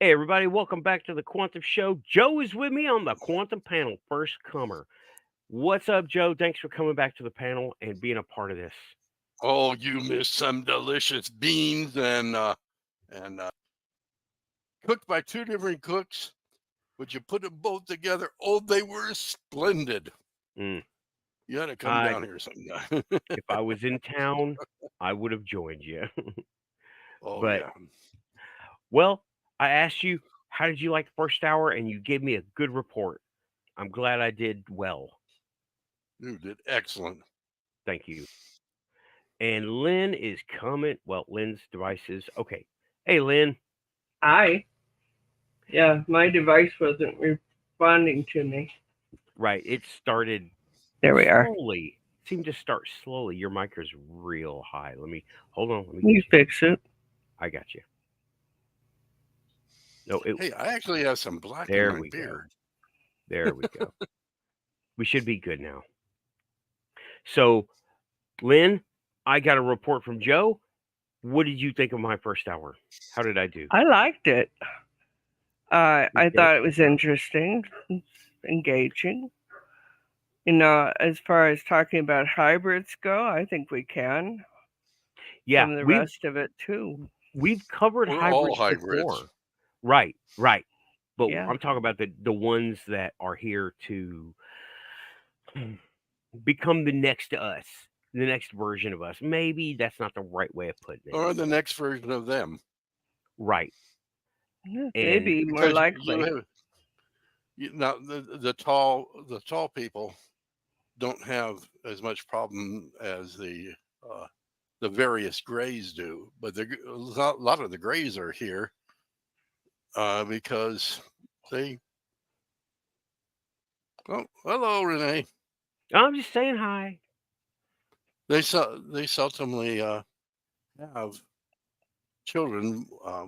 Hey, everybody, welcome back to the Quantum Show. Joe is with me on the Quantum panel, first comer. What's up, Joe? Thanks for coming back to the panel and being a part of this. Oh, you missed some delicious beans and cooked by two different cooks. But you put them both together. Oh, they were splendid. Mm. You had to come I, down here sometime. if I was in town, I would have joined you. Oh But, yeah, well, I asked you, how did you like the first hour? And you gave me a good report. I'm glad I did well. you did excellent. Thank you. And Lynn is coming. Well, Lynn's devices. Okay. Hey, Lynn. Hi. Yeah, my device wasn't responding to me. Right. It started There we are. slowly. Seemed to start slowly. Your mic is real high. Let me hold on. Let me get You you. fix it. I got you. No, it. Hey, I actually have some black in There my we go. beard. There we go. We should be good now. So, Lynn, I got a report from Joe. What did you think of my first hour? How did I do? I liked it. I Okay. thought it was interesting, engaging. As far as talking about hybrids go, I think we can. Yeah, Some of the rest of it too. we've covered We're all hybrids hybrids. before. Right, right. But Yeah. I'm talking about the ones that are here to become the next us, the next version of us. Maybe that's not the right way of putting it. Or the next version of them. Right. And Maybe more Because likely. now the tall people don't have as much problem as the various grays do, but a lot of the grays are here because they. Oh, hello, Renee. I'm just saying hi. They seldomly have children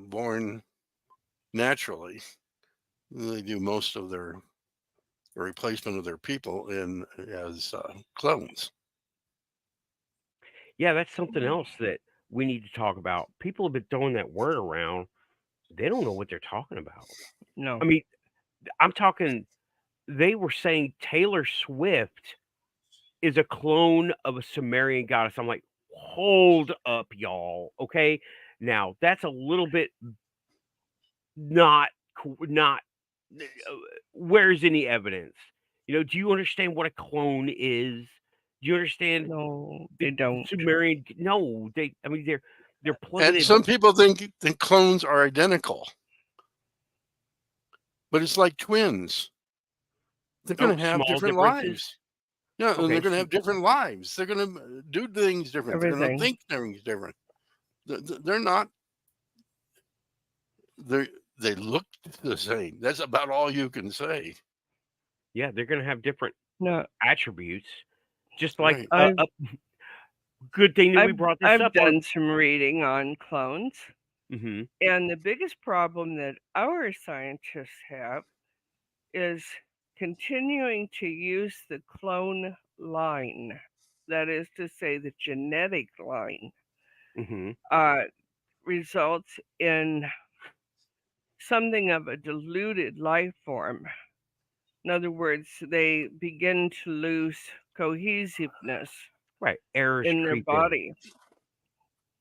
born naturally. They do most of their the replacement of their people in as clones. Yeah, that's something else that we need to talk about. People have been throwing that word around. They don't know what they're talking about. No. I mean, I'm talking, they were saying Taylor Swift is a clone of a Sumerian goddess. I'm like, hold up, y'all. Okay. Now, that's a little bit not, not, where's any evidence? Do you understand what a clone is? Do you understand No, the they don't. Sumerian? No, I mean, they're plugging And in. some people think clones are identical, but it's like twins. They're Oh, going to have small different differences. lives. Yeah, and Okay, they're going to have different lives. They're going to do things different. They're going to Everything. think things different. They're not. They they look the same. That's about all you can say. yeah, they're gonna have different No, attributes. Just like Right. I've good thing that we I've brought this I've up on. done some reading on clones, Hmm. and the biggest problem that our scientists have is continuing to use the clone line. That is to say, the genetic line Hmm. uh, results in something of a diluted life form. In other words, they begin to lose cohesiveness Right, errors in their creep in. body.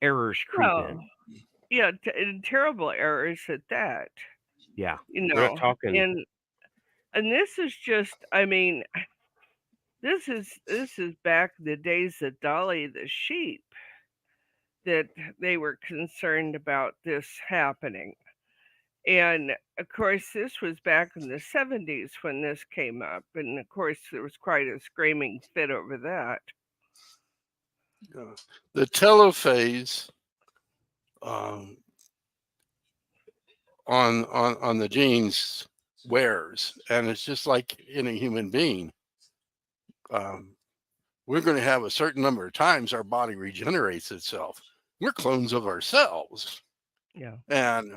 Errors creep Well, in. yeah, and terrible errors at that. Yeah, You we're not know, talking. and this is just, I mean, this is back in the days of Dolly the sheep that they were concerned about this happening. And of course, this was back in the 70s when this came up. And of course, there was quite a screaming fit over that. The telophase um, on the genes wears, and it's just like in a human being. Um, we're going to have a certain number of times our body regenerates itself. We're clones of ourselves, Yeah. and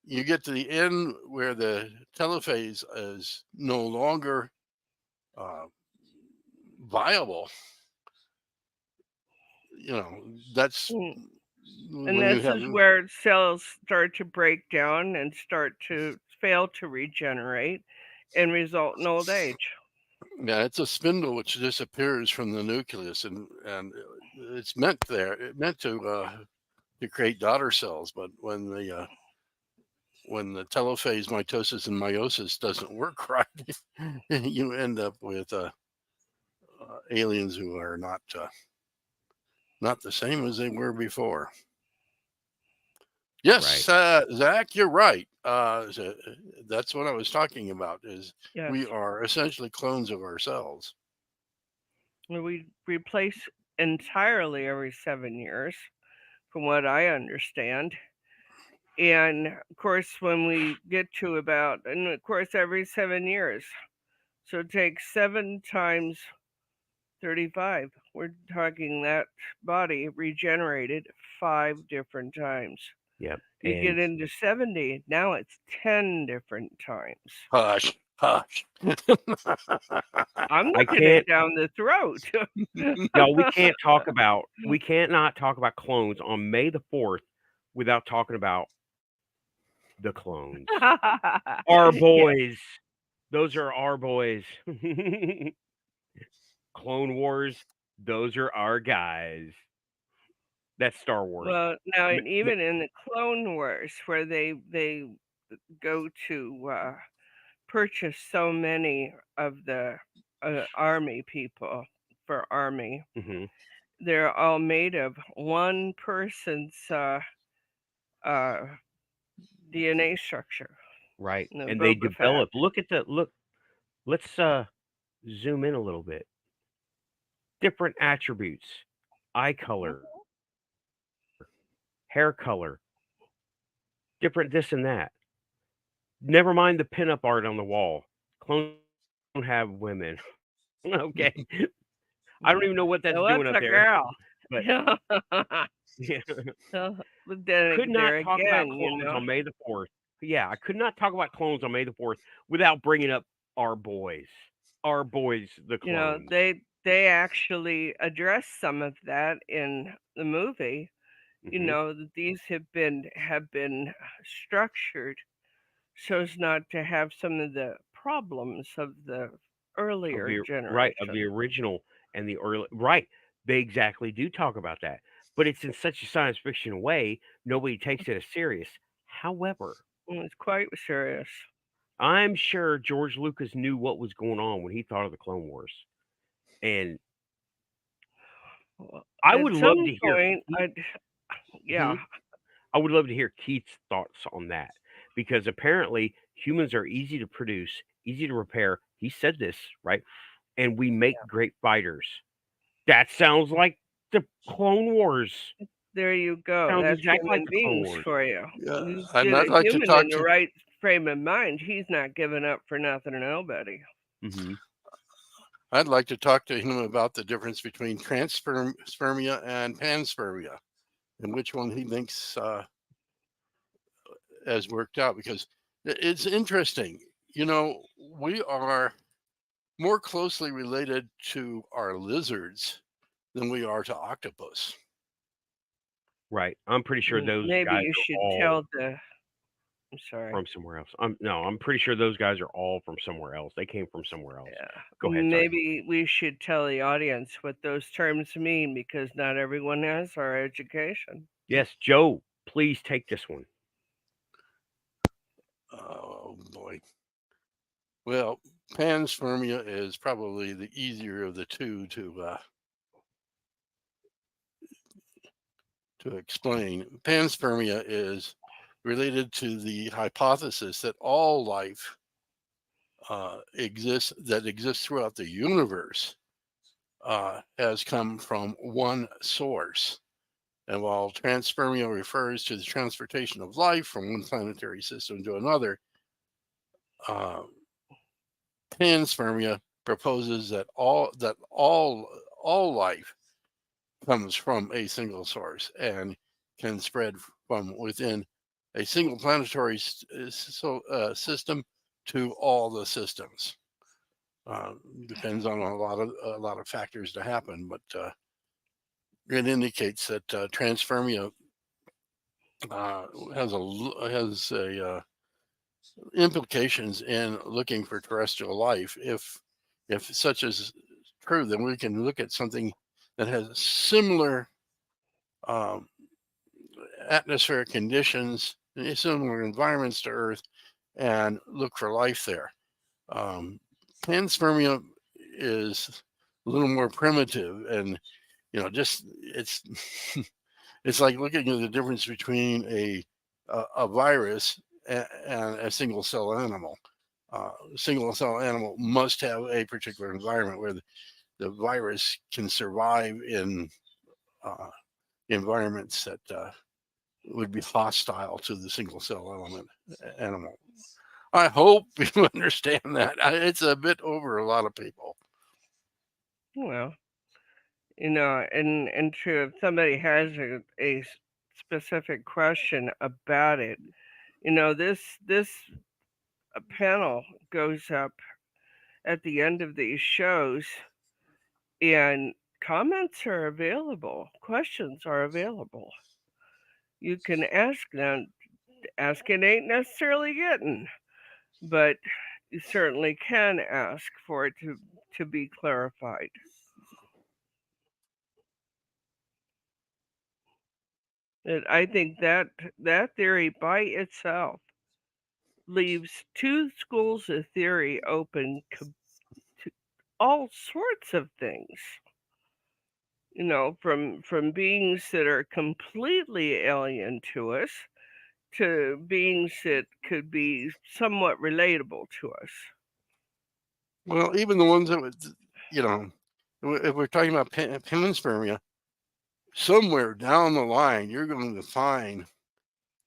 you get to the end where the telophase is no longer uh, viable. You know, that's Mm. And this is where cells start to break down and start to fail to regenerate and result in old age. Yeah, it's a spindle which disappears from the nucleus, and it's meant to create daughter cells. But when the telophase mitosis and meiosis doesn't work right, you end up with aliens who are not the same as they were before. Yes, Right. Zach, you're right. That's what I was talking about. Is Yes. we are essentially clones of ourselves. We replace entirely every 7 years, from what I understand. And of course, when we get to and of course, every 7 years. So it takes 7 times 35. We're talking that body regenerated 5 different times. Yep. You And get into 70, now it's 10 different times. Hush. I'm looking it down the throat. No, we cannot talk about clones on May the 4th without talking about the clones. Our boys. Those are our boys. Clone Wars, those are our guys. That's Star Wars. Well, now even in the Clone Wars, where they go to purchase so many of the army people for army, they're all made of one person's DNA structure. Right. And they develop. Let's zoom in a little bit. Different attributes. Eye color, hair color, different this and that. Never mind the pinup art on the wall. Clones don't have women. Okay. I don't even know what that's doing up there. Girl. But yeah. But then could not talk about again, clones on May the 4th. Yeah, I could not talk about clones on May the 4th without bringing up our boys. Our boys, the clones. They actually address some of that in the movie. That these have been structured so as not to have some of the problems of the earlier generation. Right, of the original and the early. Right, they exactly do talk about that, but it's in such a science fiction way, nobody takes it as serious. However, it's quite serious. I'm sure George Lucas knew what was going on when he thought of the Clone Wars, and I would love to hear. I would love to hear Keith's thoughts on that, because apparently humans are easy to produce, easy to repair. He said this, right? And we make great fighters. That sounds like the Clone Wars. There you go. Sounds That's exactly human like the beings Clone Wars. for you. Yeah, I'd I'd like to talk in the right frame of mind. He's not giving up for nothing or nobody. I'd like to talk to him about the difference between transpermia and panspermia, and which one he thinks has worked out, because it's interesting. We are more closely related to our lizards than we are to octopus. Right. I'm pretty sure those maybe guys you are should all tell the. I'm sorry. from somewhere else. I'm pretty sure those guys are all from somewhere else. They came from somewhere else. Yeah. Go ahead. Maybe we should tell the audience what those terms mean, because not everyone has our education. Yes, Joe, please take this one. Oh boy. Well, panspermia is probably the easier of the two to explain. Panspermia is related to the hypothesis that all life exists throughout the universe has come from one source. And while transpermia refers to the transportation of life from one planetary system to another, panspermia proposes that all life comes from a single source and can spread from within a single planetary system to all the systems. Depends on a lot of factors to happen, but it indicates that transpermia has a implications in looking for terrestrial life. If such is true, then we can look at something that has similar um, atmospheric conditions, similar environments to Earth, and look for life there. Panspermia is a little more primitive, and just it's it's like looking at the difference between a virus and a single cell animal. Single cell animal must have a particular environment where the virus can survive in environments that would be hostile to the single cell animal. I hope you understand that. It's a bit over a lot of people. Well, and true, if somebody has a specific question about it, this panel goes up at the end of these shows, and comments are available, questions are available. You can ask them. Asking ain't necessarily getting, but you certainly can ask for it to be clarified. And I think that theory by itself leaves two schools of theory open to all sorts of things. From beings that are completely alien to us to beings that could be somewhat relatable to us. Well, even the ones that would, if we're talking about panspermia, somewhere down the line, you're going to find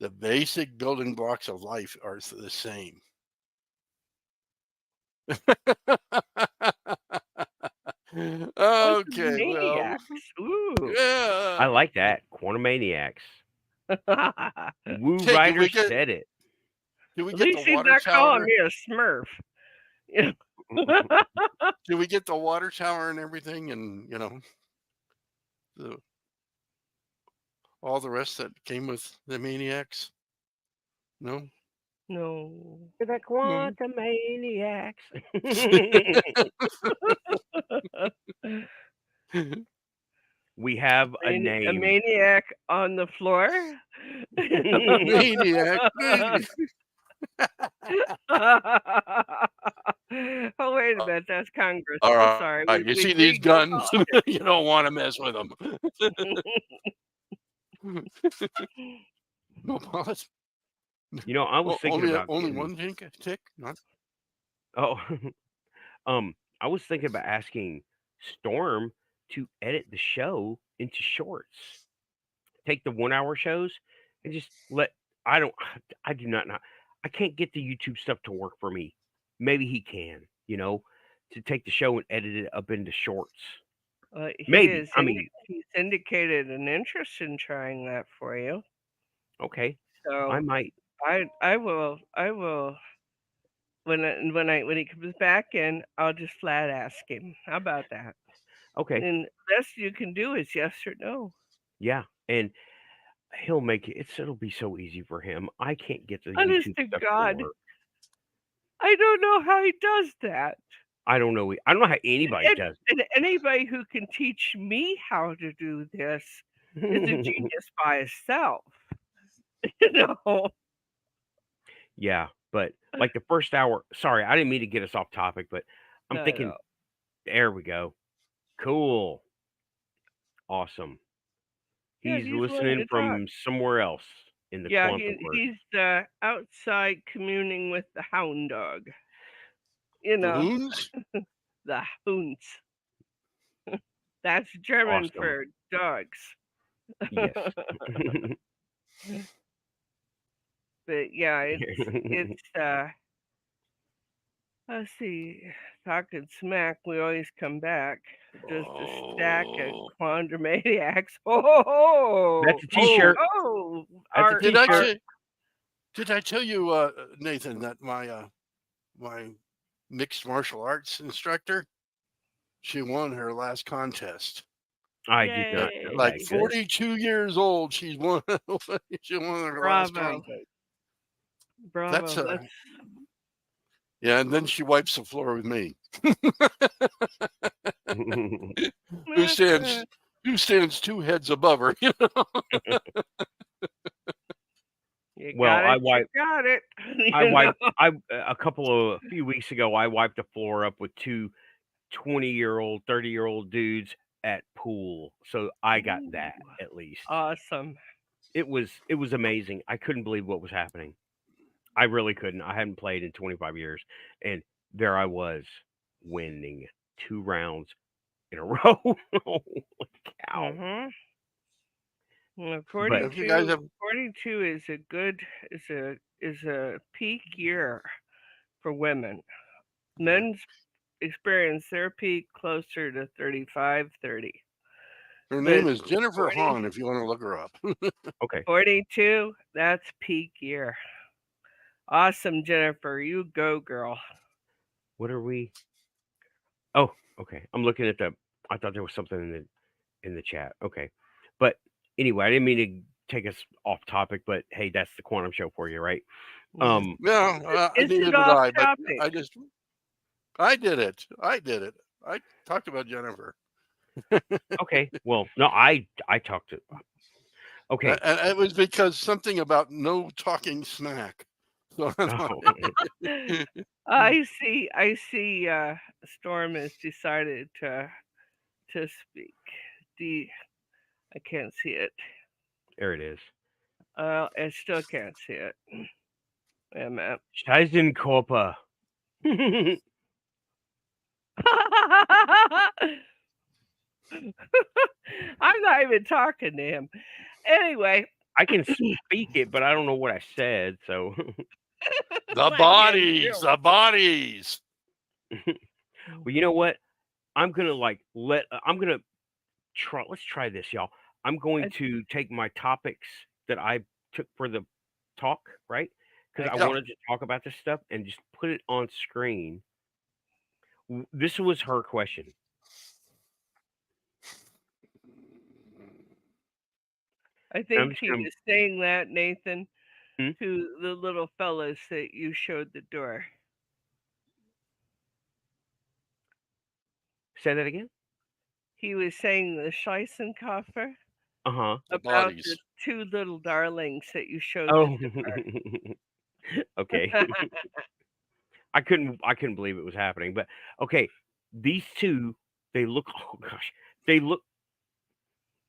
the basic building blocks of life are the same. Okay, well, yeah. I like that. Quantumaniacs. Woo Hey, Rider said it. Did we At get least the he's water not calling tower? me a Smurf. Did we get the water tower and everything, and all the rest that came with the maniacs? No. No. The Quantumaniacs. We have a A name. maniac on the floor. Maniac. Oh, wait a minute. That's Congress. All I'm right. sorry. You see these guns? You don't want to mess with them. No pause. I was thinking about only getting, one tick. Not. oh, I was thinking about asking Storm to edit the show into shorts. Take the 1 hour shows and just I don't, I do not know. I can't get the YouTube stuff to work for me. Maybe he can, to take the show and edit it up into shorts. Maybe. He's indicated an interest in trying that for you. Okay. So I might. I will when he comes back in, I'll just flat ask him. How about that? Okay. And the best you can do is yes or no. Yeah. And he'll make it. It'll be so easy for him. I can't get the Honest YouTube to stuff God, to work. I don't know how he does that. I don't know. I don't know how anybody does And anybody who can teach me how to do this is a it. genius by itself. Yeah, but like the first hour. Sorry, I didn't mean to get us off topic, but I'm No, thinking. no. There we go. Cool. Awesome. Yeah, He's he's willing listening to talk. from somewhere else in the Yeah, quantum verse. he's outside communing with the hound dog. The hoons? The hounds. That's German Awesome. for dogs. Yes. But yeah, it's let's see, talking smack, we always come back. Just a stack of quantumaniacs. Oh, That's a t-shirt. oh, That's a t-shirt. Did I tell you, Nathan, that my mixed martial arts instructor, she won her last contest. I did not know Like that. Good. 42 years old, she's one. She's one of her last Bravo. contacts. Bravo. That's yeah, and then she wipes the floor with me. Who stands 2 heads above her? You know? You Well, got it. You got it. I You wiped. know? A few weeks ago, I wiped the floor up with 2 20-year-old, 30-year-old dudes at pool. So I got that Ooh, at least. awesome. It was amazing. I couldn't believe what was happening. I really couldn't. I hadn't played in 25 years, and there I was winning 2 rounds in a row. Holy cow! Mhm. Well, But If you guys 42, have 42 is a good is a peak year for women. Men's experience their peak closer to 35, 30. her But name is Jennifer 40, Hahn, if you want to look her up. okay, 42, that's peak year. Awesome, Jennifer. You go, girl. what are we? Oh, okay. I'm looking at the. I thought there was something in the chat. Okay, but anyway, I didn't mean to take us off topic, but hey, that's the Quantum Show for you, right? Yeah. Yeah, Is neither it did off I, but topic? I did it. I talked about Jennifer. Okay. Well, no, I talked to. Okay. And it was because something about no talking smack. So Oh, I see. I see. Storm has decided to speak. I can't see it. there it is. I still can't see it. Wait a minute. Scheißenkorper. I'm not even talking to him. Anyway, I can speak it, but I don't know what I said. So, the what bodies, the bodies. well, you know what? I'm gonna I'm gonna try. Let's try this, y'all. I'm going to take my topics that I took for the talk, right? Because I Yeah. wanted to talk about this stuff and just put it on screen. This was her question. I I'm think just he gonna. was saying that, Nathan, Hmm? to the little fellas that you showed the door. Say that again. He was saying the Scheissenkoffer Uh huh. The about bodies. the 2 little darlings that you showed Oh. the door. Okay. I couldn't believe it was happening. But okay, these 2, they look. Oh gosh, they look.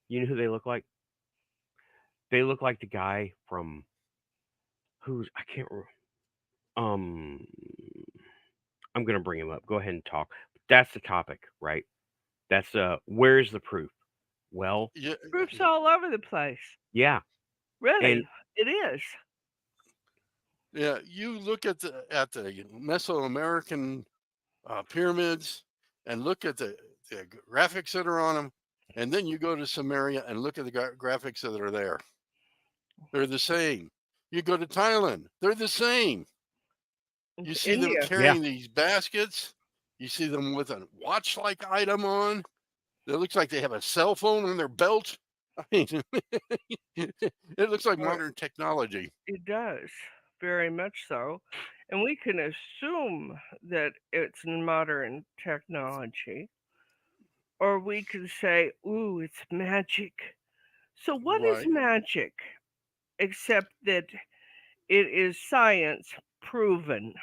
You know who they look like? They look like the guy from who's I can't. Um, I'm gonna bring him up. Go ahead and talk. That's the topic, right? That's where's the proof? Well, Yeah, Proof's all over the place. yeah, Really, and it is. yeah. You look at the Mesoamerican pyramids and look at the graphics that are on them, and then you go to Samaria and look at the graphics that are there. They're the same. You go to Thailand, they're the same. You see them India. yeah, carrying these baskets. You see them with a watch-like item on. It looks like they have a cell phone on their belt. I mean, it looks like Well, modern technology. it does, very much so. And we can assume that it's modern technology. Or we can say, ooh, it's magic. So, what is Right. magic? Except that it is science proven.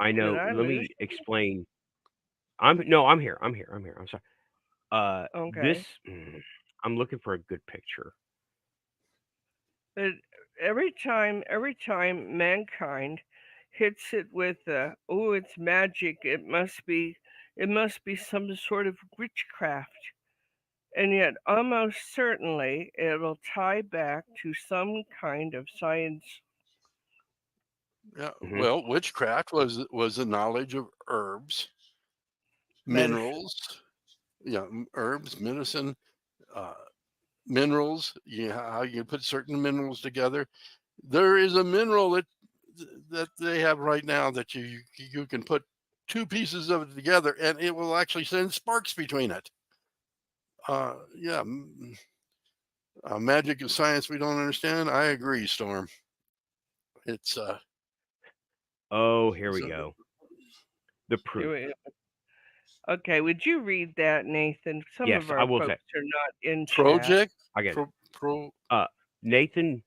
I Did know. I Let lose? me explain. I'm here. I'm here. I'm sorry. This Okay. I'm looking for a good picture. But every time mankind hits it with oh, it's magic, it must be some sort of witchcraft. And yet almost certainly it'll tie back to some kind of science. Yeah. Mhm. Well, witchcraft was the knowledge of herbs, Medicine. minerals, herbs, medicine, minerals. How you put certain minerals together. There is a mineral that they have right now that you can put two pieces of it together and it will actually send sparks between it. Yeah, magic of science we don't understand. I agree, Storm. It's Oh, here we so, go. The proof. Okay, would you read that, Nathan? Some Yes, of I our will folks say. are not in chat. project I get it. pro Nathan,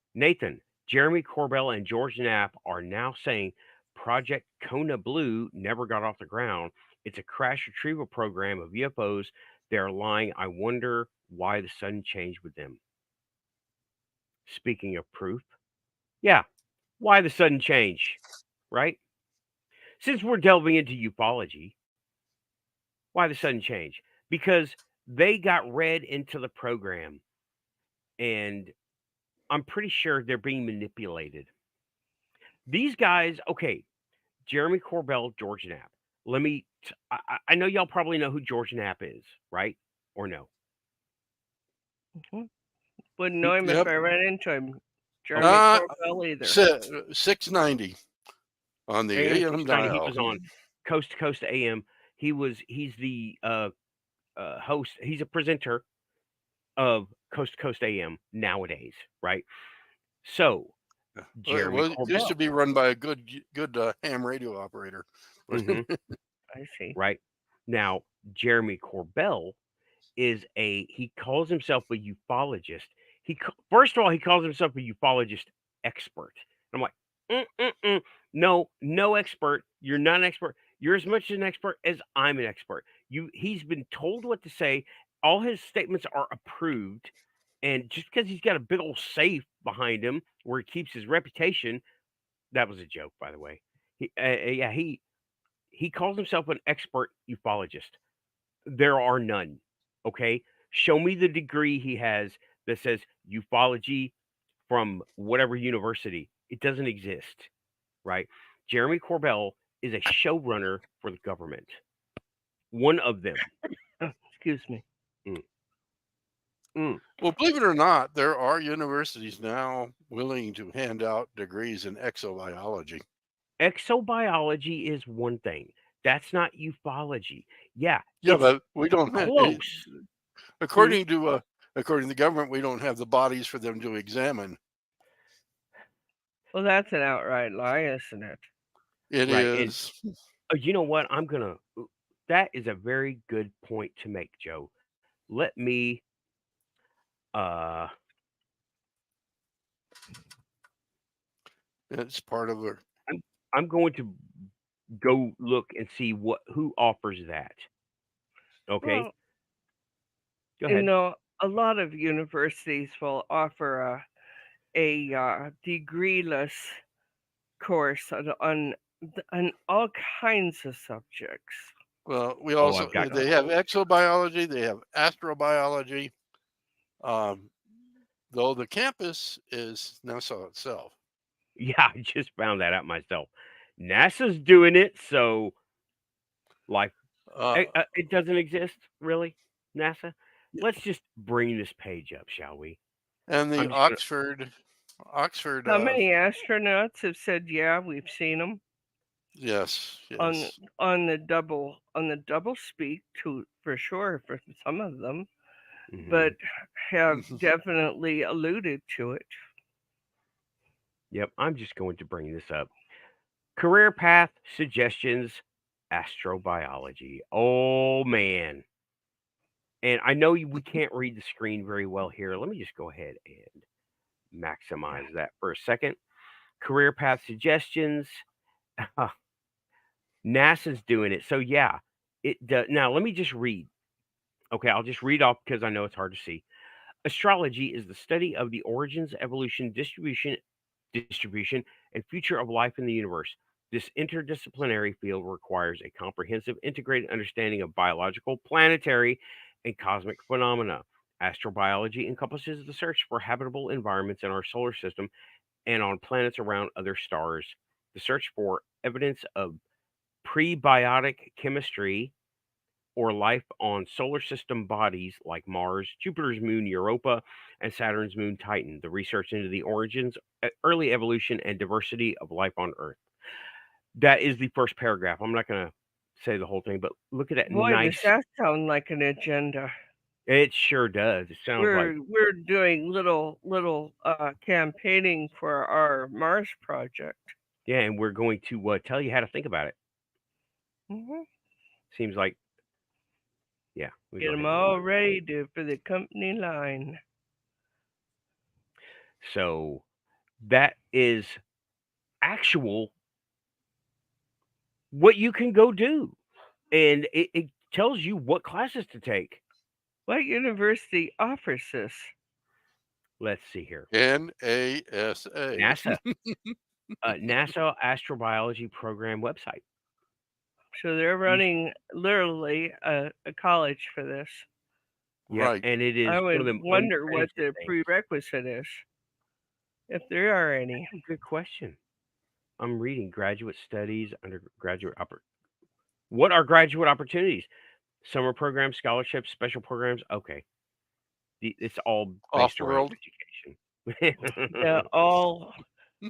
Jeremy Corbell, and George Knapp are now saying Project Kona Blue never got off the ground. It's a crash retrieval program of UFOs. They're lying. I wonder why the sudden change with them. Speaking of proof, yeah, why the sudden change, right? Since we're delving into ufology, why the sudden change? Because they got read into the program, and I'm pretty sure they're being manipulated. These guys, okay, Jeremy Corbell, George Knapp. Let me. I know y'all probably know who George Knapp is, right? Or no? Mhm. Wouldn't know him if Yep. I ran into him. Jeremy Uh, Corbell either. 690 on the AM AM 690. He dial. was on Coast to Coast AM. He's the host. He's a presenter of Coast to Coast AM nowadays, right? So Jeremy Well, it used to Corbell, be run by a good ham radio operator. hmm I see. right now, Jeremy Corbell is he calls himself a ufologist. First of all, he calls himself a ufologist expert. I'm like, no, no expert. You're not an expert. You're as much an expert as I'm an expert. He's been told what to say. All his statements are approved, and just because he's got a big old safe behind him where he keeps his reputation, that was a joke, by the way. Yeah, he calls himself an expert ufologist. There are none. Okay. Show me the degree he has that says ufology from whatever university. It doesn't exist. Right. Jeremy Corbell is a showrunner for the government. One of them. Excuse me. Mm. Mm. Well, believe it or not, there are universities now willing to hand out degrees in exobiology. Exobiology is one thing. That's not ufology. Yeah, Yeah, it's but we don't have, close. according to the government, we don't have the bodies for them to examine. Well, that's an outright lie, isn't it? It Right. And is. you know what? That is a very good point to make, Joe. Let me uh It's part of a. I'm going to go look and see who offers that. Okay, Well, go you ahead. know, a lot of universities will offer a degreeless course on all kinds of subjects. Well, we Oh, also I've got they have exobiology, they have astrobiology. Um, though the campus is NASA itself. yeah, I just found that out myself. NASA's doing it, so like Uh, it doesn't exist really. NASA. Let's just bring this page up, shall we? and the I'm just gonna. Oxford. How many astronauts have said, "Yeah, we've seen them Yes, on yes. the double speak to for sure for some of them, but Mhm. have definitely alluded to it." Yep, I'm just going to bring this up. Career path suggestions, astrobiology. Oh man. And I know we can't read the screen very well here. Let me just go ahead and maximize that for a second. Career path suggestions. NASA's doing it. So yeah, it does. Now let me just read. Okay, I'll just read off because I know it's hard to see. Astrology is the study of the origins, evolution, distribution, and future of life in the universe. This interdisciplinary field requires a comprehensive, integrated understanding of biological, planetary, and cosmic phenomena. Astrobiology encompasses the search for habitable environments in our solar system and on planets around other stars, the search for evidence of prebiotic chemistry, or life on solar system bodies like Mars, Jupiter's moon Europa, and Saturn's moon Titan. The research into the origins, early evolution, and diversity of life on Earth. That is the first paragraph. I'm not going to say the whole thing, but look at that Boy, nice. does that sound like an agenda. It sure does. It sounds like We're doing little campaigning for our Mars project. yeah, and we're going to tell you how to think about it. Mhm. Seems like yeah. We Get go them ahead and all ready for the company line. so that is actual what you can go do, and it tells you what classes to take. What university offers this? Let's see here. NASA. NASA, NASA Astrobiology Program website. So they're running literally a college for this. Yep, Right. and it is I one of would them wonder what untranslated the things. prerequisite is, if there are any. That's a good question. I'm reading graduate studies, undergraduate what are graduate opportunities? Summer programs, scholarships, special programs. Okay, it's all based around Off-world. education. Yeah,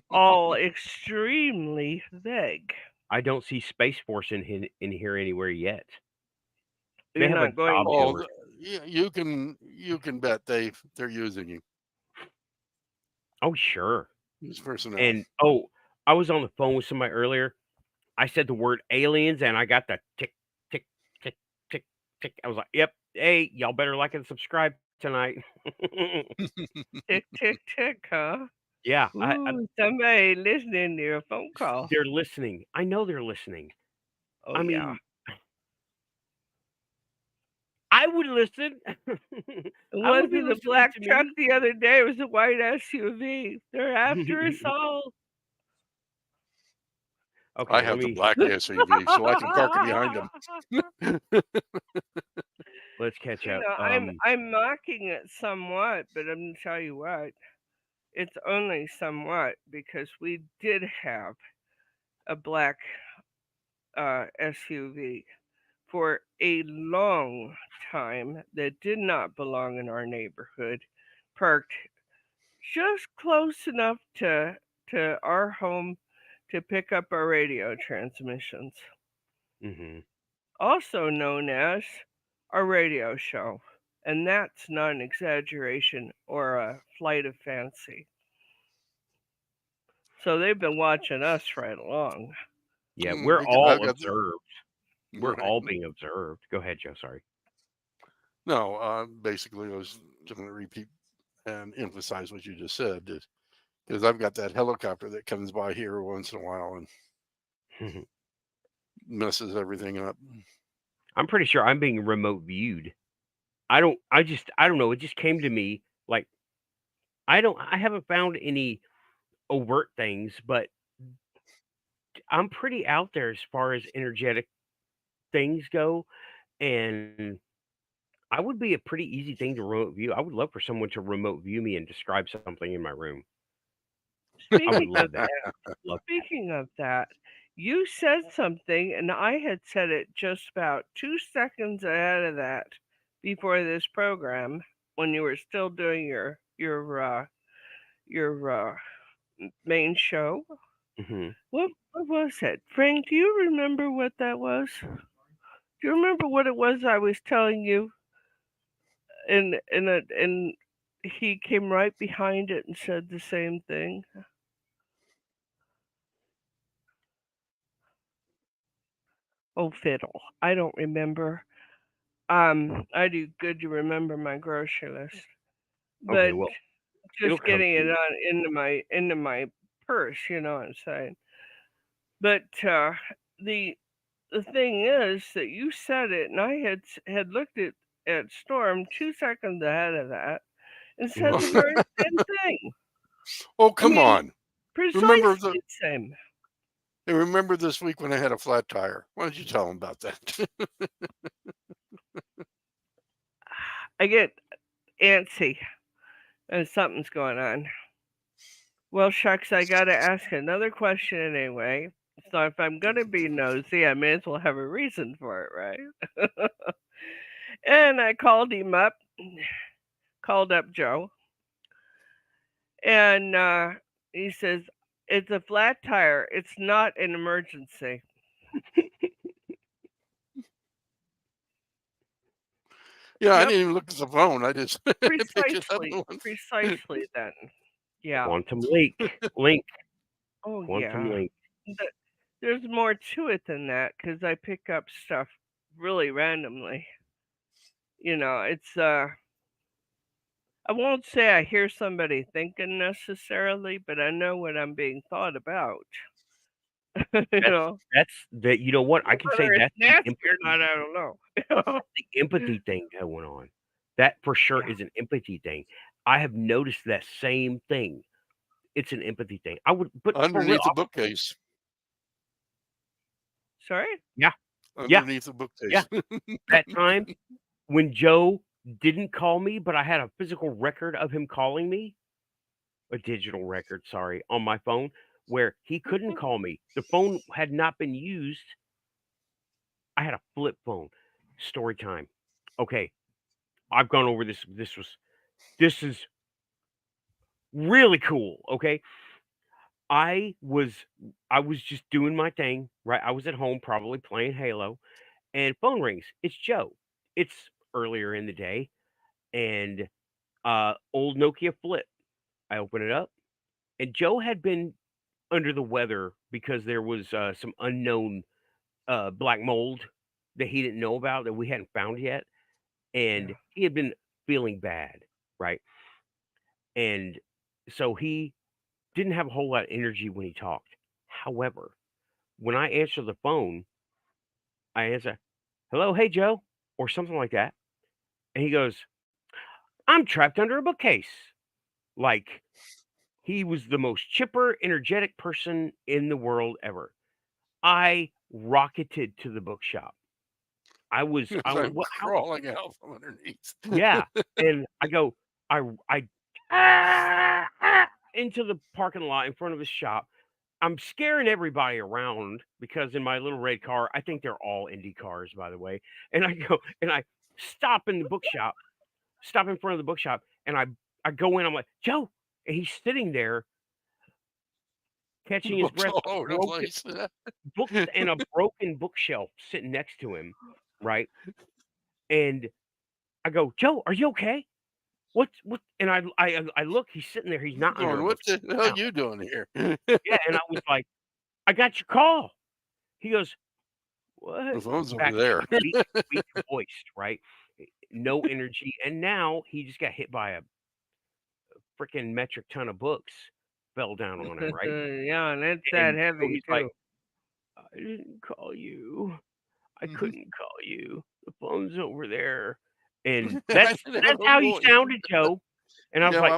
all extremely vague. I don't see Space Force in here anywhere yet. They You're have a not going job to. Oh, board. you can bet they're using you. Oh, sure. Use personnel. And I was on the phone with somebody earlier. I said the word aliens, and I got the tick, tick, tick, tick, tick. I was like, "Yep, hey, y'all better like and subscribe tonight." Tick, tick, tick, huh? Yeah, Ooh, somebody listening to your phone call. they're listening. I know they're listening. Oh, I yeah. mean, I would listen. It I would be wasn't a listening black to truck me. the other day. It was a white SUV. They're after us all. Okay, I let have the me black SUV, so I can park it behind them. let's catch You up. know, I'm mocking it somewhat, but I'm gonna tell you what, it's only somewhat because we did have a black SUV for a long time that did not belong in our neighborhood, parked just close enough to our home to pick up our radio transmissions, Mhm. also known as our radio show. And that's not an exaggeration or a flight of fancy. So they've been watching us right along. Yeah, we're Because I've all got observed. We're right. all being observed. Go ahead, Joe. Sorry. No, basically, I was going to repeat and emphasize what you just said, because I've got that helicopter that comes by here once in a while and messes everything up. I'm pretty sure I'm being remote viewed. I don't know. It just came to me like I haven't found any overt things, but I'm pretty out there as far as energetic things go, and I would be a pretty easy thing to remote view. I would love for someone to remote view me and describe something in my room. I would Speaking love of that. that, Love speaking of that, you said something, and I had said it just about 2 seconds ahead of that before this program when you were still doing your main show. Mhm. What was it, Frank? Do you remember what that was? Do you remember what it was I was telling you? And he came right behind it and said the same thing. Oh, fiddle! I don't remember. I do good to remember my grocery list, Okay, but well, it'll just come getting to it me. on into my purse, you know what I'm saying. But the thing is that you said it, and I had looked at Storm 2 seconds ahead of that and said the Mhm. very same thing. Oh, I come mean, on. precisely Remember the same. remember this week when I had a flat tire. Why don't you tell them about that? I get antsy, and something's going on. Well, shucks, I gotta ask another question anyway. thought if I'm gonna be nosy, I may as well have a reason for it, right? And I called him up, called up Joe, and he says, "It's a flat tire. It's not an emergency." Yeah, I Yep, didn't even look at the phone. I just picked it up. precisely then. Yeah. Quantum link, Oh quantum yeah. link. Th- There's more to it than that because I pick up stuff really randomly. It's I won't say I hear somebody thinking necessarily, but I know what I'm being thought about. you That's know, that. You know what? I can say Whether it's that's nasty or not, I don't know. the empathy thing going on. That for sure Yeah. is an empathy thing. I have noticed that same thing. It's an empathy thing. I would, but for real, Underneath the bookcase. Sorry. yeah, yeah, Underneath the yeah. bookcase. That time when Joe didn't call me, but I had a physical record of him calling me, a digital record, sorry, on my phone, where he couldn't call me. The phone had not been used. I had a flip phone. Story time. Okay, I've gone over this. This is really cool. Okay, I was I was just doing my thing, right? I was at home probably playing Halo, and phone rings. It's Joe. It's earlier in the day, and old Nokia flip. I open it up, and Joe had been under the weather because there was some unknown black mold that he didn't know about that we hadn't found yet, Yeah. and he had been feeling bad, right? And so he didn't have a whole lot of energy when he talked. However, when I answer the phone, I answer, "Hello, hey Joe," or something like that, and he goes, "I'm trapped under a bookcase." Like he was the most chipper, energetic person in the world ever. I rocketed to the bookshop. I went, I'm "What? How?" crawling out from underneath. Yeah, and I go, I "Ah, ah," into the parking lot in front of his shop. I'm scaring everybody around because in my little red car, I think they're all Indy cars, by the way. And I go and I stop in the bookshop, stop in front of the bookshop, and I go in. I'm like, Joe, and he's sitting there catching his Books breath, all over the place. books and a broken bookshelf sitting next to him, right? And I go, Joe, are you okay? What? And I look, he's sitting there. He's not under Going, a what bookshelf. the hell Now, you doing here? yeah, and I was like, I got your call. He goes, The what? phone's over Back there. weak voiced, right? No energy. And now he just got hit by a freaking metric ton of books fell down on him, right? Yeah, and it's that And so heavy he's like, too. I didn't call you. I couldn't call you. The phone's over there. And I didn't have that's a how he voice. sounded, Joe. And I was Yeah, like,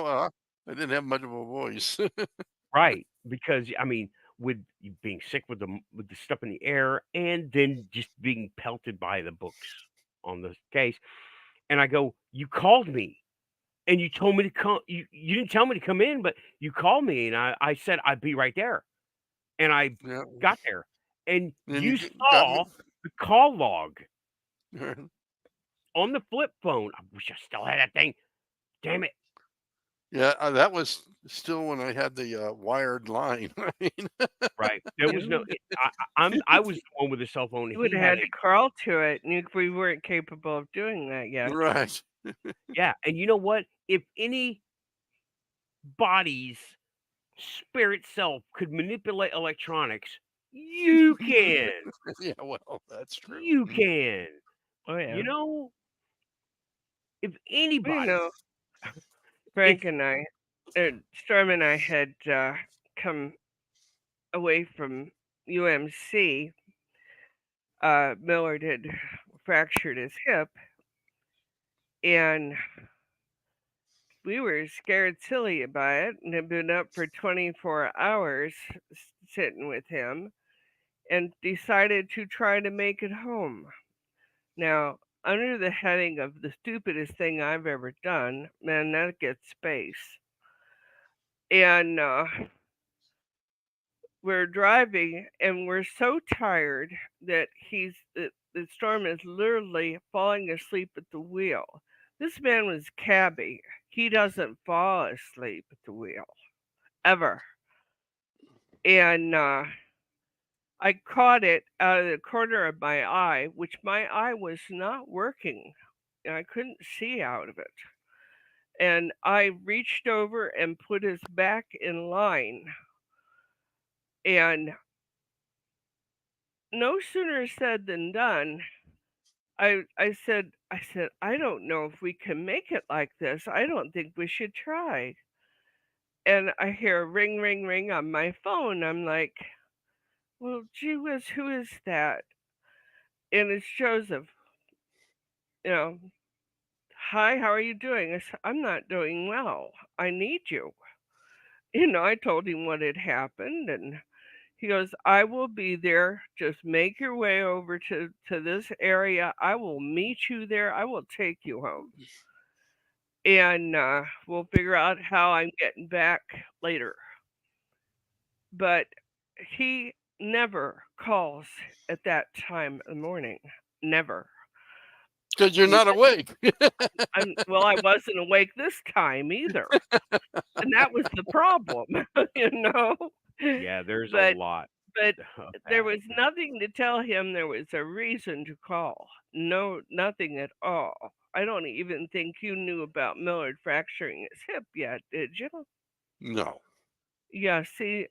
I didn't have much of a voice. right, because I mean, with you being sick with the stuff in the air, and then just being pelted by the books on the case, and I go, "You called me, and you told me to come. You didn't tell me to come in, but you called me, and I said I'd be right there, and I Yeah. got there, and Then you got me. saw the call log on the flip phone. I wish I still had that thing. Damn it! Yeah, that was still when I had the wired line. I mean, Right? There was no. You I was the one with the cell phone. would He have had had to crawl to it, and we weren't capable of doing that yet. right. yeah, and you know what? If any body's spirit self could manipulate electronics, you can. Yeah, well, that's true. You can. Oh You yeah. know, if You anybody, know, it's Frank and I, Storm and I had come away from UMC. Millard had fractured his hip, and we were scared silly by it, and had been up for 24 hours sitting with him, and decided to try to make it home. Now, under the heading of the stupidest thing I've ever done, man, that gets space. And we're driving and we're so tired that the storm is literally falling asleep at the wheel. This man was cabbie. He doesn't fall asleep at the wheel ever. And I caught it out of the corner of my eye, which my eye was not working. And I couldn't see out of it. And I reached over and put his back in line. And no sooner said than done. I said, I don't know if we can make it like this. I don't think we should try. And I hear a ring, ring, ring on my phone. I'm like, well, gee whiz, who is that? And it's Joseph. You know, hi, how are you doing? I said, I'm not doing well. I need you. I told him what had happened, and he goes, I will be there. Just make your way over to this area. I will meet you there. I will take you home. And we'll figure out how I'm getting back later. But he never calls at that time of the morning. Never. Because you're not awake. Well, I wasn't awake this time either. And that was the problem, you know. Yeah, there's But a lot. but of there that. was nothing to tell him there was a reason to call. No, nothing at all. I don't even think you knew about Millard fracturing his hip yet, did you? No. Yeah, see,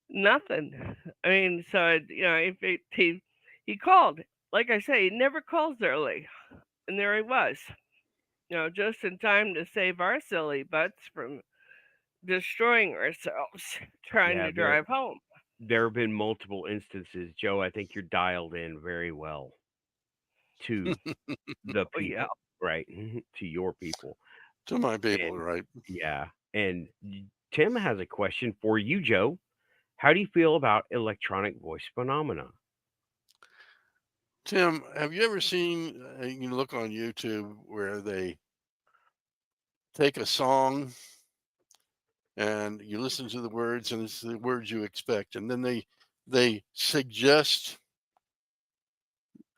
nothing. I mean, so if he called, like I say, he never calls early, and there he was, just in time to save our silly butts from destroying ourselves trying Yeah, to drive home. there have been multiple instances, Joe. I think you're dialed in very well to the Oh yeah. people, right? To your people. To my people, And right? yeah, and Tim has a question for you, Joe. How do you feel about electronic voice phenomena? Tim, have you ever seen, you can look on YouTube where they take a song and you listen to the words and it's the words you expect. And then they suggest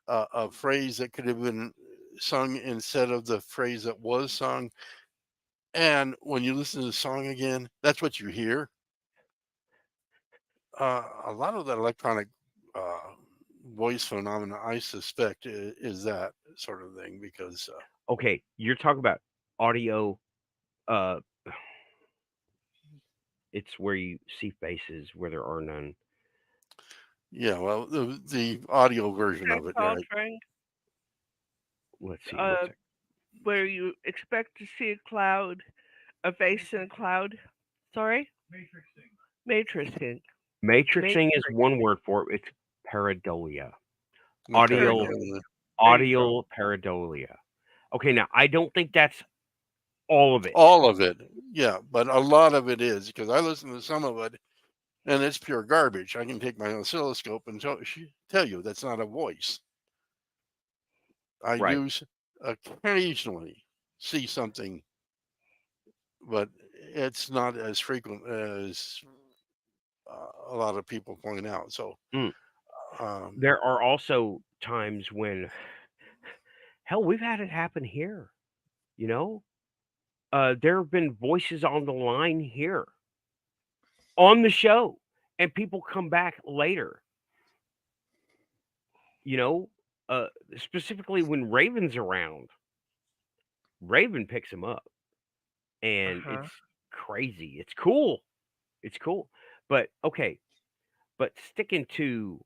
a phrase that could have been sung instead of the phrase that was sung. And when you listen to the song again, that's what you hear. A lot of that electronic uh, voice phenomena, I suspect, is that sort of thing because, Okay, you're talking about audio. Uh, it's where you see faces where there are none. yeah, well, the audio version That of it, call, right? Frank, Let's see. uh, where you expect to see a cloud, a face in a cloud. Sorry, matrixing. Matrixing is Matrix. one word for it. It's pareidolia. Okay, Audio There you go. audio pareidolia. Okay, now I don't think that's all of it. all of it, yeah, but a lot of it is because I listen to some of it and it's pure garbage. I can take my oscilloscope and tell you that's not a voice. I Right. do occasionally see something, but it's not as frequent as a lot of people point out. So, Mm. um, There are also times when hell, we've had it happen here, you know? There have been voices on the line here on the show, and people come back later, you know? Uh, Specifically when Raven's around. Raven picks him up, Uh and huh. it's crazy. It's cool. It's cool. But okay, but sticking to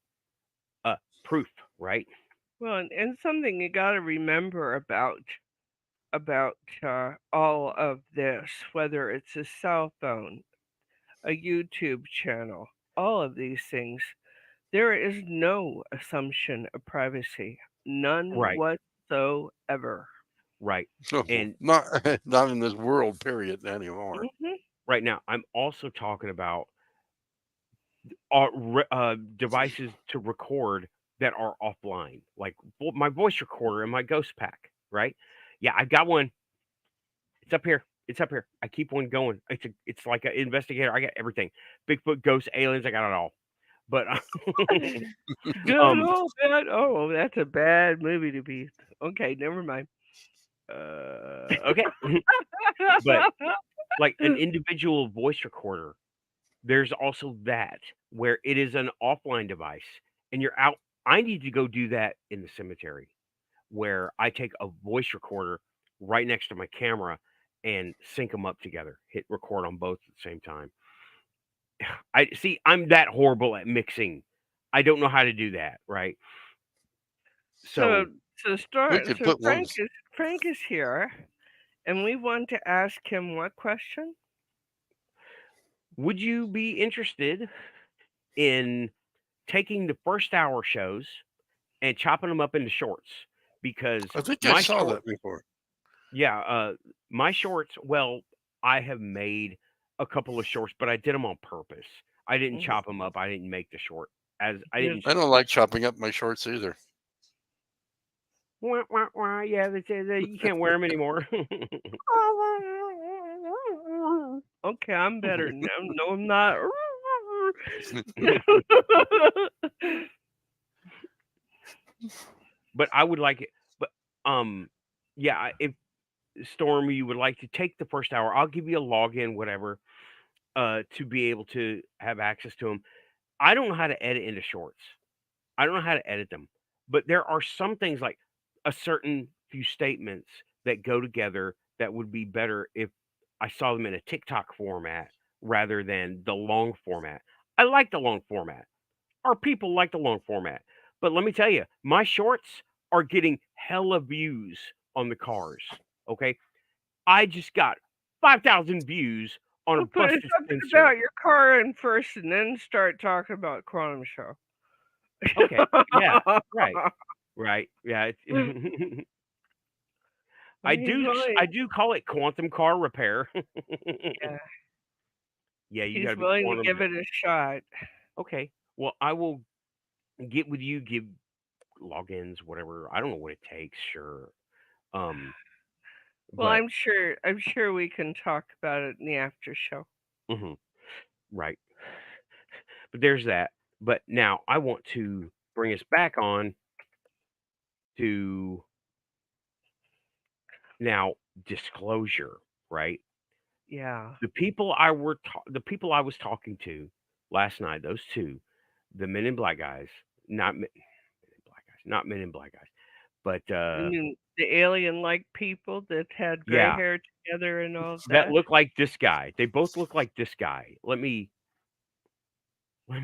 uh proof, right? Well, and something you got to remember about all of this, whether it's a cell phone, a YouTube channel, all of these things, there is no assumption of privacy, none Right, whatsoever. right. And not not in this world period anymore. Hmm. right now, I'm also talking about devices to record that are offline, like my voice recorder and my Ghost Pack, right? Yeah, I've got one. It's up here. It's up here. I keep one going. It's like an investigator. I got everything. Bigfoot, ghosts, aliens. I got it all. But Good um, old bad. Oh, that's a bad movie to be. Okay, never mind. okay. But like an individual voice recorder, there's also that where it is an offline device, and you're out. I need to go do that in the cemetery, where I take a voice recorder right next to my camera and sync them up together. Hit record on both at the same time. I see. I'm that horrible at mixing. I don't know how to do that. Right. So So, so We start. could So put one. Frank is here, and we want to ask him what question? would you be interested in taking the first hour shows and chopping them up into shorts? Because I think I my saw short, that before. yeah, my shorts. Well, I have made a couple of shorts, but I did them on purpose. I didn't Mhm. chop them up. I didn't make the short as I Yes. didn't. I don't like chopping up my shorts either. Wah, wah, wah, yeah, you can't wear them anymore. Okay, I'm better now. No, I'm not. But I would like it. But yeah, if Storm, you would like to take the first hour, I'll give you a login, whatever, to be able to have access to them. I don't know how to edit into shorts. I don't know how to edit them, but there are some things like a certain few statements that go together that would be better if I saw them in a TikTok format rather than the long format. I like the long format. Our people like the long format. But let me tell you, my shorts are getting hella views on the cars. Okay. I just got 5,000 views on a We'll put busted something sensor. about your car in first, and then start talking about Quantum Show. Okay. Yeah. Right. Right. Yeah. He's willing. I do call it quantum car repair. Yeah, Yeah, you he's gotta be willing to quantum. give it a shot. Okay. Well, I will get with you, give logins, whatever. I don't know what it takes, sure. Um, Well, but I'm sure we can talk about it in the after show. mhm, right. But there's that. But now I want to bring us back on to now disclosure, right? Yeah. The people I was talking to last night, those two, the Men in Black guys, Men in Black guys, not Men in Black guys, but You mean the alien-like people that had gray yeah, hair together and all of that that? look like this guy. They both look like this guy. Let me let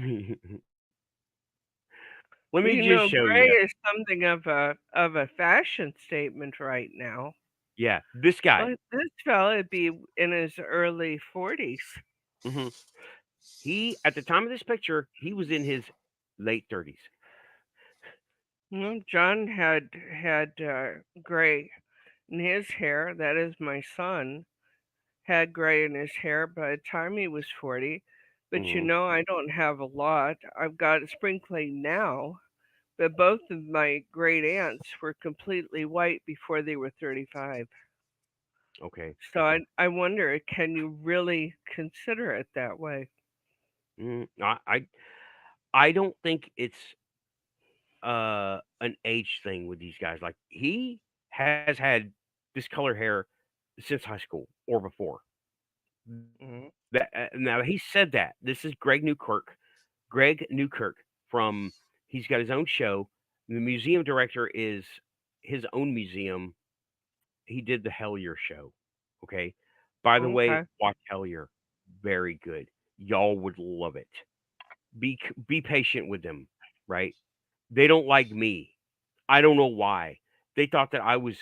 Well, me you just know, show gray you. is something of a fashion statement right now. Yeah, this guy. But this fella would be in his early 40s. hmm He at the time of this picture, he was in his late 30s. John had gray in his hair. That is, my son had gray in his hair by the time he was 40. But hmm I don't have a lot. I've got a sprinkling now. But both of my great aunts were completely white before they were 35. Okay. So I wonder, can you really consider it that way? I don't think it's an age thing with these guys. Like he has had this color hair since high school or before. Hmm. That now he said that. This is Greg Newkirk. Greg Newkirk from he's got his own show. The museum director is his own museum. He did the Hellier show. Okay. By the way, Okay. watch Hellier. Very good. Y'all would love it. Be patient with them, right? They don't like me. I don't know why. They thought that I was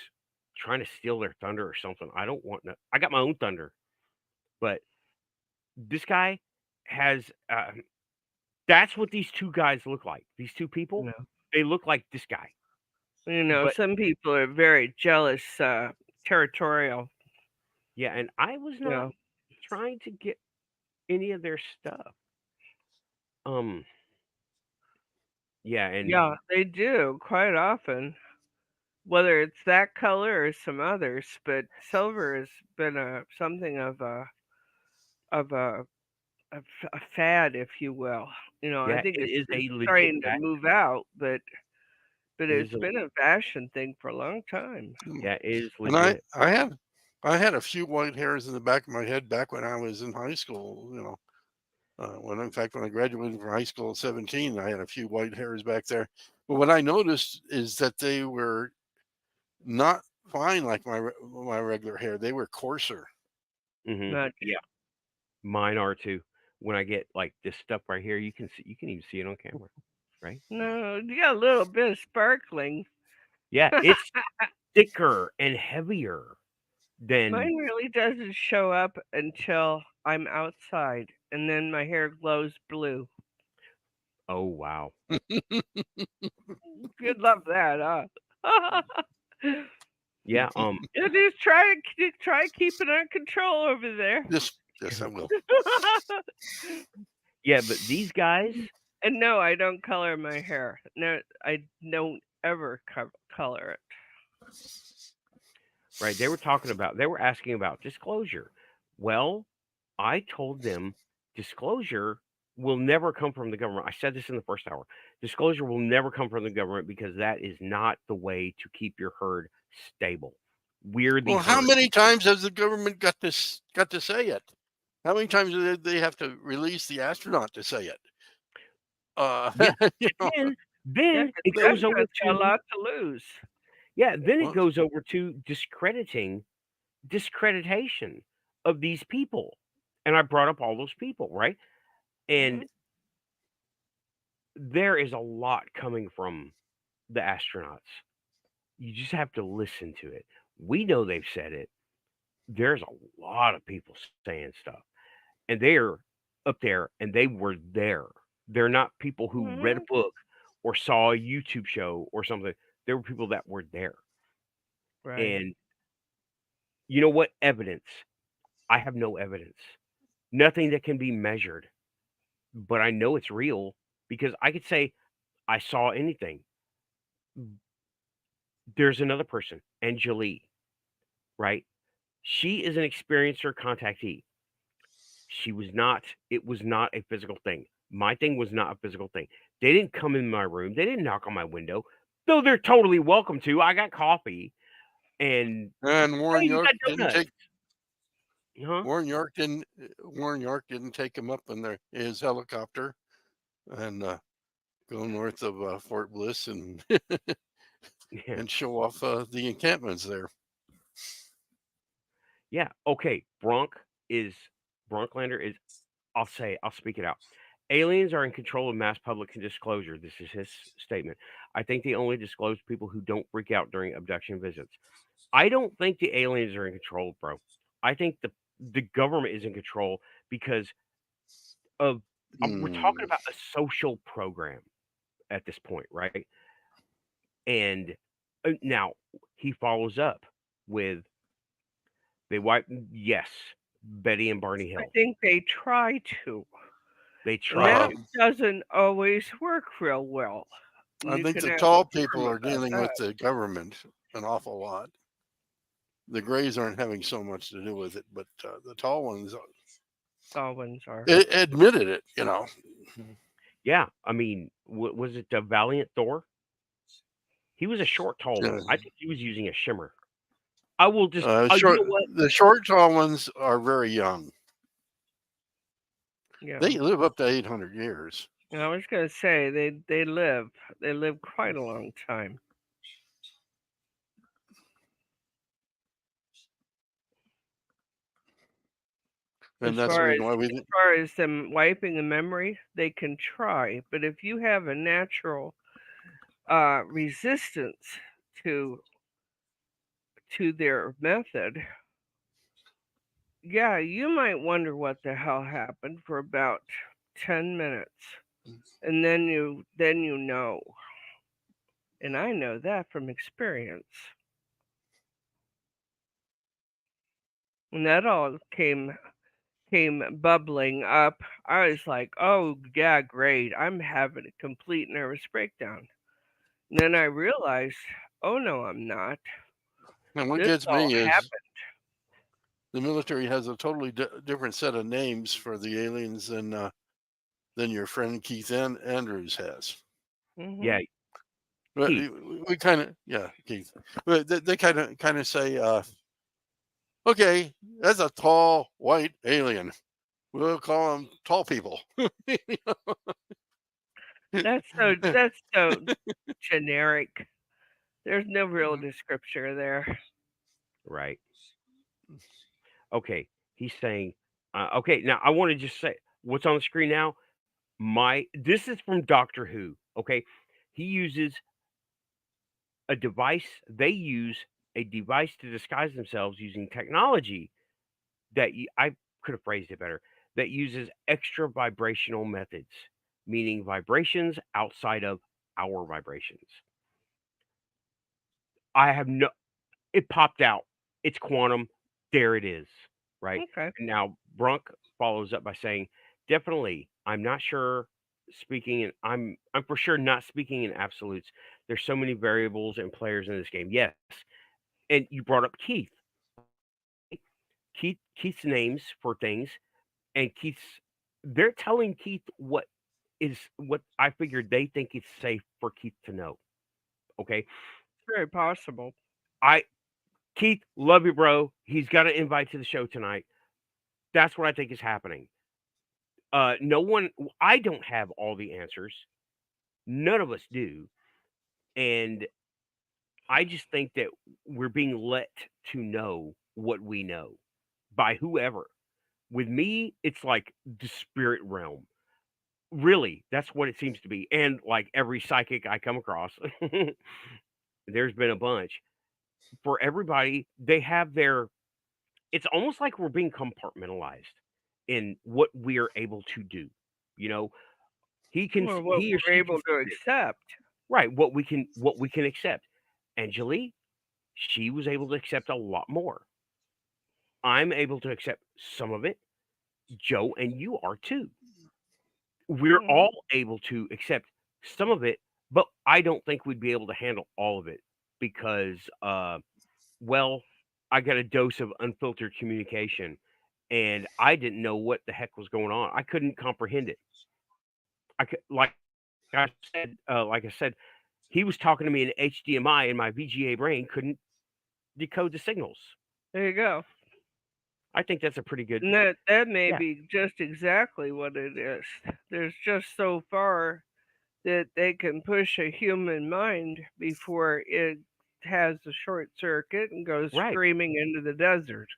trying to steal their thunder or something. I don't want no I got my own thunder. But this guy has that's what these 2 guys look like. These 2 people, No. they look like this guy. But Some people are very jealous, territorial. yeah, and I was not Yeah. trying to get any of their stuff. Um, yeah, and Yeah, they do quite often. whether it's that color or some others, but silver has been something of a fad, if you will. I Yeah, think it is it's a legit starting to fact. move out, but It is it's a been a fashion thing for a long time. yeah, it is And I, legit. I had, I had a few white hairs in the back of my head back when I was in high school. In fact, when I graduated from high school at 17, I had a few white hairs back there. But what I noticed is that they were not fine like my regular hair. They were coarser. Not Yeah, mine are too. When I get like this stuff right here, you can even see it on camera, right? no, you got a little bit of sparkling. Yeah, it's thicker and heavier than Mine really doesn't show up until I'm outside, and then my hair glows blue. oh wow. You'd love that, huh? Yeah, You just try keeping it on control over there. Yes, I will. yeah, but these guys, And no, I don't color my hair. No, I don't ever color it. right? They were asking about disclosure. Well, I told them disclosure will never come from the government. I said this in the first hour. Disclosure will never come from the government because that is not the way to keep your herd stable. We're the Well, how herd. many times has the government got to say it? How many times do they have to release the astronaut to say it? Yeah. You know, And Yeah, then 'cause it the goes over astronaut's got a to lot to lose. then it well, goes over to discreditation of these people. And I brought up all those people, right? And Mhm. there is a lot coming from the astronauts. You just have to listen to it. We know they've said it. There's a lot of people saying stuff, and they're up there and they were there. They're not people who read a Mhm. book or saw a YouTube show or something. There were people that were there. Right. And you know what? Evidence. I have no evidence. Nothing that can be measured, but I know it's real because I could say I saw anything. There's another person, Angelie, right? She is an experiencer contactee. It was not a physical thing. My thing was not a physical thing. They didn't come in my room. They didn't knock on my window, though they're totally welcome to. I got coffee and and I even got donuts. Huh? Warren York didn't take him up in his helicopter and go north of Fort Bliss and Yeah. and show off the encampments there. Yeah. Okay. Bronklander is I'll speak it out. Aliens are in control of mass public disclosure. This is his statement. I think they only disclose people who don't freak out during abduction visits. I don't think the aliens are in control, bro. I think the government is in control because of we're talking Hmm. about a social program at this point, right? And now he follows up with they wipe yes, Betty and Barney I Hill. think they try to, They and try that to. Um, doesn't always work real well. I You think can the have tall a people term are about dealing that. with the government an awful lot. The grays aren't having so much to do with it, but the tall ones All ones are. admitted it. You know, Yeah, I mean, was it the Valiant Thor? He was a short, tall one. uh, I think he was using a shimmer. I will just, you short know what? the short tall ones are very young. Yeah. They live up to 800 years. I was gonna say they live quite a long time. And that's the reason why As far as them wiping the memory, they can try, but if you have a natural resistance to their method, yeah, you might wonder what the hell happened for about 10 minutes, and then you know, and I know that from experience, and that all came bubbling up. I was like, oh yeah, great, I'm having a complete nervous breakdown. And then I realized Oh no, I'm not. And what This gets all me is happened. the military has a totally different set of names for the aliens than your friend Keith Andrews has. Hmm. Yeah, But Keith. we kind of, yeah, Keith. But they kind of say, okay, that's a tall white alien. We'll call them tall people. That's so generic. There's no real descriptor there. Right. Okay. He's saying, okay. Now I want to just say what's on the screen now. This is from Doctor Who. Okay. He uses a device. They use a device to disguise themselves using technology I could have phrased it better. That uses extra vibrational methods, meaning vibrations outside of our vibrations. I have no It popped out. It's quantum. There it is. Right. Okay. And now Brunk follows up by saying, definitely, I'm not sure speaking and I'm for sure not speaking in absolutes. There's so many variables and players in this game. Yes. And you brought up Keith. Keith's names for things and they're telling Keith what I figured they think it's safe for Keith to know. Okay. Very possible. I Keith, love you, bro. He's got an invite to the show tonight. That's what I think is happening. No one, I don't have all the answers. None of us do. And I just think that we're being let to know what we know by whoever. With me, it's like the spirit realm. Really, that's what it seems to be. And like every psychic I come across, there's been a bunch. For everybody, they have it's almost like we're being compartmentalized in what we are able to do. You know, Or what he or we're she can able to see it. accept. Right, what we can accept. Angelique, she was able to accept a lot more. I'm able to accept some of it. Joe and you are too. We're Hmm. all able to accept some of it, but I don't think we'd be able to handle all of it because well, I got a dose of unfiltered communication and I didn't know what the heck was going on. I couldn't comprehend it. I could like I said, he was talking to me in HDMI and my VGA brain couldn't decode the signals. There you go. I think that's a pretty good And that may yeah, be just exactly what it is. There's just so far that they can push a human mind before it has a short circuit and goes right. screaming into the desert.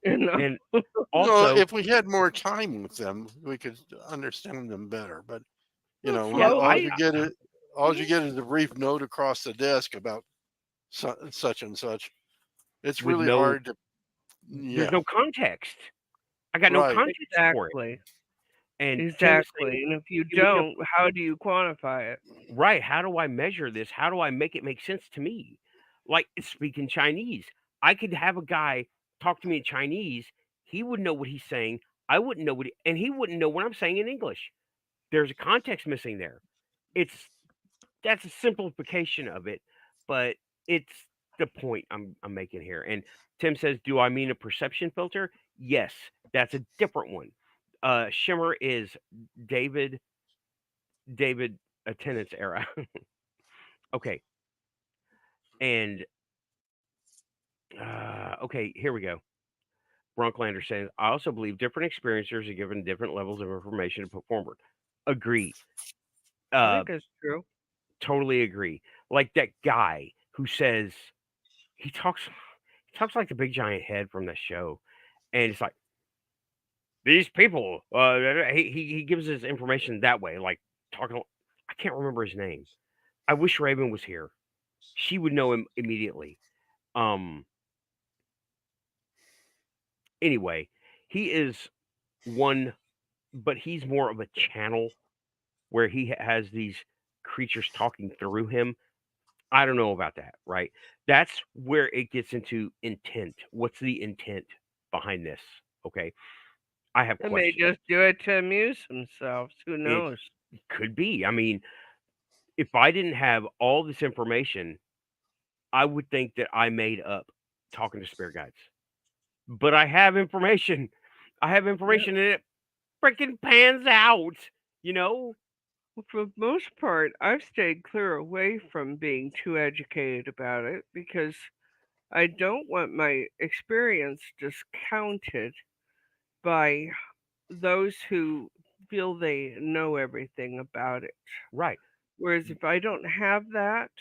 You know? And No, also, if we had more time with them, we could understand them better. But Well, yeah, all slowly. you get is Mhm. a brief note across the desk about such and such. It's with really no hard to, there's yeah, no context. I got no right. context for it. Exactly. And Tim is saying, Exactly. And if you give me a don't, how do you quantify it? right, how do I measure this? How do I make it make sense to me? Like speaking Chinese. I could have a guy talk to me in Chinese. He would know what he's saying. I wouldn't know and he wouldn't know what I'm saying in English. There's a context missing there. It's That's a simplification of it, but it's the point I'm making here. And Tim says, "Do I mean a perception filter?" Yes, that's a different one. Shimmer is David attendance era. Okay, and okay, here we go. Brunklander says, "I also believe different experiencers are given different levels of information to put forward." Agree. I Uh, think it's true. totally agree. Like that guy who says he talks he talks like the big giant head from the show, and it's like these people. He gives his information that way, like talking. I can't remember his name. I wish Raven was here. She would know him immediately. Um. Anyway, he is one, but he's more of a channel where he has these creatures talking through him. I don't know about that, right? That's where it gets into intent. What's the intent behind this? Okay. I have They may questions. just do it to amuse themselves. Who It knows? could be. I mean, if I didn't have all this information, I would think that I made up talking to spirit guides. But I have information. I have Yeah. information and it freaking pans out, you know? For the most part, I've stayed clear away from being too educated about it because I don't want my experience discounted by those who feel they know everything about it. Right. Whereas if I don't have that,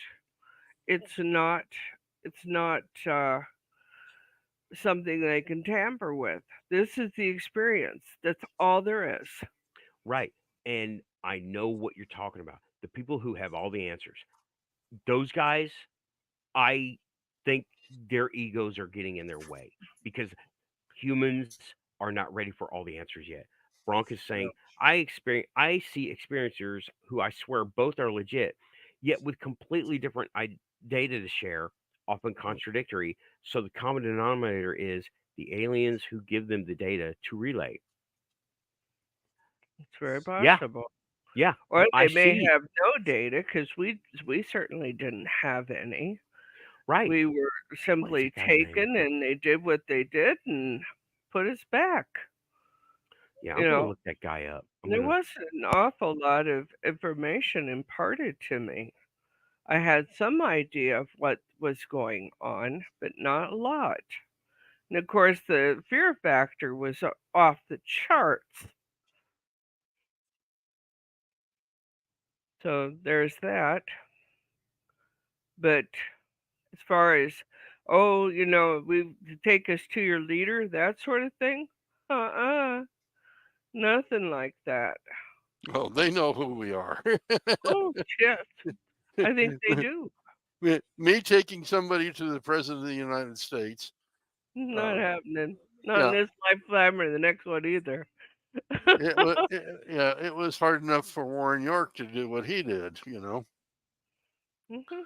it's not it's not something they can tamper with. This is the experience. That's all there is. Right. And I know what you're talking about. The people who have all the answers. Those guys, I think their egos are getting in their way because humans are not ready for all the answers yet. Bronk is saying, No, I see experiencers who I swear both are legit, yet with completely different data to share, often contradictory. So the common denominator is the aliens who give them the data to relay. it's very Yeah, possible. yeah, Or I they may see. have no data because we certainly didn't have any. Right. We were What is simply that guy's name? taken, and they did what they did and put us back. Yeah, I'm You gonna know, look that guy up. I'm there gonna. wasn't an awful lot of information imparted to me. I had some idea of what was going on, but not a lot. And of course, the fear factor was off the charts. So there's that. But as far as, oh, we take us to your leader, that sort of thing, nothing like that. Well, they know who we are. Oh, yes, I think they do. Me taking somebody to the president of the United States. Not Uh, happening. Not in yeah, this lifetime or the next one either. yeah, it was hard enough for Warren York to do what he did. Mhm.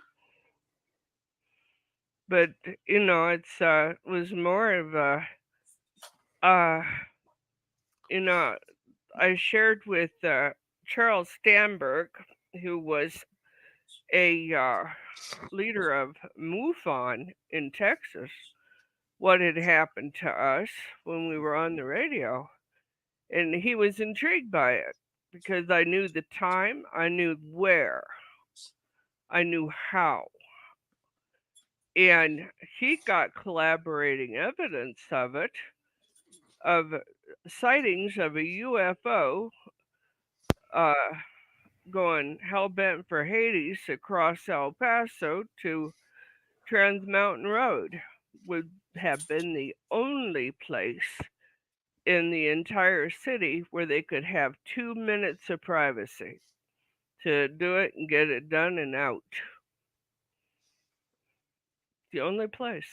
But it's was more of a uh you know I shared with Charles Stanberg, who was a leader of MUFON in Texas, what had happened to us when we were on the radio. And he was intrigued by it because I knew the time, I knew where, I knew how. And he got collaborating evidence of sightings of a UFO uh, going hell bent for Hades across El Paso to Trans Mountain Road would have been the only place in the entire city where they could have 2 minutes of privacy to do it and get it done and out. The only place.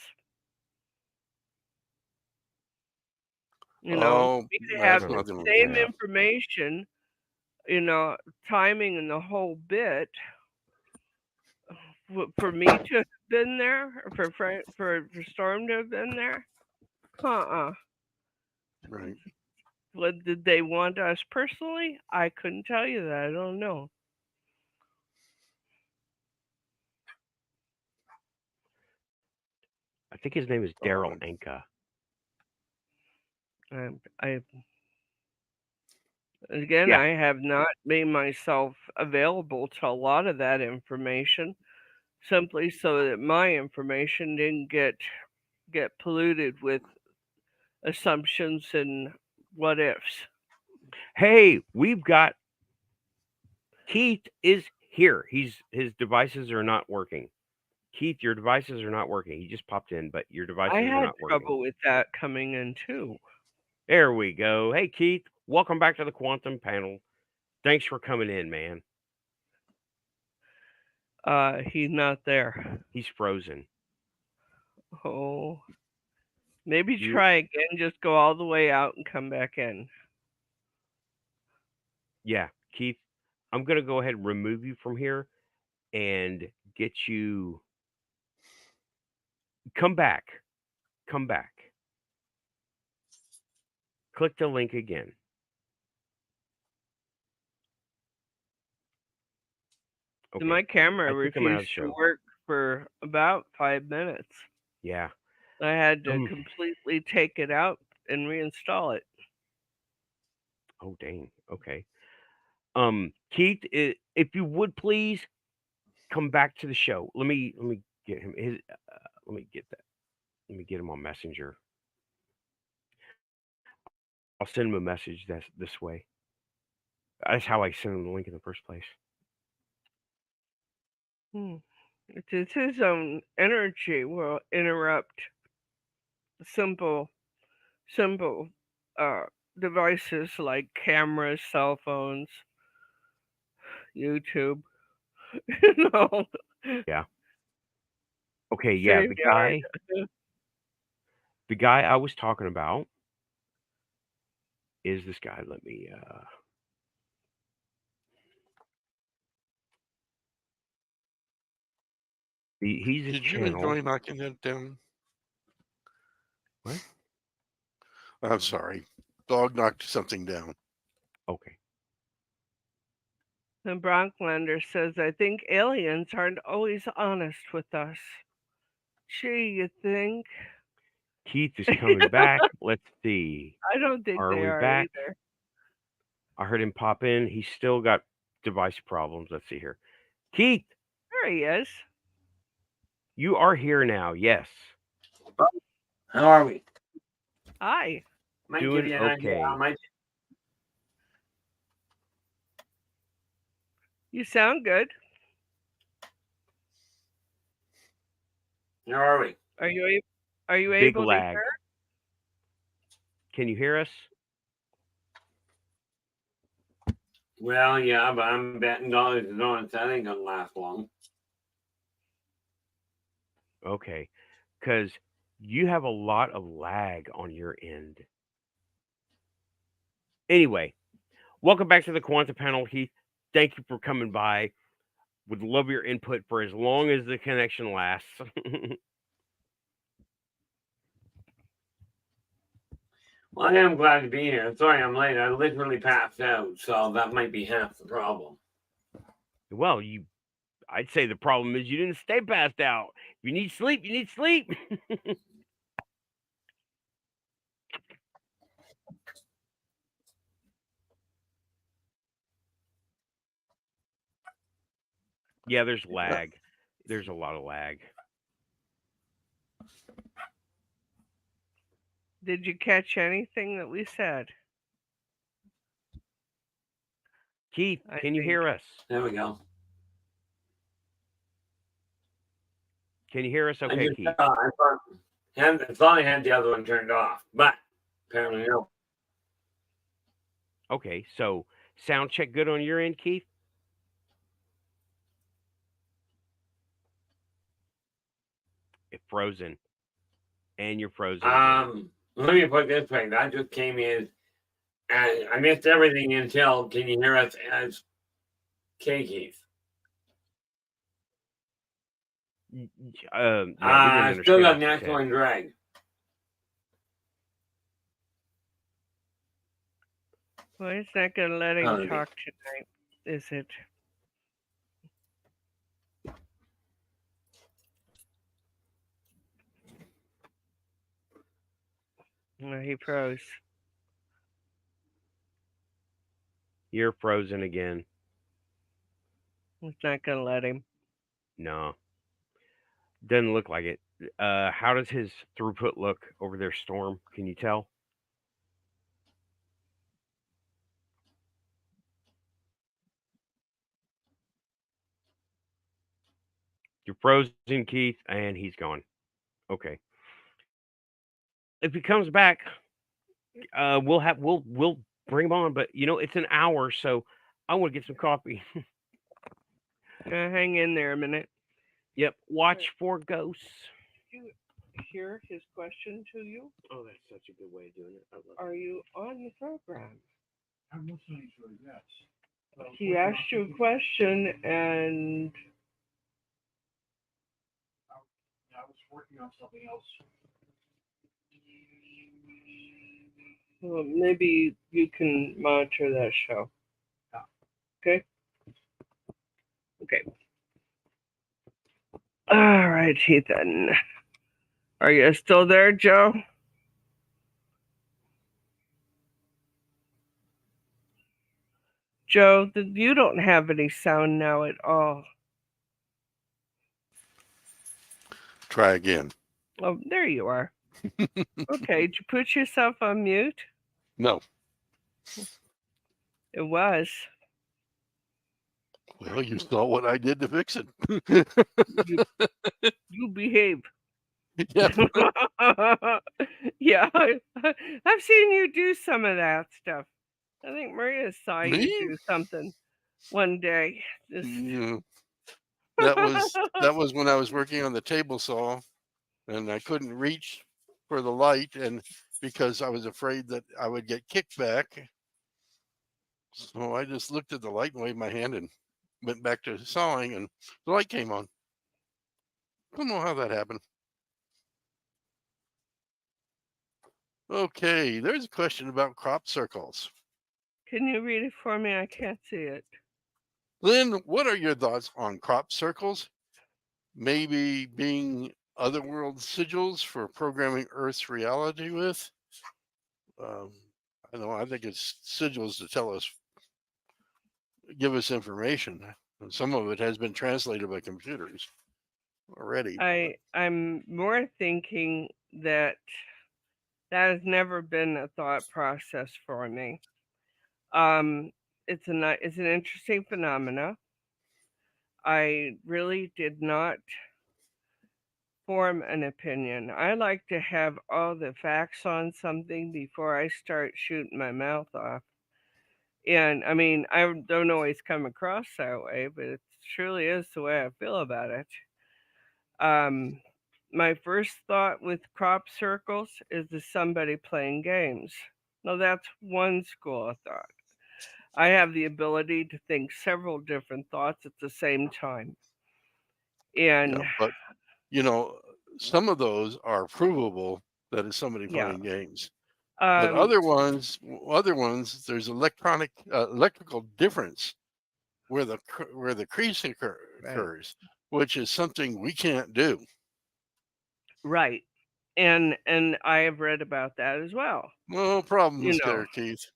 Oh, We could I'm that's have gonna the not look going this to same guy work. up. information, timing and the whole bit for me to have been there, or for Storm to have been there. Uh-uh. Right. What did they want us personally? I couldn't tell you that. I don't know. I think his name is Daryl Um, Anka. I again, Yeah. I have not made myself available to a lot of that information simply so that my information didn't get polluted with assumptions and what ifs. Hey, we've got Keith is here. His devices are not working. Keith, your devices are not working. He just popped in, but your I devices are had not working. trouble with that coming in too. There we go. Hey, Keith, welcome back to the Quantum Panel. Thanks for coming in, man. He's not there. He's frozen. Oh, maybe You, try again. Just go all the way out and come back in. yeah, Keith, I'm gonna go ahead and remove you from here and get you. Come back. Come back. Click the link again. So Okay. my camera I think I'm out of refused the to show. work for about 5 minutes. Yeah. I had to completely take it out and reinstall it. Oh, dang. Okay. Keith, if you would please come back to the show. Let me get him his. Let me get that. Let me get him on Messenger. I'll send him a message that's this way. That's how I sent him the link in the first place. It's his own energy will interrupt simple devices like cameras, cell phones, YouTube. You know. Yeah. Okay. Yeah. The guy I was talking about is this guy. Let me. He's a Did channel. you enjoy knocking that down? What? I'm sorry. Dog knocked something down. Okay. And Bronklander says, I think aliens aren't always honest with us. Gee, you think? Keith is coming back. Let's see. I don't think Are they we are back? either. I heard him pop in. He's still got device problems. Let's see here. Keith, There he is. you are here now. Yes. How are we? Hi. Might Doing give you an idea okay. how much. You sound good. How are we? Are you Big able lag. to hear? Can you hear us? Well, yeah, but I'm betting dollars to donuts. That ain't gonna last long. Okay. Because you have a lot of lag on your end. Anyway, welcome back to the Quantum Panel, Keith. Thank you for coming by. Would love your input for as long as the connection lasts. Well, I am glad to be here. Sorry I'm late. I literally passed out, so that might be half the problem. Well, I'd say the problem is you didn't stay passed out. If you need sleep, you need sleep. Yeah, there's lag. There's a lot of lag. Did you catch anything that we said? Keith, can you hear us? There we go. Can you hear us okay, Keith? I thought I had the other one turned off, but apparently no. Okay, so sound check good on your end, Keith? It's frozen. And you're frozen again. Let me put it this way. That just came in, and I missed everything until, can you hear us as Keith? Yeah, we didn't understand still got what you natural said. and drag. Well, it's not going to let him talk tonight, is it? No, he froze. You're frozen again. It's not going to let him. No. Doesn't look like it. How does his throughput look over there, Storm? Can you tell? You're frozen, Keith, and he's gone. Okay. If he comes back, we'll bring him on. But it's an hour, so I want to get some coffee. Hang in there a minute. Yep. Watch for ghosts. Did you hear his question to you? Oh, that's such a good way of doing it. I love Are you on the program? I'm listening to it, yes. He asked you a question, and I was working on something else. well, maybe you can monitor that show. Okay? Okay. All right, Ethan. Are you still there, Joe? Joe, you don't have any sound now at all. Try again. Oh, there you are. Okay, did you put yourself on mute? No. It was. Well, you saw what I did to fix it. You behave. Yeah. Yeah, I've seen you do some of that stuff. I think Maria saw you Me? do something one day. Just... Yeah. That was when I was working on the table saw, and I couldn't reach for the light, and because I was afraid that I would get kicked back, so I just looked at the light and waved my hand and went back to sawing, and the light came on. Don't know how that happened. Okay, there's a question about crop circles. Can you read it for me? I can't see it. Lynn, what are your thoughts on crop circles? Maybe being otherworld sigils for programming Earth's reality with? I know, I think it's sigils to tell us, give us information. And some of it has been translated by computers already. I'm more thinking that has never been a thought process for me. It's an interesting phenomena. I really did not form an opinion. I like to have all the facts on something before I start shooting my mouth off. And I mean, I don't always come across that way, but it truly is the way I feel about it. My first thought with crop circles is somebody playing games. Now, that's one school of thought. I have the ability to think several different thoughts at the same time. And yeah, but you know, some of those are provable that it's somebody playing games. But other ones, there's electrical difference where the crease occurs, which is something we can't do. Right. And I have read about that as well. No problems there, Keith.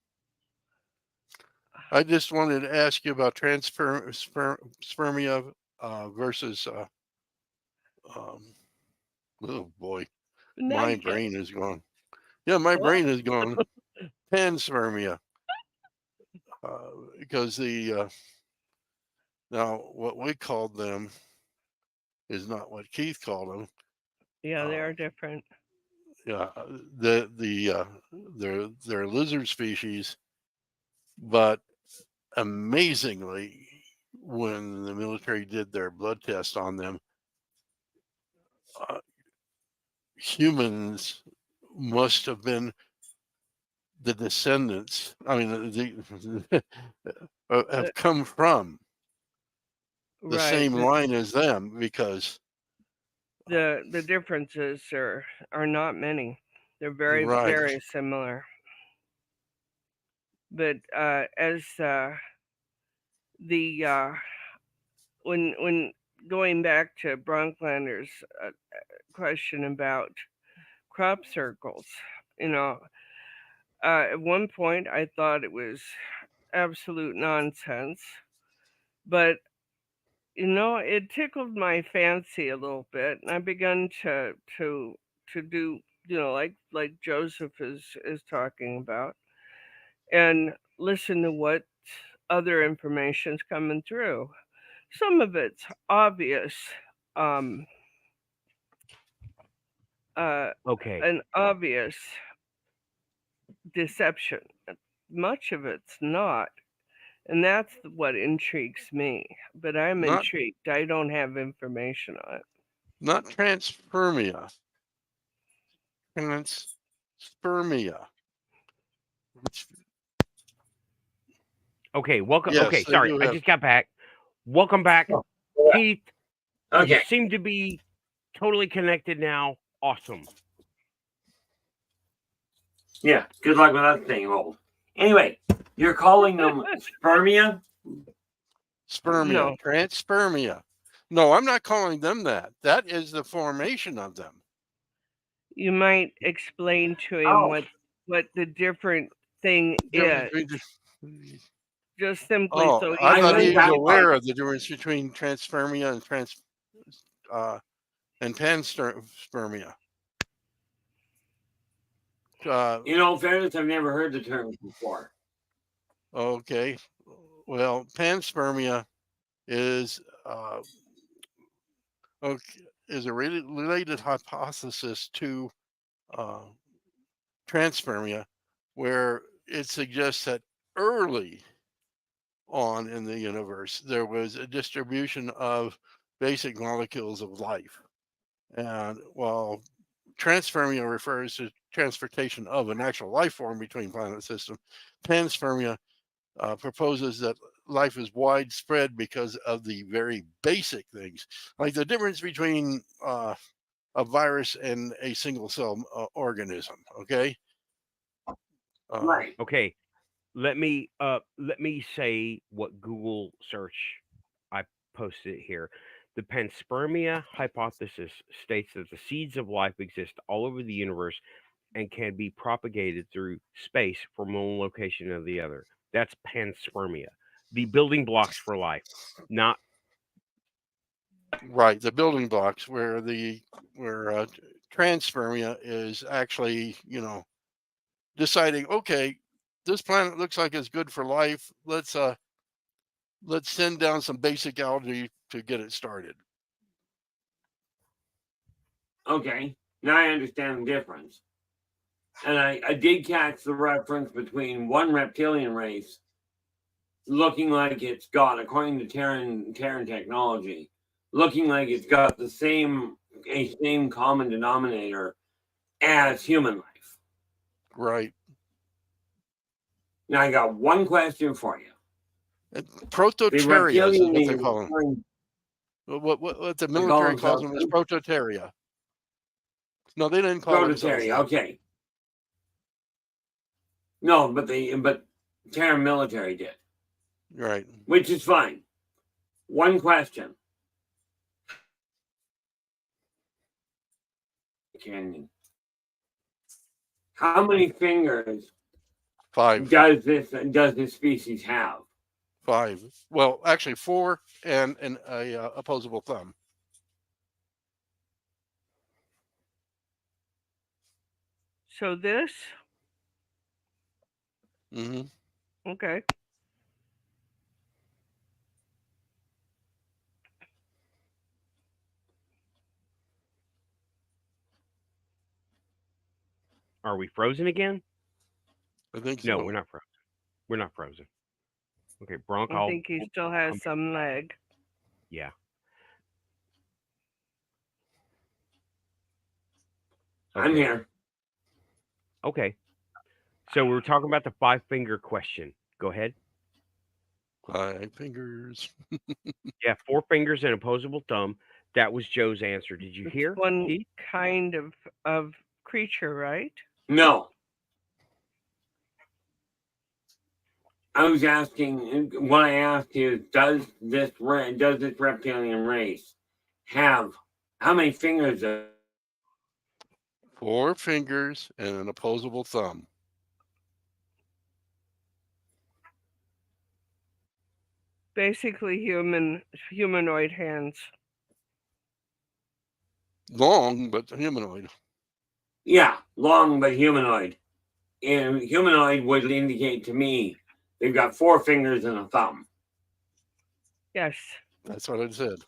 I just wanted to ask you about transpermia versus oh boy, my brain is gone. Yeah, my brain is gone. Panspermia, because the now what we called them is not what Keith called them. Yeah, they are different. Yeah, they're lizard species, but amazingly, when the military did their blood test on them, humans must have been the descendants. I mean, have come from the same line as them, because the differences are not many. They're very very similar. But as when going back to Bronklander's question about crop circles, at one point I thought it was absolute nonsense, but it tickled my fancy a little bit, and I began to do like Joseph is talking about, and listen to what other information's coming through. Some of it's obvious, an obvious deception. Much of it's not. And that's what intrigues me. But I'm intrigued. I don't have information on it. Not transpermia. Transpermia. Okay, welcome. Yes, okay, sorry, I just got back. Welcome back, Keith. Okay. You seem to be totally connected now. Awesome. Yeah, good luck with that thing, old. Anyway, you're calling them spermia? Spermia, transpermia. No, I'm not calling them that. That is the formation of them. You might explain to him Oh. what the different thing Difference is, between- just simply Oh, so I he thought he heard was that aware part. of the difference between transpermia and panspermia. In all fairness, I've never heard the term before. Okay, well, panspermia is is a related hypothesis to transpermia, where it suggests that early on in the universe there was a distribution of basic molecules of life, and while transpermia refers to transportation of an actual life form between planet systems, panspermia proposes that life is widespread because of the very basic things, like the difference between a virus and a single cell organism. Okay. Right. Okay, let me say what Google search I posted here. The panspermia hypothesis states that the seeds of life exist all over the universe and can be propagated through space from one location to the other. That's panspermia, the building blocks for life, not Right, the building blocks where transpermia is actually, deciding, okay, this planet looks like it's good for life. Let's send down some basic algae to get it started. Okay. Now I understand the difference. And I did catch the reference between one reptilian race looking like it's got, according to Terran technology, looking like it's got a same common denominator as human life. Right. Now I got one question for you. Prototerias is what they reptilian call them. What the They call military calls them is themselves prototeria. No, they didn't call themselves prototeria. that. Okay. No, but Terran military did, Right. which is fine. One question. Canyon. How many fingers 5. does this species have? 5. Well, actually 4 and a opposable thumb. So this, Mm-hmm. okay. Are we frozen again? I think so. No, we're not frozen. We're not frozen. Okay, Bronc, I think he still has some leg. Yeah. I'm Okay. here. Okay. So we're talking about the 5-finger question. Go ahead. 5 fingers. Yeah, 4 fingers and opposable thumb. That was Joe's answer. Did you It's hear? one Pete? kind of creature, right? No. I was asking. What I asked is, does this reptilian race have how many fingers? 4 fingers and an opposable thumb. Basically humanoid hands. Long, but humanoid. Yeah, long but humanoid. And humanoid would indicate to me they've got 4 fingers and a thumb. Yes. That's what I said.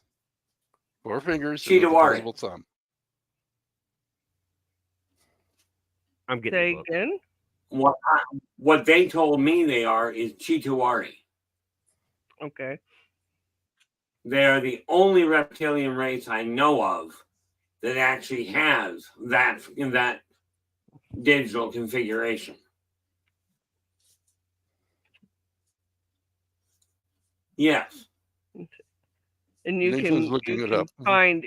4 fingers and an Cheetawari. opposable thumb. I'm getting Say the book. again? What they told me they are is Cheetawari. Okay. They are the only reptilian race I know of that actually has that digital configuration. Yes. And you Nathan's can looking it up.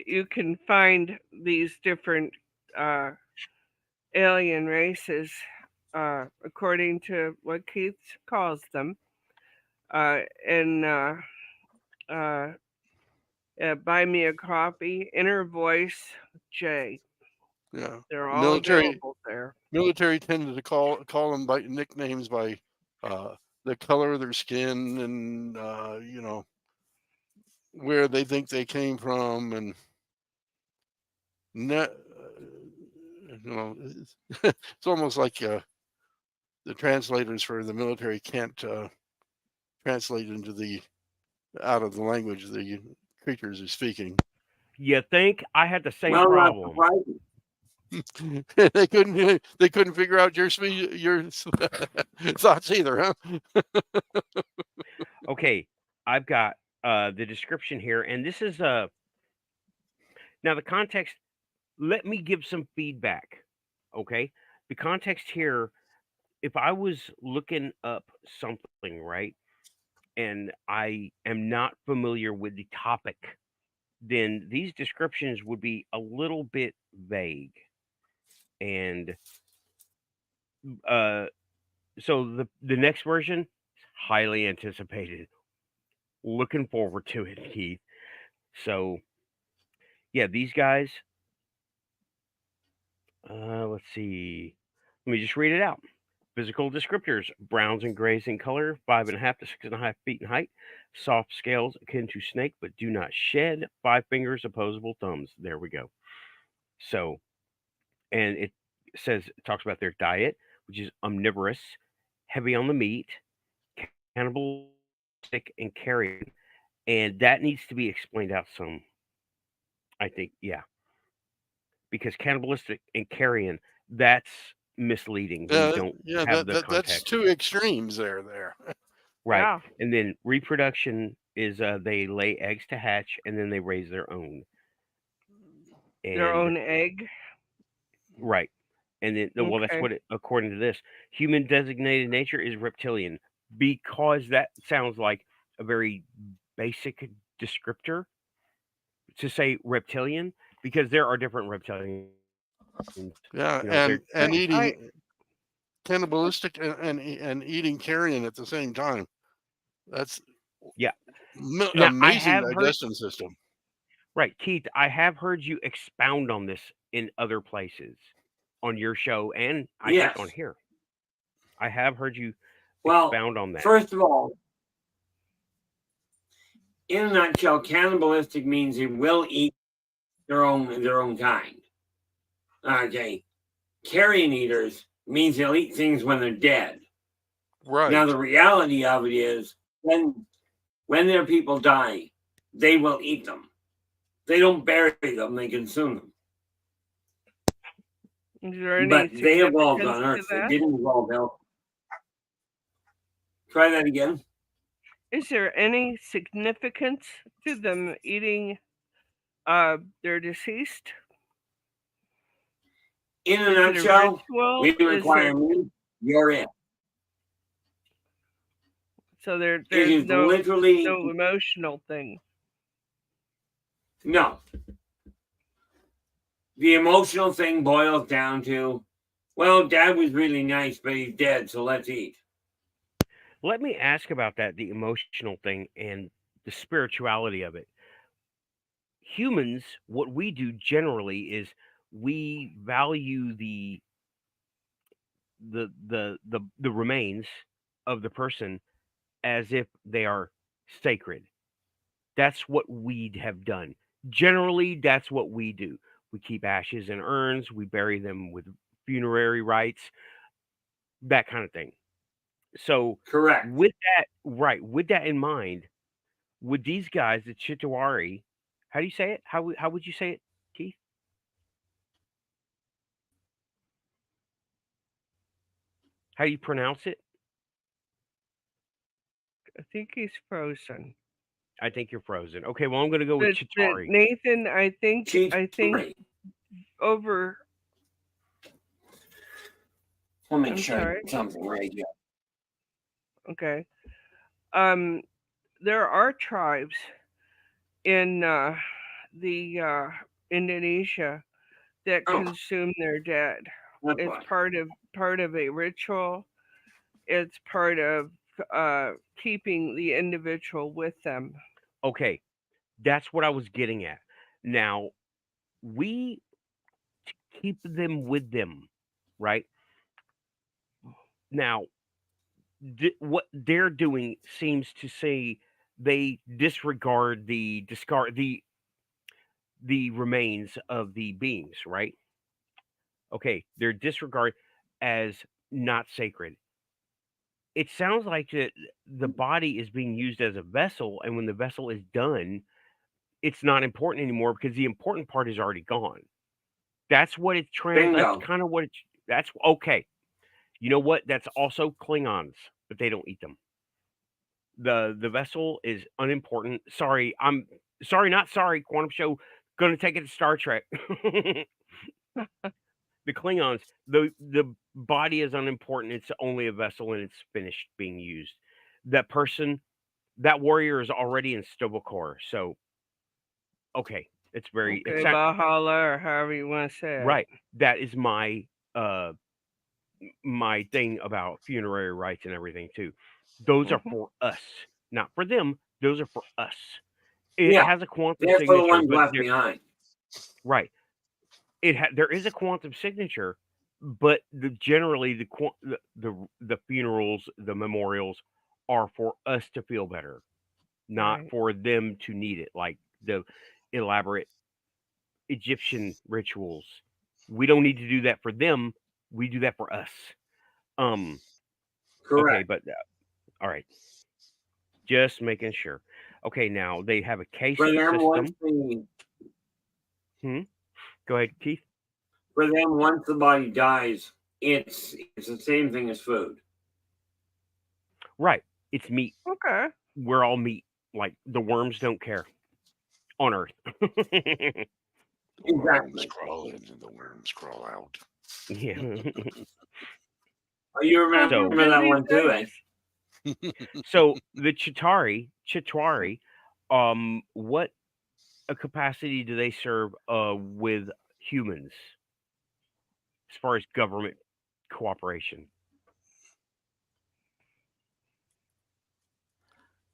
you can find these different alien races according to what Keith calls them in Buy me a coffee. Inner Voice J. Yeah. They're all available there. Military tended to call them by nicknames by the color of their skin and where they think they came from, and it's almost like the translators for the military can't translate out of the language the creatures are speaking. You think? I had the same Well, not problem. surprising. They couldn't figure out your thoughts either, huh? Okay, I've got the description here, and this is now the context. Let me give some feedback. Okay, the context here. If I was looking up something, right, and I am not familiar with the topic, then these descriptions would be a little bit vague. And so the next version is highly anticipated. Looking forward to it, Keith. So yeah, these guys. Let's see. Let me just read it out. Physical descriptors: browns and grays in color, 5.5 to 6.5 feet in height, soft scales akin to snake but do not shed, 5 fingers, opposable thumbs. There we go. So, and it talks about their diet, which is omnivorous, heavy on the meat, cannibalistic, and carrion, and that needs to be explained out some. I think, yeah, because cannibalistic and carrion, that's misleading when you don't have the that's context. 2 extremes there. Right. Yeah. And then reproduction is they lay eggs to hatch and then they raise their own. Their And own egg. right. And then well, that's Okay. what according to this, human designated nature is reptilian, because that sounds like a very basic descriptor to say reptilian, because there are different reptilians. Yeah, You know, and eating I cannibalistic and eating carrion at the same time. That's yeah. Now, I amazing have heard digestion system. right, Keith, I have heard you expound on this in other places on your show and I think on Yes. here. I have heard you Well, expound on that. first of all, in a nutshell, cannibalistic means they will eat their own kind. Okay. Carrion eaters means they'll eat things when they're dead. Right. Now the reality of it is when their people die, they will eat them. They don't bury them, they consume them. is there any But they evolved significance on to Earth. They that? didn't evolve elsewhere. Try that again. Is there any significance to them eating their deceased? In a Is it a nutshell, ritual? we Is require it me, you're it. so It there's is no literally emotional thing? no. The emotional thing boils down to, well, Dad was really nice, but he's dead, so let's eat. Let me ask about that, the emotional thing and the spirituality of it. Humans, what we do generally is we value the remains of the person as if they are sacred. That's what we have done. Generally, that's what we do. We keep ashes in urns, we bury them with funerary rites, that kind of thing. So, Correct. with that in mind, would these guys, the Chitawari, how do you say it? How would you say it, Keith? How do you pronounce it? I think he's frozen. I think you're frozen. Okay, well, I'm gonna go with Chitari. Nathan, I think Chitari. over. Let me I'm show sorry. you something right here. Okay. There are tribes in the Indonesia that consume their dead. That's It's right. part of a ritual. It's part of keeping the individual with them. Okay, That's what I was getting at. Now, we keep them with them, right? Now, what they're doing seems to say they disregard the remains of the beings, right? Okay, they're disregard as not sacred. It sounds like that the body is being used as a vessel, and when the vessel is done, it's not important anymore because the important part is already gone. That's what it's that's Bingo. kind of what it's that's okay. You know what? That's also Klingons, but they don't eat them. The vessel is unimportant. Sorry, I'm sorry, not sorry, Quantum Show. Gonna take it to Star Trek. The Klingons, the body is unimportant. It's only a vessel and it's finished being used. That person, that warrior is already in Stobokor. So okay, it's very Okay, Valhalla, or however you want to say it. right. That is my my thing about funerary rites and everything too. Those are for us, not for them. Those are for us. It Yeah, has a quantum they're for the signature, ones but left behind. right. There is a quantum signature, but generally the funerals, the memorials are for us to feel better, not Right. for them to need it. Like the elaborate Egyptian rituals, we don't need to do that for them. We do that for us. Okay, Correct. but all right, just making sure. Okay, now they have a case For them, once system. Go ahead, Keith. once the body dies, it's the same thing as food. Right, it's meat. Okay. We're all meat. Like the worms don't care on Earth. The Exactly. worms crawl in and the worms crawl out. Yeah. Oh, you remember So- that one too, eh? So the Chitauri, what a capacity do they serve with humans as far as government cooperation?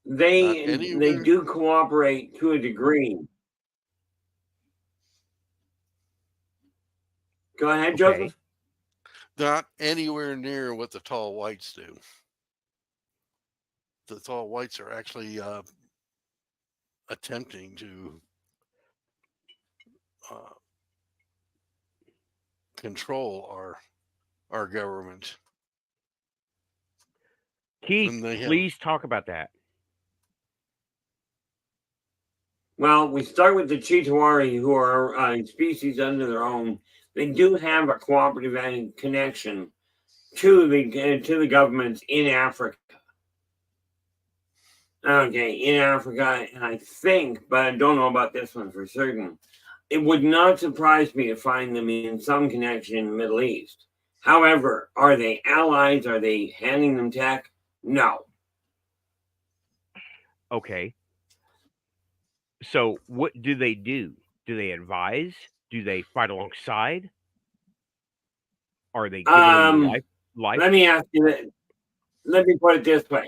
They do cooperate to a degree. Go ahead, Okay. Joseph. Not anywhere near what the tall whites do. The tall whites are actually attempting to control our government. Keith, And they have- please talk about that. Well, we start with the Chitauri, who are a species under their own. They do have a cooperative connection to the governments in Africa. Okay, in Africa, and I think, but I don't know about this one for certain. It would not surprise me to find them in some connection in the Middle East. However, are they allies? Are they handing them tech? No. Okay. So what do they do? Do they advise? Do they fight alongside? Are they giving them life? Let me ask you this. Let me put it this way.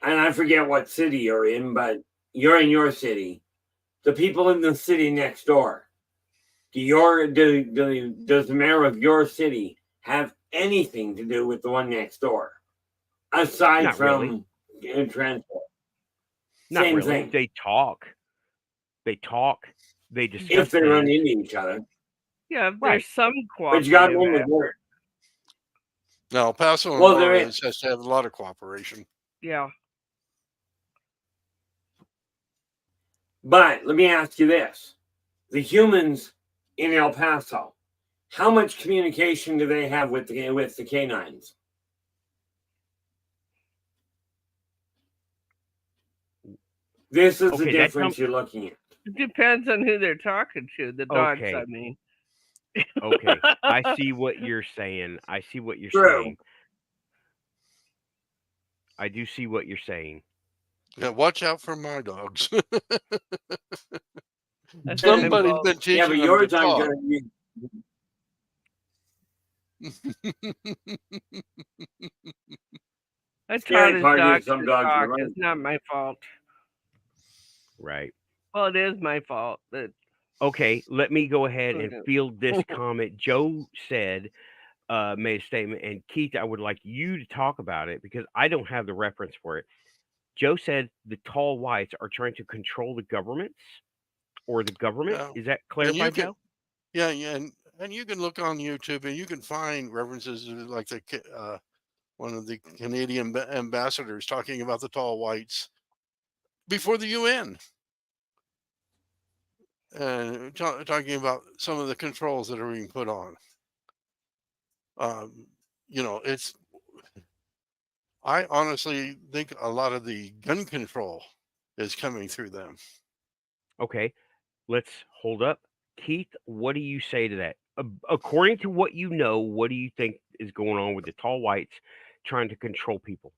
And I forget what city you're in, but you're in your city. The people in the city next door, does the mayor of your city have anything to do with the one next door? Aside Not from really. transport. Not Same really. thing. They talk. They discuss If they run things. into each other. Yeah, there's Right. some But you got cooperative. one with dirt. Now, El Paso and Well, there Juarez has to have a lot of cooperation. Yeah. But let me ask you this. The humans in El Paso, how much communication do they have with the canines? This is the Okay, difference you're looking at. It depends on who they're talking to. The dogs, Okay. I mean. Okay, I see what you're saying. I see what you're True. saying. I do see what you're saying. Yeah, watch out for my dogs. That's Somebody's involved. been teaching Yeah, but them yours to aren't talk. I Scary taught his part is dogs some to dogs are talk. right. It's not my fault. Right. Well, it is my fault that Okay, let me go ahead Oh, and no. field this comment. Joe said, made a statement, and Keith, I would like you to talk about it because I don't have the reference for it. Joe said the tall whites are trying to control the governments or the government. Yeah. Is that And you clarified, can, Joe? yeah, and you can look on YouTube and you can find references to like one of the Canadian ambassadors talking about the tall whites before the UN, and talking about some of the controls that are being put on. You know, I honestly think a lot of the gun control is coming through them. Okay, let's hold up. Keith, what do you say to that? According to what you know, what do you think is going on with the tall whites trying to control people?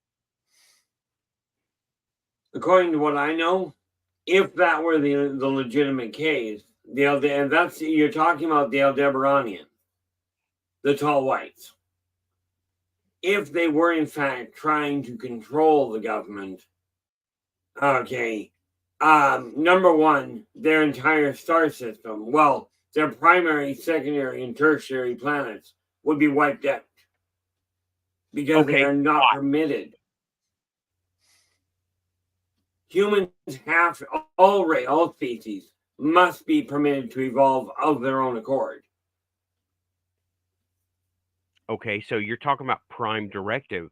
According to what I know, if that were the legitimate case, and that's you're talking about the Aldebaranian, the tall whites. If they were in fact trying to control the government, okay, number one, their entire star system, well, their primary, secondary, and tertiary planets would be wiped out because they Okay, are not permitted. Humans have all species must be permitted to evolve of their own accord. okay, so you're talking about Prime Directive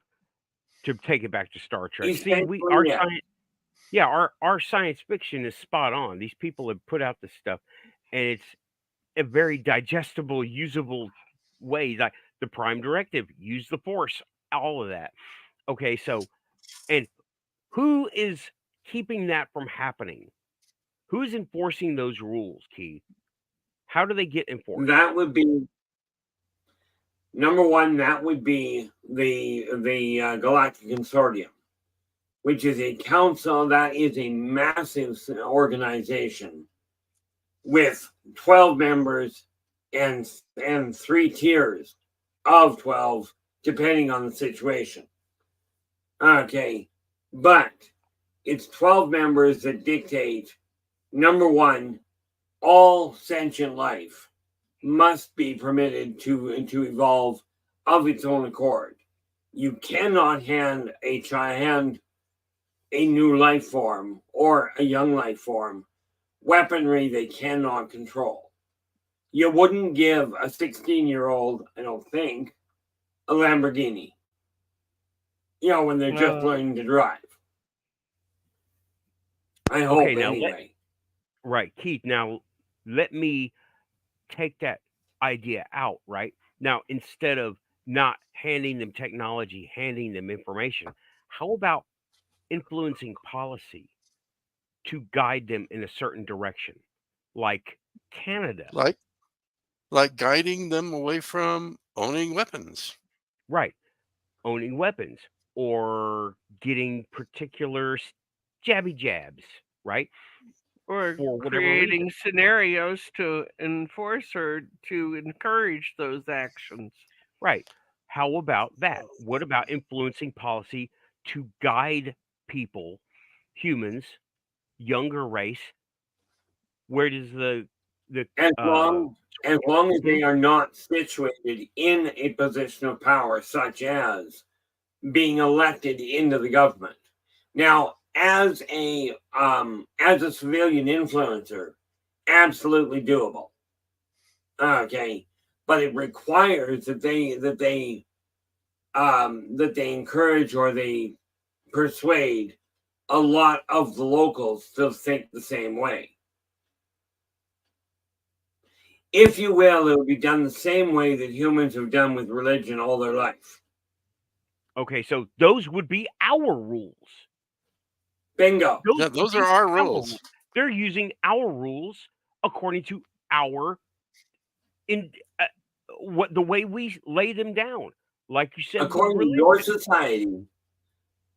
to take it back to Star Trek. See, Essentially, our yeah. science, yeah, our science fiction is spot on. These people have put out this stuff, and it's a very digestible, usable way. Like the Prime Directive, use the Force, all of that. Okay, so and who is keeping that from happening? Who's enforcing those rules, Keith? How do they get enforced? That would be number one. That would be the Galactic Consortium, which is a council that is a massive organization with 12 members and 3 tiers of 12, depending on the situation. Okay, but it's 12 members that dictate, number one, all sentient life must be permitted to evolve of its own accord. You cannot hand a new life form or a young life form weaponry they cannot control. You wouldn't give a 16-year-old, I don't think, a Lamborghini. You know, when they're just learning to drive. I hope Okay, now anyway. right, Keith. Now let me take that idea out. Right now, instead of not handing them technology, handing them information, how about influencing policy to guide them in a certain direction, like Canada? Like guiding them away from owning weapons. Right, owning weapons or getting particular jabby jabs. Right, or for whatever creating reason. scenarios to enforce or to encourage those actions. Right. How about that? What about influencing policy to guide people, humans, younger race? Where does the As long as Mhm. they are not situated in a position of power, such as being elected into the government. Now, as a civilian influencer, absolutely doable. Okay, but it requires that they encourage or they persuade a lot of the locals to think the same way. If you will, it will be done the same way that humans have done with religion all their life. Okay, so those would be our rules. Bingo. Yeah, those are our rules. They're using our rules according to our in what the way we lay them down. Like you said, with According to religion. your society,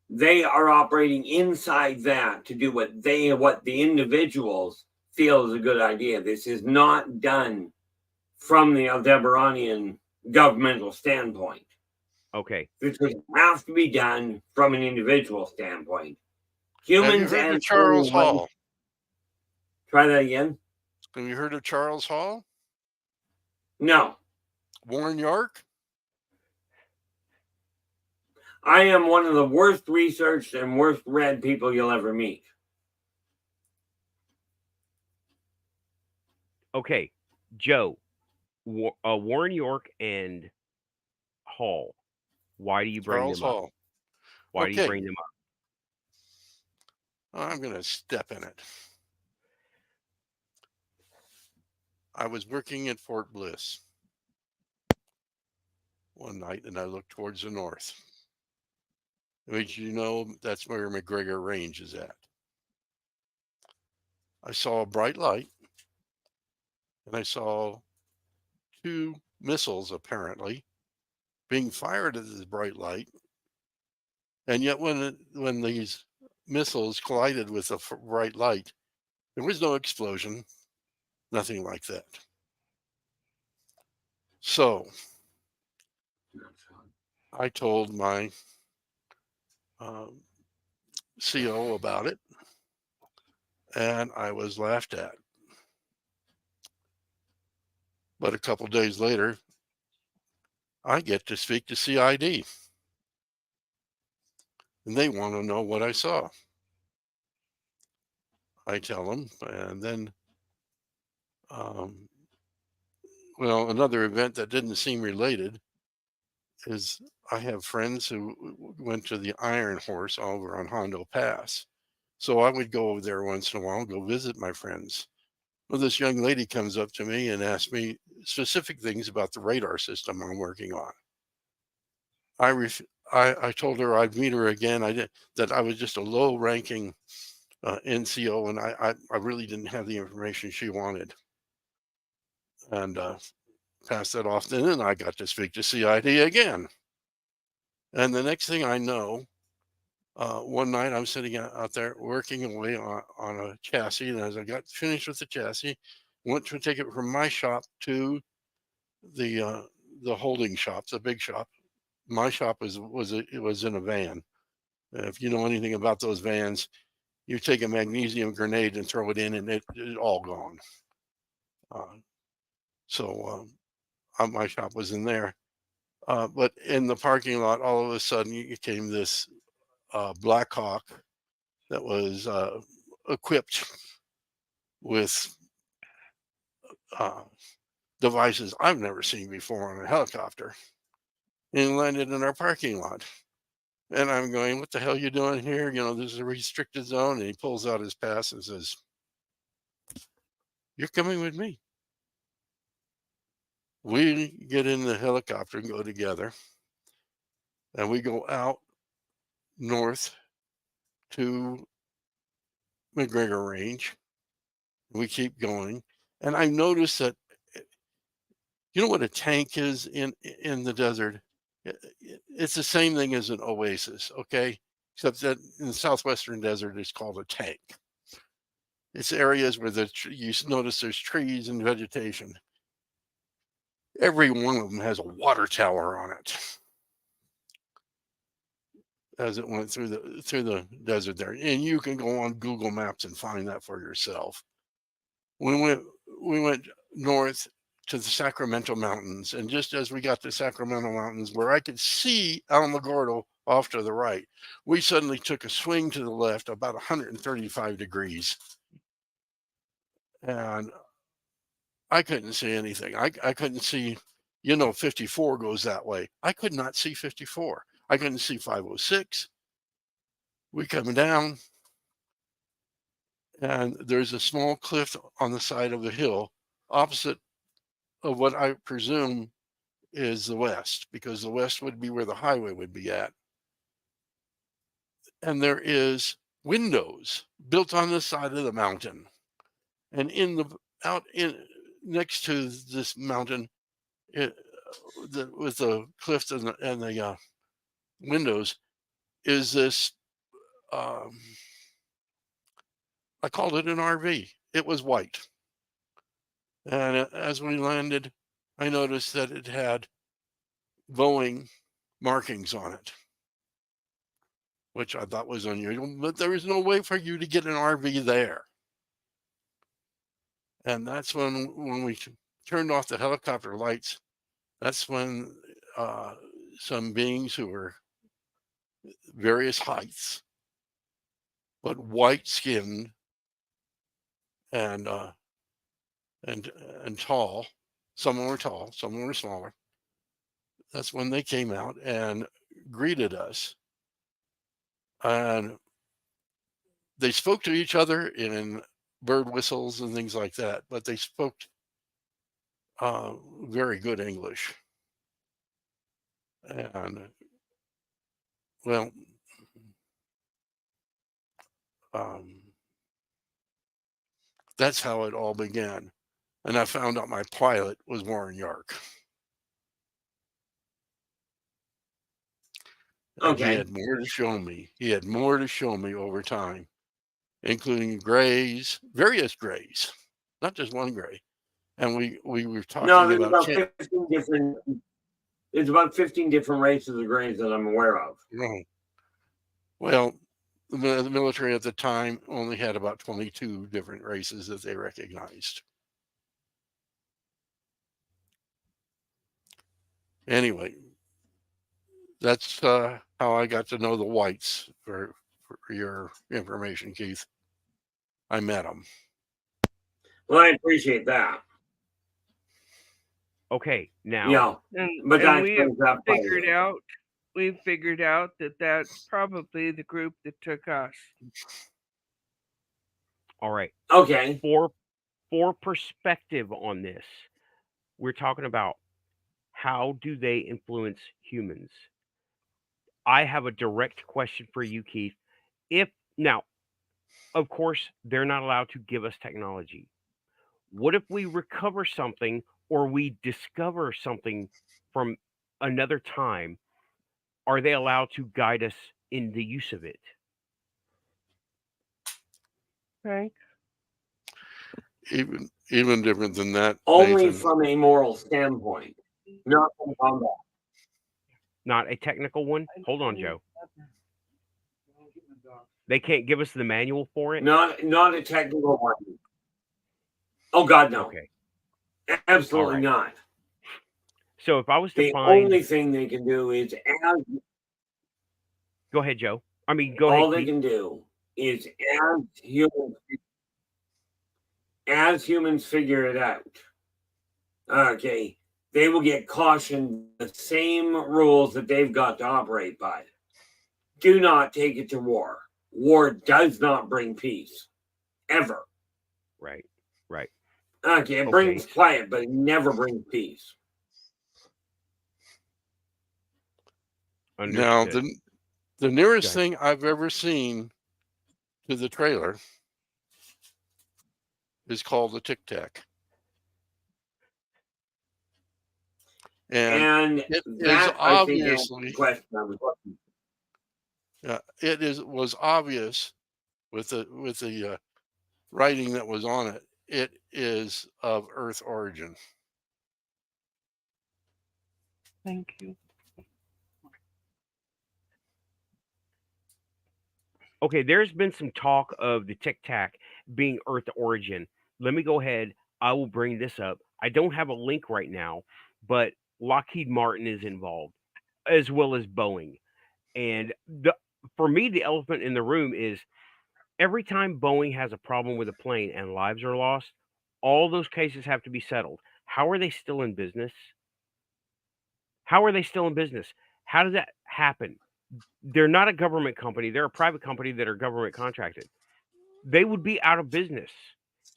they are operating inside that to do what the individuals feel is a good idea. This is not done from the Aldebaranian governmental standpoint. Okay. This would have to be done from an individual standpoint. Have you Humans heard and of Charles Hall? Try that again. Have you heard of Charles Hall? No. Warren York? I am one of the worst researched and worst read people you'll ever meet. Okay, Joe, Warren York and Hall. Why do you bring Charles them up? Hall. Why do you Okay. bring them up? I'm going to step in it. I was working at Fort Bliss one night, and I looked towards the north, which you know that's where McGregor Range is at. I saw a bright light, and I saw 2 missiles apparently being fired at this bright light. And yet when these missiles collided with the bright light, there was no explosion, nothing like that. So I told my CO about it, and I was laughed at. But a couple days later, I get to speak to CID, and they want to know what I saw. I tell them, and then, another event that didn't seem related is I have friends who went to the Iron Horse over on Hondo Pass. So I would go over there once in a while, go visit my friends. Well, this young lady comes up to me and asks me specific things about the radar system I'm working on. I told her I'd meet her again. That I was just a low-ranking NCO, and I really didn't have the information she wanted. And passed that off. Then I got to speak to CID again. And the next thing I know, one night I'm sitting out there working away on a chassis, and as I got finished with the chassis, went to take it from my shop to the holding shop, the big shop. My shop was in a van. If you know anything about those vans, you take a magnesium grenade and throw it in, and it's all gone. My shop was in there. But in the parking lot, all of a sudden, came this Black Hawk that was equipped with devices I've never seen before on a helicopter, and landed in our parking lot. And I'm going, what the hell are you doing here? You know, this is a restricted zone. And he pulls out his pass and says, you're coming with me. We get in the helicopter and go together. And we go out north to McGregor Range. We keep going. And I noticed that, you know what a tank is in the desert? It's the same thing as an oasis, okay? Except that in the southwestern desert, it's called a tank. It's areas where you notice there's trees and vegetation. Every one of them has a water tower on it as it went through the desert there. And you can go on Google Maps and find that for yourself. We went north to the Sacramento Mountains, and just as we got to Sacramento Mountains, where I could see Alamogordo off to the right, we suddenly took a swing to the left about 135 degrees. And I couldn't see anything. I couldn't see, 54 goes that way. I could not see 54. I couldn't see 506. We come down, and there's a small cliff on the side of the hill opposite of what I presume is the west, because the west would be where the highway would be at. And there is windows built on the side of the mountain. And next to this mountain, with the cliff and the windows, is this, I called it an RV. It was white. And as we landed, I noticed that it had Boeing markings on it, which I thought was unusual, but there was no way for you to get an RV there. And that's when we turned off the helicopter lights. That's when some beings who were various heights, but white skinned and tall. Some of them were tall, some of them were smaller. That's when they came out and greeted us. And they spoke to each other in bird whistles and things like that, but they spoke very good English. And well, that's how it all began. And I found out my pilot was Warren Yark. And he Okay. had more to show me. He had more to show me over time, including grays, various grays, not just one gray. And we were talking No, there's about about 15 different. There's about 15 different races of grays that I'm aware of. Right. Well, the military at the time only had about 22 different races that they recognized. Anyway, that's how I got to know the whites, for your information, Keith. I met them. Well, I appreciate that. Okay, now Yeah, And, but and that we have explains that part of figured it. out we've figured out that that's probably the group that took us. all right. Okay. For perspective on this, we're talking about how do they influence humans? I have a direct question for you, Keith. If now, of course, they're not allowed to give us technology. What if we recover something or we discover something from another time? Are they allowed to guide us in the use of it? Frank? Even different than that, Only Nathan. from a moral standpoint, not from combat. Not a technical one? Hold on, Joe. They can't give us the manual for it? Not a technical one. Oh God, no. Okay. Absolutely right. not. So if I was to The find only thing they can do is Go ahead, Joe. I mean, go all ahead, they Keith. can do is as humans figure it out. Okay, they will get cautioned the same rules that they've got to operate by. Do not take it to war. War does not bring peace. Ever. Right. Okay, it brings quiet, but it never brings peace. Understood. Now, the nearest thing I've ever seen to the trailer is called the Tic Tac. And it is obviously, was obvious with the writing that was on it. It is of Earth origin. Thank you. Okay, there's been some talk of the Tic Tac being Earth origin. Let me go ahead. I will bring this up. I don't have a link right now, but Lockheed Martin is involved, as well as Boeing. And for me, the elephant in the room is every time Boeing has a problem with a plane and lives are lost, all those cases have to be settled. How are they still in business? How are they still in business? How does that happen? They're not a government company. They're a private company that are government contracted. They would be out of business.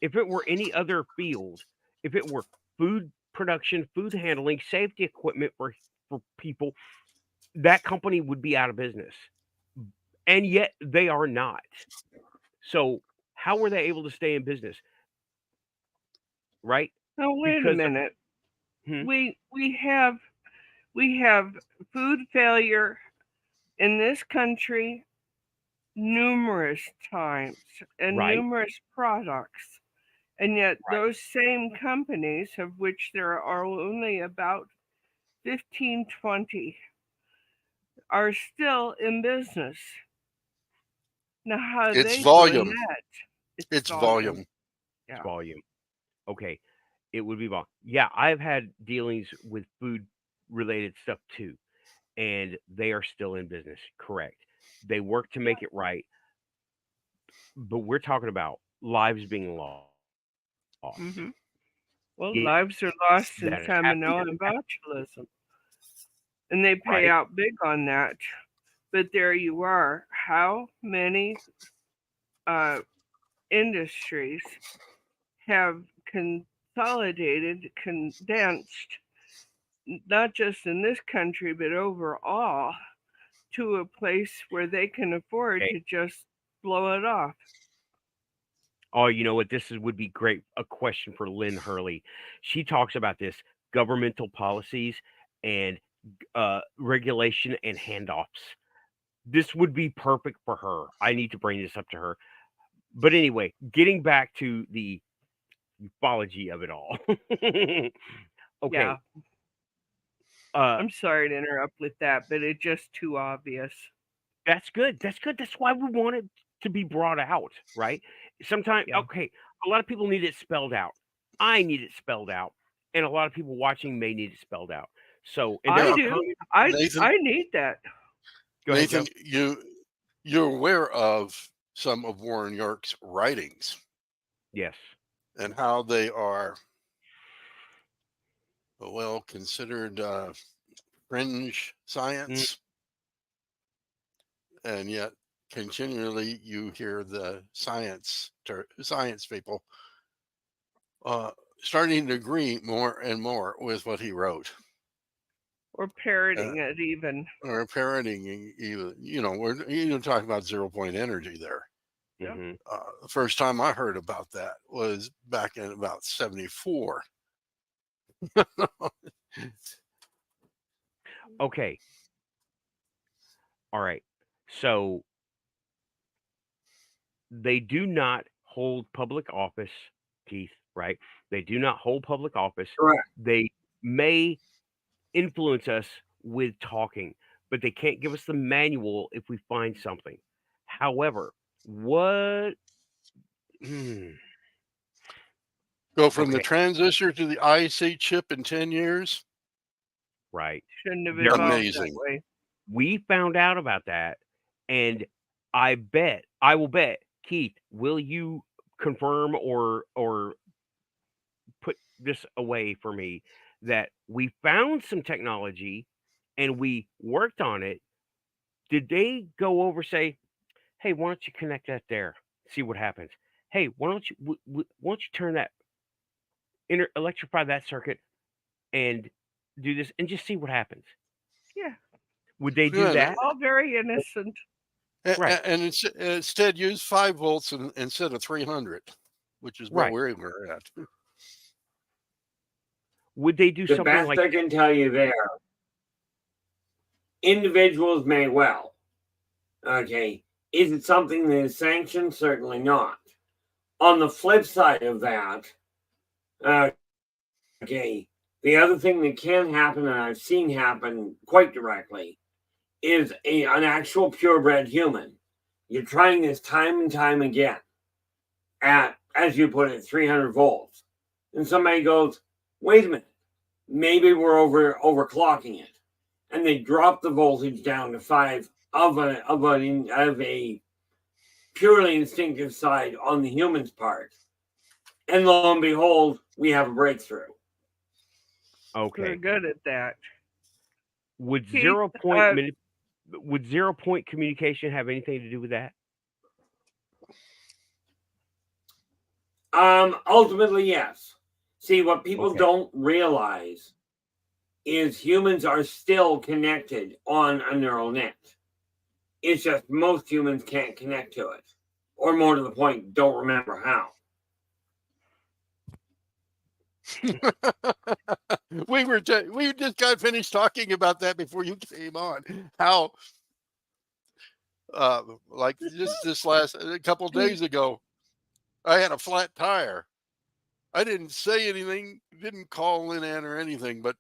If it were any other field, if it were food production, food handling, safety equipment for people, that company would be out of business. And yet they are not. So how were they able to stay in business? Right? Now wait a minute. We have food failure in this country numerous times and numerous products. And yet those same companies, of which there are only about 15, 20, are still in business. Now, how it's they volume. doing that? It's volume. Yeah. It's volume. Okay, it would be wrong. Yeah, I've had dealings with food related stuff too, and they are still in business. Correct. They work to make it right, but we're talking about lives being lost. Hmm. Well, Yes, lives are that lost has in happened. salmonella and botulism, and they pay Right. out big on that. But there you are. How many uh, industries have consolidated, condensed, not just in this country, but overall, to a place where they can afford Okay. to just blow it off? Oh, you know what? Would be great. A question for Lynn Hurley. She talks about this governmental policies and regulation and handoffs. This would be perfect for her. I need to bring this up to her. But anyway, getting back to the ufology of it all. Yeah, Okay. Uh, I'm sorry to interrupt with that, but it's just too obvious. that's good. That's good. That's why we want it to be brought out, right? Sometimes, Yeah, okay, a lot of people need it spelled out. I need it spelled out, and a lot of people watching may need it spelled out. So, and there I Now, are do. currently. Nathan, I need that. Go ahead, Nathan, Joe. you're aware of some of Warren York's writings Yes. and how they are well considered fringe Mm, science, and yet continually you hear the science people uh, starting to agree more and more with what he wrote, Or uh, parroting it even. or parroting even. We're talking about 0 point energy there. Yeah. mhm. The first time I heard about that was back in about 74. Okay. All right. So they do not hold public office, Keith, right? They do not hold public office. Correct. They may influence us with talking, but they can't give us the manual if we find something. However, what? Hmm, Go from the okay, transistor to the IC chip in 10 years. right. Shouldn't have There, evolved that Amazing. way. we found out about that, and I will bet, Keith, will you confirm or put this away for me that we found some technology and we worked on it? Did they go over say, "Hey, why don't you connect that there? See what happens. Hey, why don't you turn that electrify that circuit and do this and just see what happens?" Yeah, Would they do Yeah, that? all very innocent. Right, and instead use 5 volts instead of 300, which is what right. we were at. Would they do The something best like I can tell you there, individuals may well. Okay. Is it something that is sanctioned? Certainly not. On the flip side of that, okay, the other thing that can happen, and I've seen happen quite directly, is an actual purebred human. You're trying this time and time again at, as you put it, 300 volts. And somebody goes, wait a minute, maybe we're overclocking it. And they drop the voltage down to 5 of a purely instinctive side on the human's part. And lo and behold, we have a breakthrough. We're okay? good at that. Would Keith, 0 point would 0 point communication have anything to do with that? Ultimately, yes. See, what people Okay, don't realize is humans are still connected on a neural net. It's just most humans can't connect to it, or more to the point, don't remember how. We just got finished talking about that before you came on. How like just this last a couple days ago, I had a flat tire. I didn't say anything, didn't call in or anything, but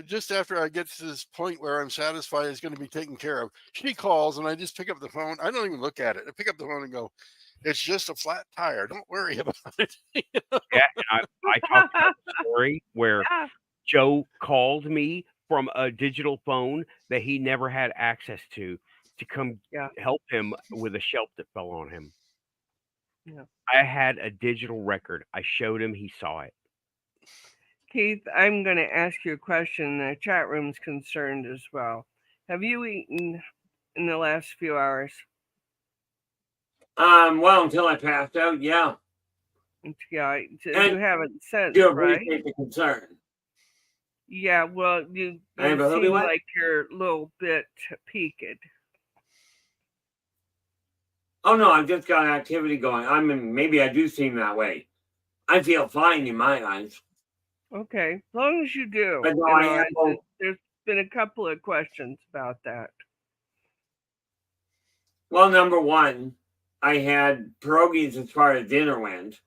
just after I get to this point where I'm satisfied it's going to be taken care of, she calls and I just pick up the phone. I don't even look at it. I pick up the phone and go, It's just a flat tire. Don't worry about it. Yeah, and I talked about the story where Yeah. Joe called me from a digital phone that he never had access to come Yeah. help him with a shelf that fell on him. Yeah. I had a digital record. I showed him. He saw it. Keith, I'm going to ask you a question. The chat room's concerned as well. Have you eaten in the last few hours? Well, until I passed out, yeah. Yeah, so And you haven't since, do right? appreciate the concern. Yeah, well, you I have a hoodie seem what? like you're a little bit peaked. Oh no, I've just got activity going. Maybe I do seem that way. I feel fine in my eyes. Okay, as long as you do. But no, You I know, am. there's been a couple of questions about that. Well, number one, I had pierogies as far as dinner went.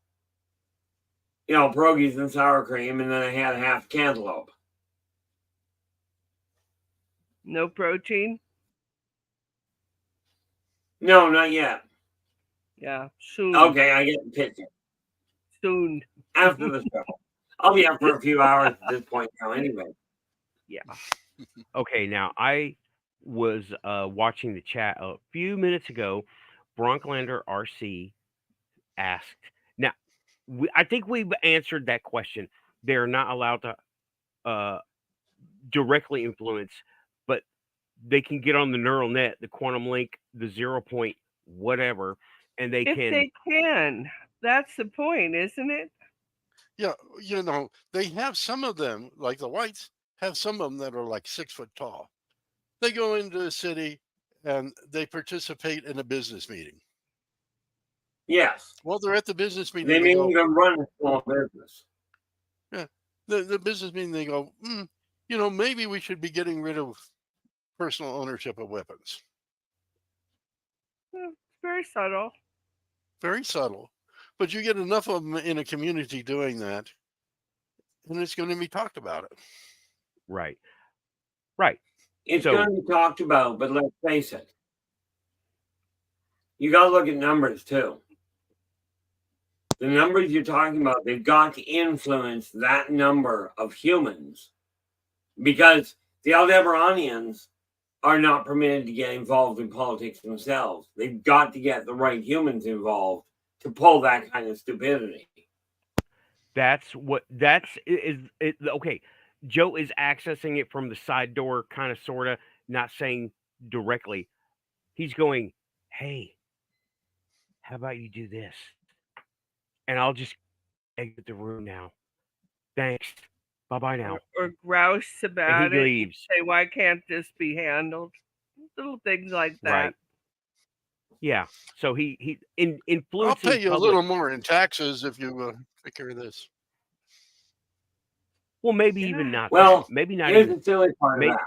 You know, pierogies and sour cream, and then I had half cantaloupe. No protein? No, not yet. Yeah, soon. Okay, I get the picture. Soon. After the show. I'll be up for a few hours at this point now anyway. Yeah. Okay, now I was watching the chat a few minutes ago. Bronklander RC asked. Now, I think we've answered that question. They're not allowed to directly influence, but they can get on the neural net, the quantum link, the 0 point, whatever, and they If can. they can, that's the point, isn't it? Yeah, you know, they have some of them, like the whites, have some of them that are like 6 foot tall. They go into the city and they participate in a business meeting. Yes. While they're at the business meeting, They may go, even run a small business. yeah, the business meeting, they go, you know, maybe we should be getting rid of personal ownership of weapons. It's very subtle. Very subtle. But you get enough of them in a community doing that, and it's going to be talked about it. Right. Right. It's So- going to be talked about, but let's face it. You got to look at numbers too. The numbers you're talking about, they've got to influence that number of humans because the Aldebaranians are not permitted to get involved in politics themselves. They've got to get the right humans involved to pull that kind of stupidity. Okay. Joe is accessing it from the side door, kind of, sort of, not saying directly. He's going, hey, how about you do this? And I'll just exit the room now. Thanks. Bye-bye now. Or grouse about he it. leaves. Say, why can't this be handled? Little things like that. Right. Yeah. So he I'll influencing pay you public. a little more in taxes if you take care of this. Well, maybe Yeah. even not. Well, that. Maybe not here's even. the silly part of that.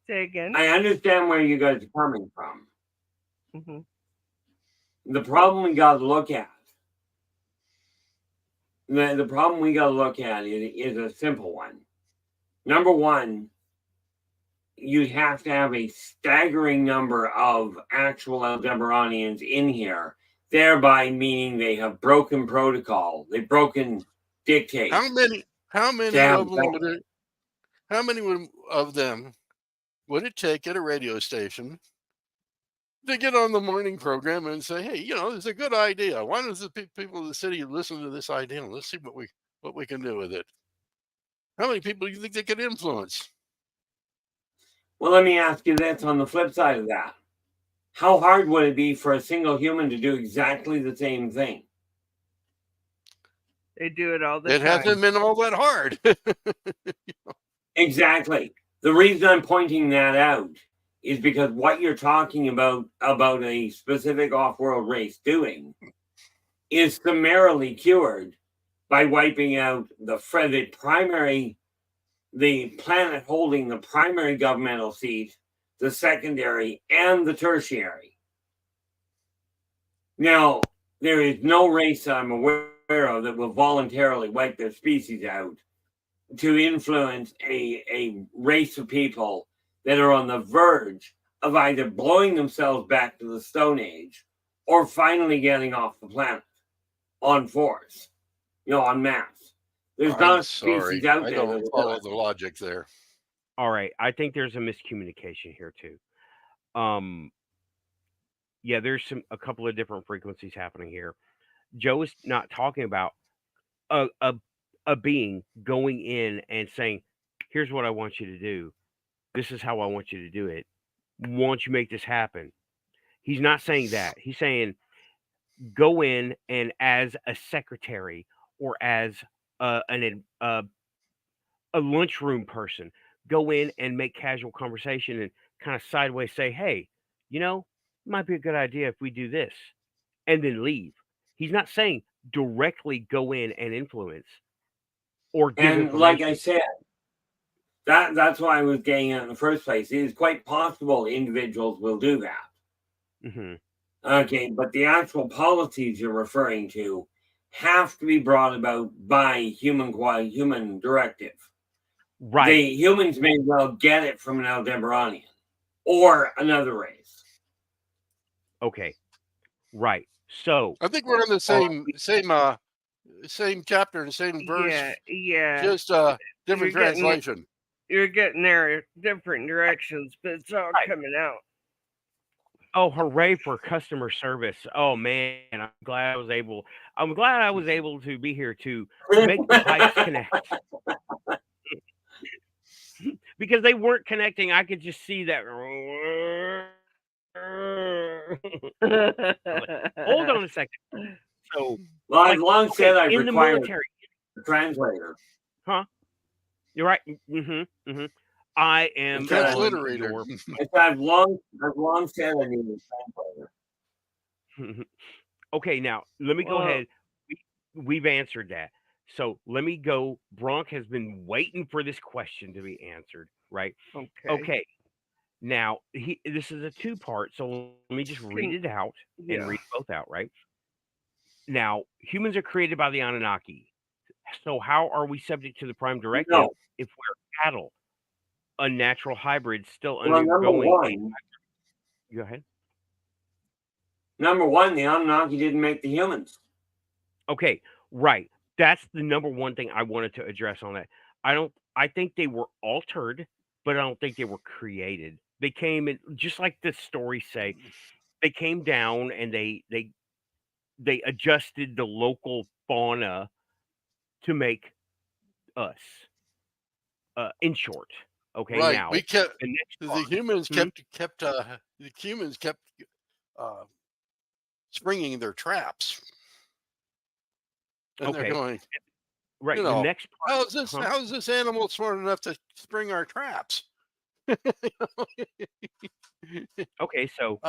Say again. I understand where you guys are coming from. Mhm. The problem we got to look at, the problem we got to look at is a simple one. Number one, you'd have to have a staggering number of actual Aldebaranians in here, thereby meaning they have broken protocol, they've broken dictates. How many Damn, of them of them would it take at a radio station to get on the morning program and say, hey, you know, it's a good idea. Why don't the people of the city listen to this idea and let's see what we can do with it? How many people do you think they could influence? Well, let me ask you this on the flip side of that. How hard would it be for a single human to do exactly the same thing? They do it all the It time. hasn't been all that hard. Exactly. The reason I'm pointing that out is because what you're talking about a specific off-world race doing is summarily cured by wiping out the planet holding the primary governmental seat, the secondary, and the tertiary. Now, there is no race I'm aware of that will voluntarily wipe their species out to influence a race of people that are on the verge of either blowing themselves back to the Stone Age or finally getting off the planet on force, en masse. There's not I'm a species sorry. out I there that don't will follow do the it. logic there. All right, I think there's a miscommunication here too. Yeah, there's a couple of different frequencies happening here. Joe is not talking about a a, a being going in and saying, "Here's what I want you to do. This is how I want you to do it. Won't you make this happen?" He's not saying that. He's saying go in and as a secretary or as a lunchroom person, go in and make casual conversation and kind of sideways say, "Hey, it might be a good idea if we do this," and then leave. He's not saying directly go in and influence or give And like I information. said, that's why I was getting at in the first place. It is quite possible individuals will do that. Hmm. Okay, but the actual policies you're referring to have to be brought about by human directive. Right. The humans may well get it from an Aldebaranian or another race. Okay. Right. So I think we're on the same chapter and same verse, Yeah. just different You're getting it. translation. You're getting there different directions, but it's all Right. coming out. Oh, hooray for customer service. Oh man, I'm glad I was able to be here to make the pipes connect. Because they weren't connecting. I could just see that. Hold on a second. So, Well, I've long said I've in the required military, a translator. huh? You're right. Mm-hmm. I am Transliterator. I've long said I need a translator. Okay, now let me go ahead. We've answered that. So let me go. Bronk has been waiting for this question to be answered, right? Okay. Now this is a two-part, so let me just read it out and read both out, right? Now, humans are created by the Anunnaki. So how are we subject to the Prime Directive No. if we're cattle, unnatural hybrids still Well, undergoing? Go ahead. Number one, the Anunnaki didn't make the humans. Okay, right. That's the number one thing I wanted to address on that. I think they were altered, but I don't think they were created. They came in just like the stories say. They came down and they adjusted the local fauna to make us. In short, okay. Right. Now We kept the next the part, humans kept springing their traps, and they're okay, going, right. you The know, next part, how is this animal smart enough to spring our traps? okay. So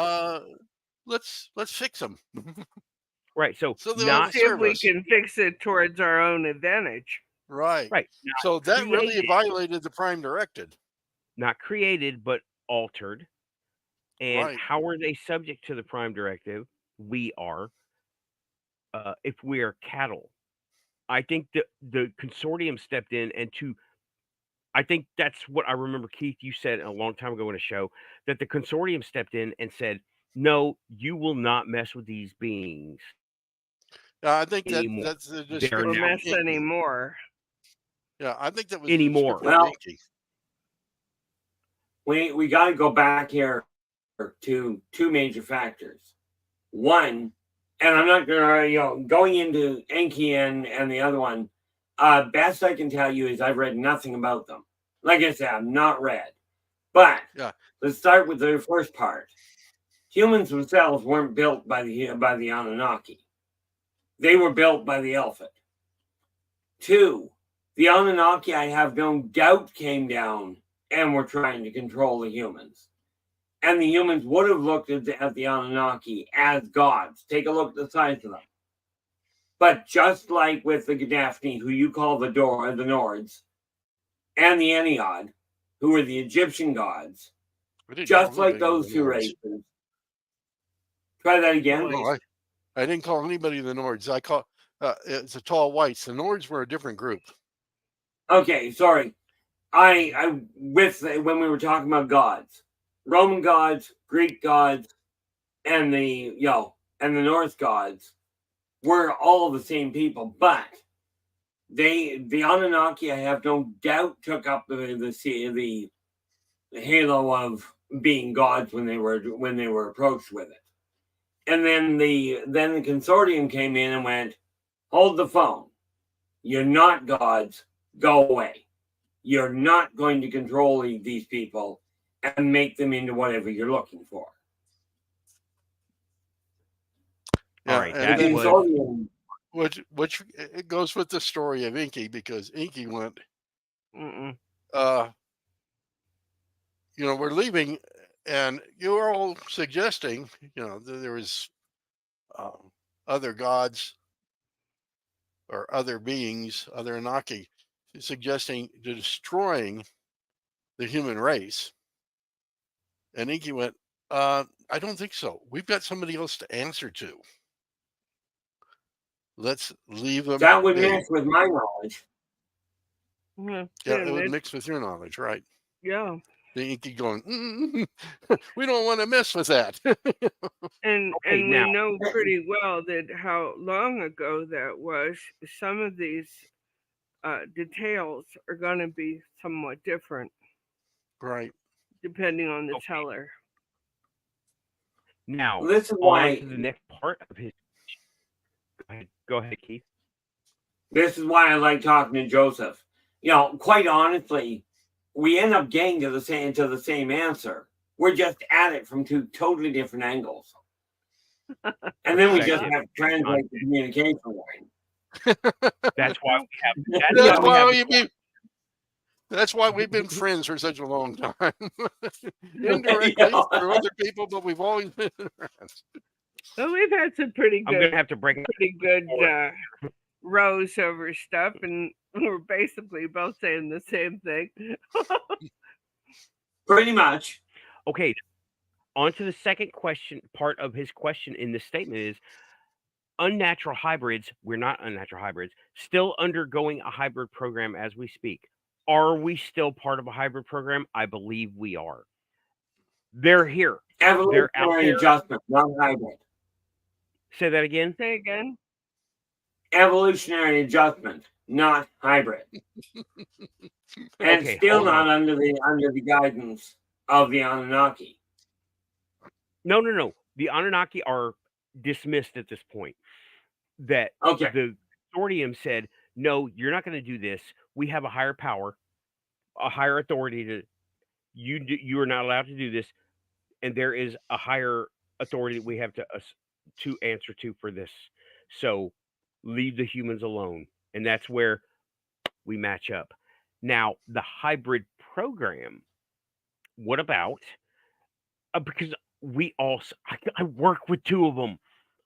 let's fix them. right. So So not See if we us. can fix it towards our own advantage. Right. right. So that really created. violated the Prime Directive. Not created, but altered. And Right. how are they subject to the Prime Directive? We are, if we are cattle. I think the consortium stepped in I think that's what I remember, Keith, you said a long time ago in a show, that the consortium stepped in and said, "No, you will not mess with these beings I think anymore. that's the They're description. now Mess anymore. Yeah, I think that was anymore." the description. Well, we got to go back here to two major factors. One, and I'm not going to, going into Enki and the other one, best I can tell you is I've read nothing about them. Like I said, I've not read. But let's start with the first part. Humans themselves weren't built by the Anunnaki. They were built by the Elephant. Two, the Anunnaki, I have no doubt, came down and were trying to control the humans. And the humans would have looked at the Anunnaki as gods. Take a look at the size of them. But just like with the Gaddafi, who you call the Nords, and the Ennead, who were the Egyptian gods, just like those two races. Try that again. No, I didn't call anybody the Nords. I call it's the tall whites. The Nords were a different group. Okay, sorry. When we were talking about gods, Roman gods, Greek gods, and the Norse gods were all the same people, but the Anunnaki, I have no doubt, took up the halo of being gods when they were approached with it. And then the consortium came in and went, hold the phone. You're not gods. Go away. You're not going to control these people and make them into whatever you're looking for. Yeah, All right, and that again, was which it goes with the story of Inky, because Inky went, Mm-mm. we're leaving, and you were all suggesting, that there was other gods or other beings, other Anunnaki, suggesting destroying the human race. And Inky went, I don't think so. We've got somebody else to answer to. Let's leave them. That would mix with my knowledge. Yeah, Yeah, it would mix with your knowledge, right? Yeah. The Inky going, we don't want to mess with that. And Okay, we now- know pretty well that how long ago that was. Some of these details are going to be somewhat different Right. depending on the teller. now This is on why to the next part of his. Go ahead, Keith. This is why I like talking to Joseph. Quite honestly, we end up getting to the same answer. We're just at it from two totally different angles. And then we just have to translate the communication line. That's why we have. That's why we've been friends for such a long time. Indirectly through other people, but we've always been friends. Well, we've had some pretty I'm good, gonna have to break pretty good rows over stuff, and we're basically both saying the same thing. Pretty much. Okay, on to the second part of his question in this statement is unnatural hybrids. We're not unnatural hybrids. Still undergoing a hybrid program as we speak. Are we still part of a hybrid program? I believe we are. They're here. They're out Evolutionary there. adjustment, not hybrid. Say that again. Say again. Evolutionary adjustment, not hybrid. And Okay, still hold not on. under the guidance of the Anunnaki. No. The Anunnaki are dismissed at this point. That Okay. the consortium said, no, you're not going to do this. We have a higher power, a higher authority to you are not allowed to do this, and there is a higher authority that we have to answer to for this. So leave the humans alone, and that's where we match up. Now the hybrid program. What about? Because we also, I work with two of them.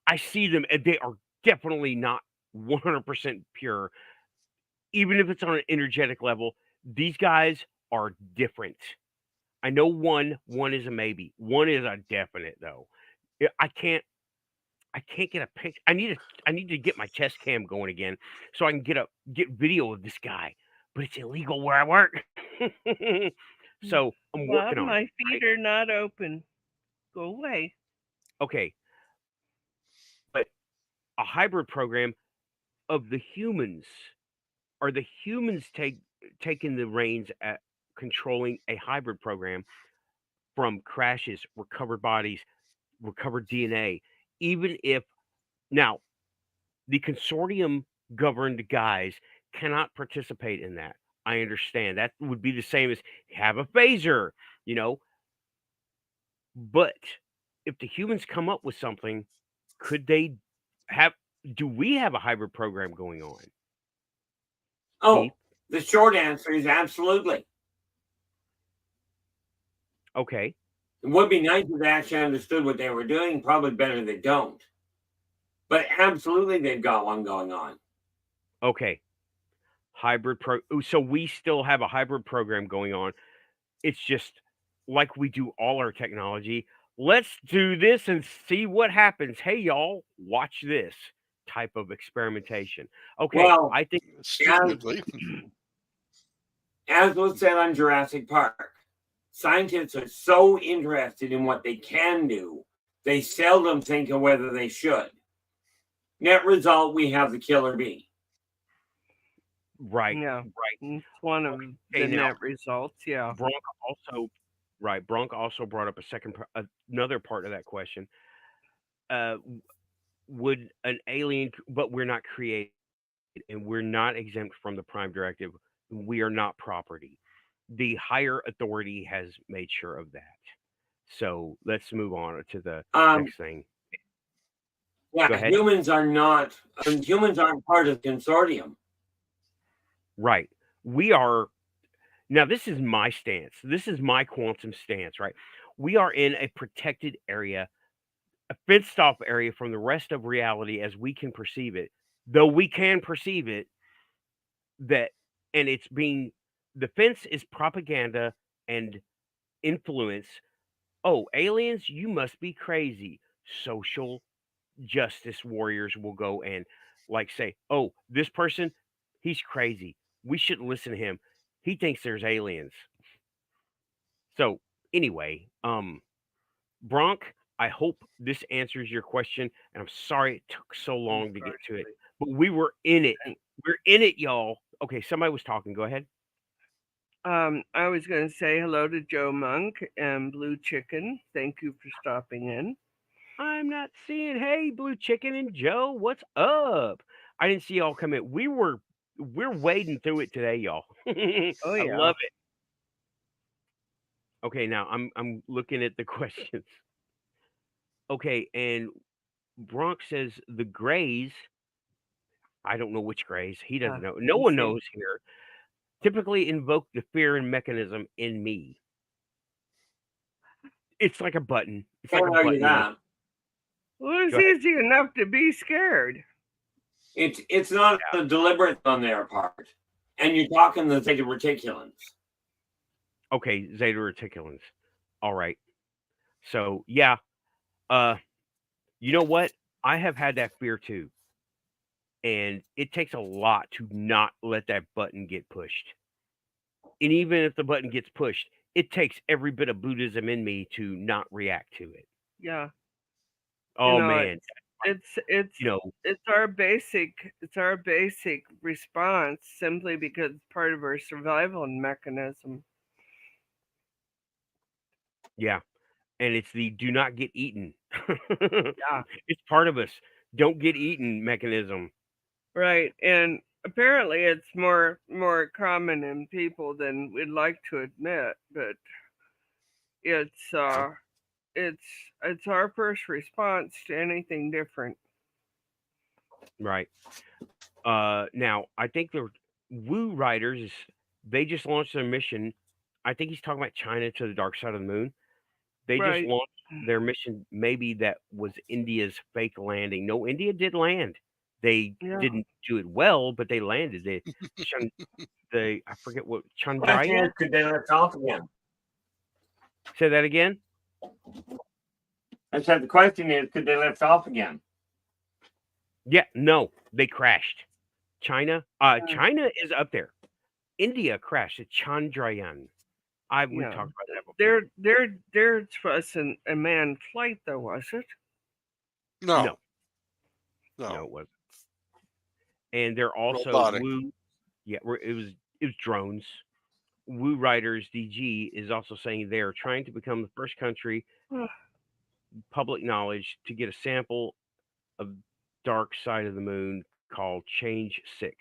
I see them, and they are definitely not 100% pure. Even if it's on an energetic level, these guys are different. I know one is a maybe. One is a definite though. I can't get a picture. I need to get my chest cam going again so I can get video of this guy. But it's illegal where I work. So I'm working on my it. feet are not open. Go away. Okay. But a hybrid program of the humans. Are the humans taking the reins at controlling a hybrid program from crashes, recovered bodies, recovered DNA? Even if now the consortium governed guys cannot participate in that. I understand that would be the same as have a phaser, But if the humans come up with something, could they have? Do we have a hybrid program going on? Oh, Keith? the short answer is absolutely. Okay. It would be nice if they actually understood what they were doing. Probably better they don't. But absolutely, they've got one going on. Okay. So we still have a hybrid program going on. It's just like we do all our technology. Let's do this and see what happens. Hey, y'all, watch this type of experimentation. Okay, Well, I think Stupidly. As was said on Jurassic Park, scientists are so interested in what they can do, they seldom think of whether they should. Net result, we have the killer bee. Right. Yeah. Right. It's one of Okay, the now, net results. Yeah. Bronk also brought up another part of that question. Would an alien, but we're not created and we're not exempt from the prime directive. We are not property. The higher authority has made sure of that. So let's move on to the next thing. Go Yeah, ahead. humans aren't part of the consortium. Right. We are. Now, this is my stance. This is my quantum stance, right? We are in a protected area, a fenced off area from the rest of reality as we can perceive it. Though we can perceive it, that, and it's being, the fence is propaganda and influence. Oh, aliens, you must be crazy. Social justice warriors will go and like say, oh, this person, he's crazy. We shouldn't listen to him. He thinks there's aliens. So anyway, Bronk, I hope this answers your question. And I'm sorry it took so long to get to it, but we were in it. We're in it, y'all. Okay, somebody was talking. Go ahead. I was going to say hello to Joe Monk and Blue Chicken. Thank you for stopping in. I'm not seeing. Hey, Blue Chicken and Joe, what's up? I didn't see y'all come in. We're wading through it today, y'all. Oh I yeah. love it. Okay, now I'm looking at the questions. Okay, and Bronx says the Greys. I don't know which Greys. He doesn't know. No one knows here. Typically invoke the fear and mechanism in me. It's like a button. It's like a button. That. Well, it's easy enough to be scared. It's not a deliberate on their part. And you're talking the Zeta Reticulans. Okay, Zeta Reticulans. All right. So yeah. You know what? I have had that fear too. And it takes a lot to not let that button get pushed. And even if the button gets pushed, it takes every bit of Buddhism in me to not react to it. Yeah. Oh man. It's our basic response simply because it's part of our survival mechanism. Yeah. And it's the do not get eaten. Yeah. It's part of us. Don't get eaten mechanism. Right. And apparently it's more common in people than we'd like to admit, but it's our first response to anything different. Right. Now I think the Woo Riders, they just launched their mission. I think he's talking about China to the dark side of the moon. They just launched their mission. Maybe that was India's fake landing. No, India did land. They didn't do it well, but they landed. I forget what Chandrayaan. Could they lift off again? Say that again. I said the question is, could they lift off again? Yeah, no, they crashed. China is up there. India crashed at Chandrayaan. We talked about that before. There wasn't a manned flight though, was it? No, it wasn't. And they're also robotic. it was drones. Woo Riders DG is also saying they're trying to become the first country, public knowledge, to get a sample of dark side of the moon called Change 6.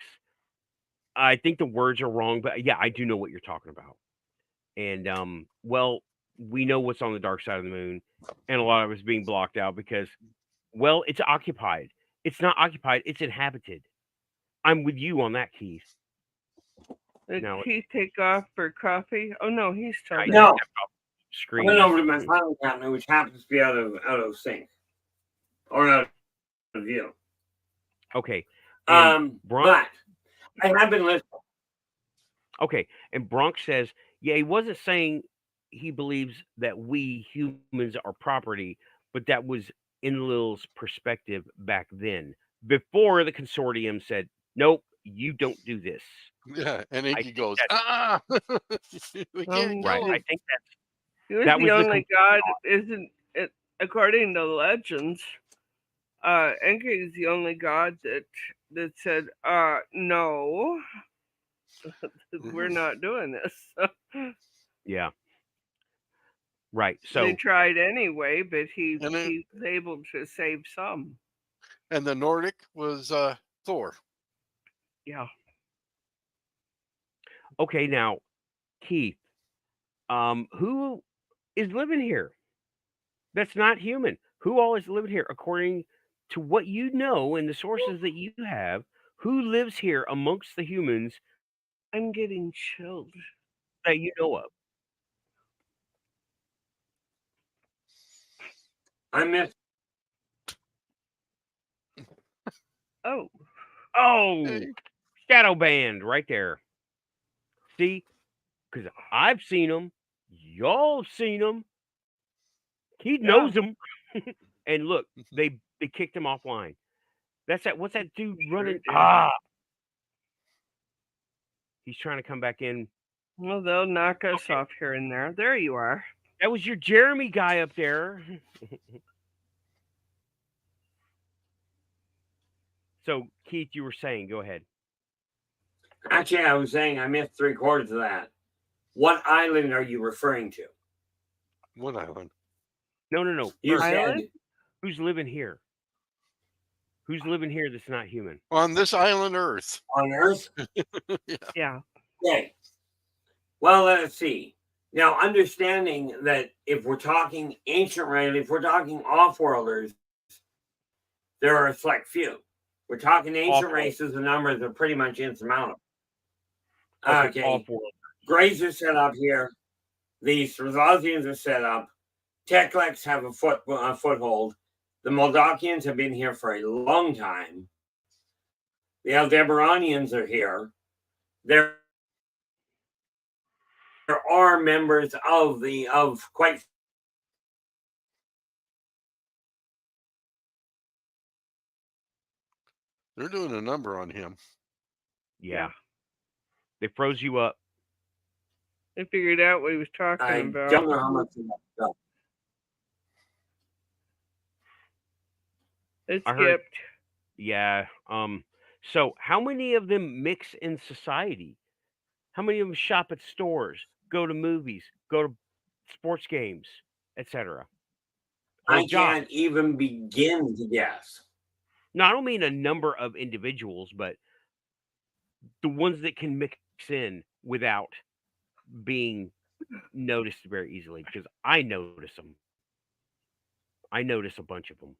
I think the words are wrong, but yeah, I do know what you're talking about. And well, we know what's on the dark side of the moon, and a lot of it's being blocked out because, well, it's occupied. It's not occupied, it's inhabited. I'm with you on that, Keith. Did Keith take off for coffee? Oh no, he's talking. No. I went over to my filing cabinet, which happens to be out of sync or out of view. Okay. But I have been listening. Okay, and Bronx says, yeah, he wasn't saying he believes that we humans are property, but that was Enlil's perspective back then, before the consortium said, nope, you don't do this. Yeah, and Inky goes, we can't right. go. I think He was That the was the only god, isn't it? According to legends, Enki is the only god that said, no, we're not doing this. yeah, right. They So tried anyway, but he And it, was able to save some. and the Nordic was Thor. Yeah. okay, now Keith, who is living here? That's not human. Who all is living here according to what you know and the sources that you have? Who lives here amongst the humans I'm getting chilled. that you know of? I miss. Oh, Oh, Hey, Shadow Band right there. See, because I've seen them, y'all have seen them. He yeah. knows them. And look, they kicked him offline. That's that. What's that dude running? did. Ah, he's trying to come back in. Well, they'll knock us Okay. off here and there. There you are. That was your Jeremy guy up there. So Keith, you were saying, go ahead. Actually, I was saying I missed 3/4 of that. What island are you referring to? what island? No. You First, Island? said who's living here? Who's living here that's not human? On this island Earth. on Earth. Yeah. Okay. Well, let's see. Now, understanding that if we're talking ancient race, if we're talking off-worlders, there are a select few. We're talking ancient Off-world. races, the numbers are pretty much insurmountable. Okay, Okay. off-world. Greys are set up here. The Swazians are set up. Tekleks have a foothold. The Moldakians have been here for a long time. The Aldebaranians are here. There are members of quite. They're doing a number on him. Yeah. They froze you up. I figured out what he was talking I about. don't know how much of that. It I heard- skipped. Yeah. So how many of them mix in society? How many of them shop at stores, go to movies, go to sports games, etc.? I can't even begin to guess. No, I don't mean a number of individuals, but the ones that can mix in without being noticed very easily, because I notice them. I notice a bunch of them.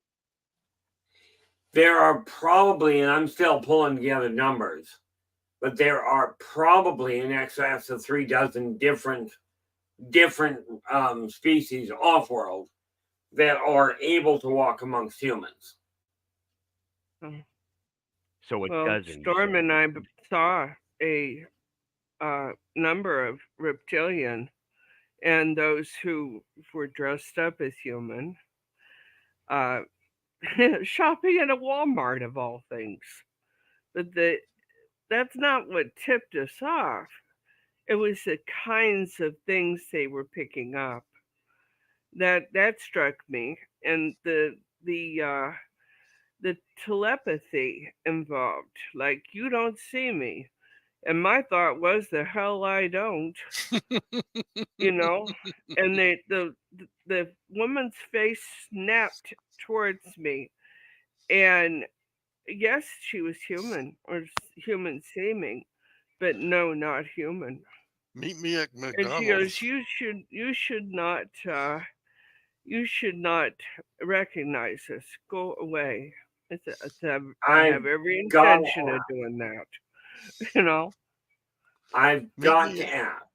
There are probably, and I'm still pulling together numbers, but there are probably in excess of 36 different species off-world that are able to walk amongst humans. So it Well, doesn't. Storm and I saw a number of reptilian and those who were dressed up as human shopping at a Walmart of all things. But that's not what tipped us off. It was the kinds of things they were picking up that struck me, and the telepathy involved. Like, you don't see me, and my thought was, the hell I don't. You know, and the woman's face snapped towards me, and yes, she was human or human seeming, but no, not human. Meet me at And she goes, McDonald's. you should not recognize us. Go away. I have every got intention of doing that. You know? I've Meet got me to ask.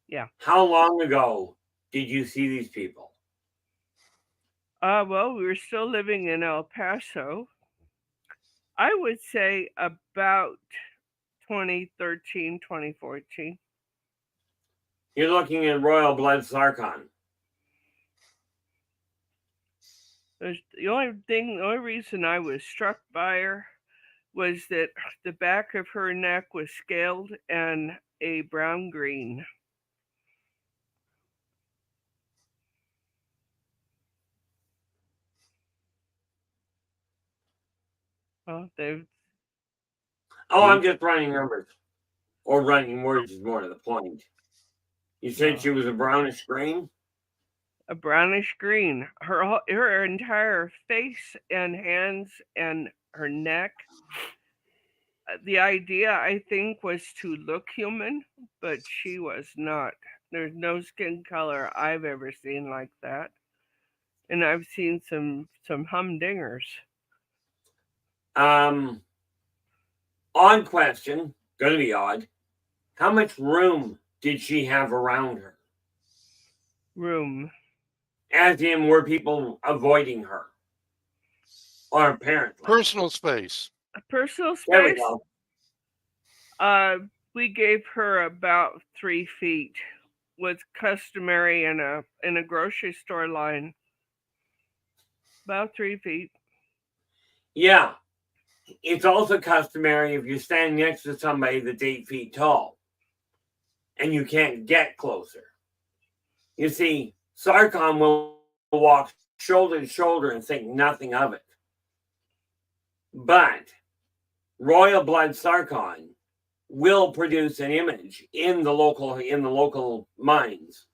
Yeah. How long ago did you see these people? Well, we were still living in El Paso. I would say about 2013, 2014. You're looking at Royal Blood Sarkon. The only reason I was struck by her was that the back of her neck was scaled and a brown green. Well, they've Oh, I'm just running numbers. Or running words is more to the point. You said No. she was a brownish green? a brownish green. Her entire face and hands and her neck. The idea, I think, was to look human, but she was not. There's no skin color I've ever seen like that, and I've seen some humdingers. Odd question. Gonna be odd. How much room did she have around her? Room. As in, were people avoiding her? Or apparently. Personal space. A personal There we space. go. We gave her about 3 feet, was customary in a grocery store line. About 3 feet. Yeah. It's also customary if you're standing next to somebody that's 8 feet tall and you can't get closer. You see, Sarkon will walk shoulder to shoulder and think nothing of it. But royal blood Sarkon will produce an image in the local minds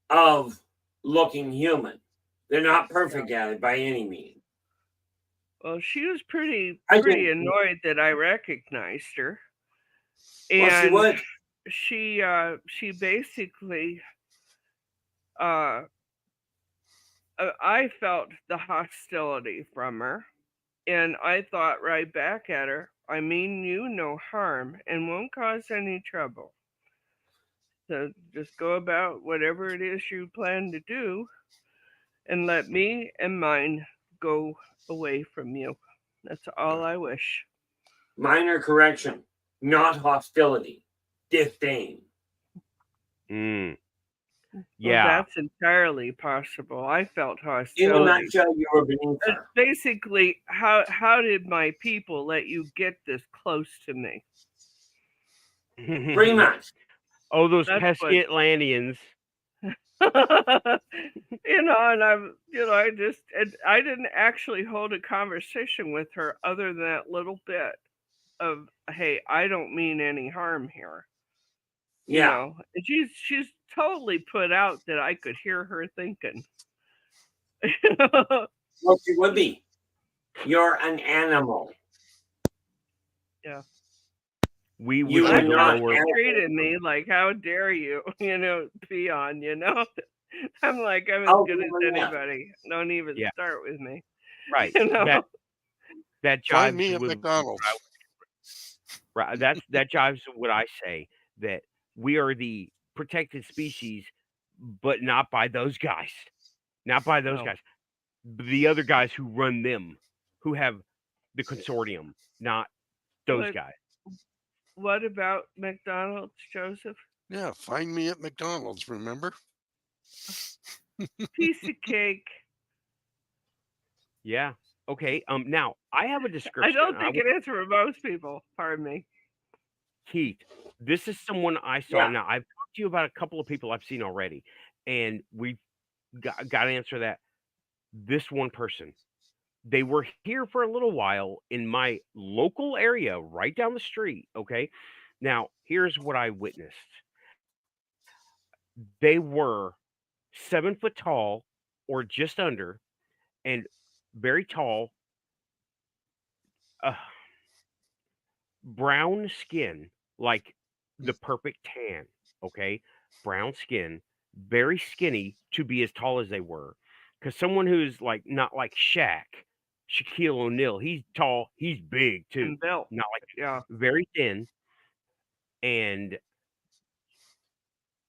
of looking human. They're not perfect at it by any means. Well, she was pretty annoyed that I recognized her. And well, she would. She basically I felt the hostility from her, and I thought right back at her, I mean you no harm and won't cause any trouble. So just go about whatever it is you plan to do and let me and mine go away from you. That's all I wish. Minor correction, not hostility, disdain. Yeah, well, that's entirely possible. I felt hostility. In a nutshell, you were beneath her. Basically, how did my people let you get this close to me? Pretty much. Oh, those pesky Atlanteans. And I didn't actually hold a conversation with her other than that little bit of, hey, I don't mean any harm here. You know, and she's totally put out that I could hear her thinking. Well, she would be. You're an animal. Yeah. You would not treated me like, how dare you, peon, I'm like, I'm as good as anybody. Don't even start with me. Right. That jives Find me at with McDonald's. Right. That jives with what I say, that we are the protected species, but not by those guys. Not by those guys. The other guys who run them, who have the consortium, not those guys. What about McDonald's, Joseph? Yeah, find me at McDonald's, remember? Piece of cake. Yeah. Okay. Now I have a description. I don't think it is for most people. Pardon me. Keith, this is someone I saw. Now I've talked to you about a couple of people I've seen already, and we've got to answer that. This one person, they were here for a little while in my local area, right down the street. Okay. Now here's what I witnessed. They were 7 foot tall or just under, and very tall, brown skin, like the perfect tan. Okay. Brown skin, very skinny to be as tall as they were. Because someone who's like, not like Shaquille O'Neal, he's tall, he's big too. And built. Not like, very thin. And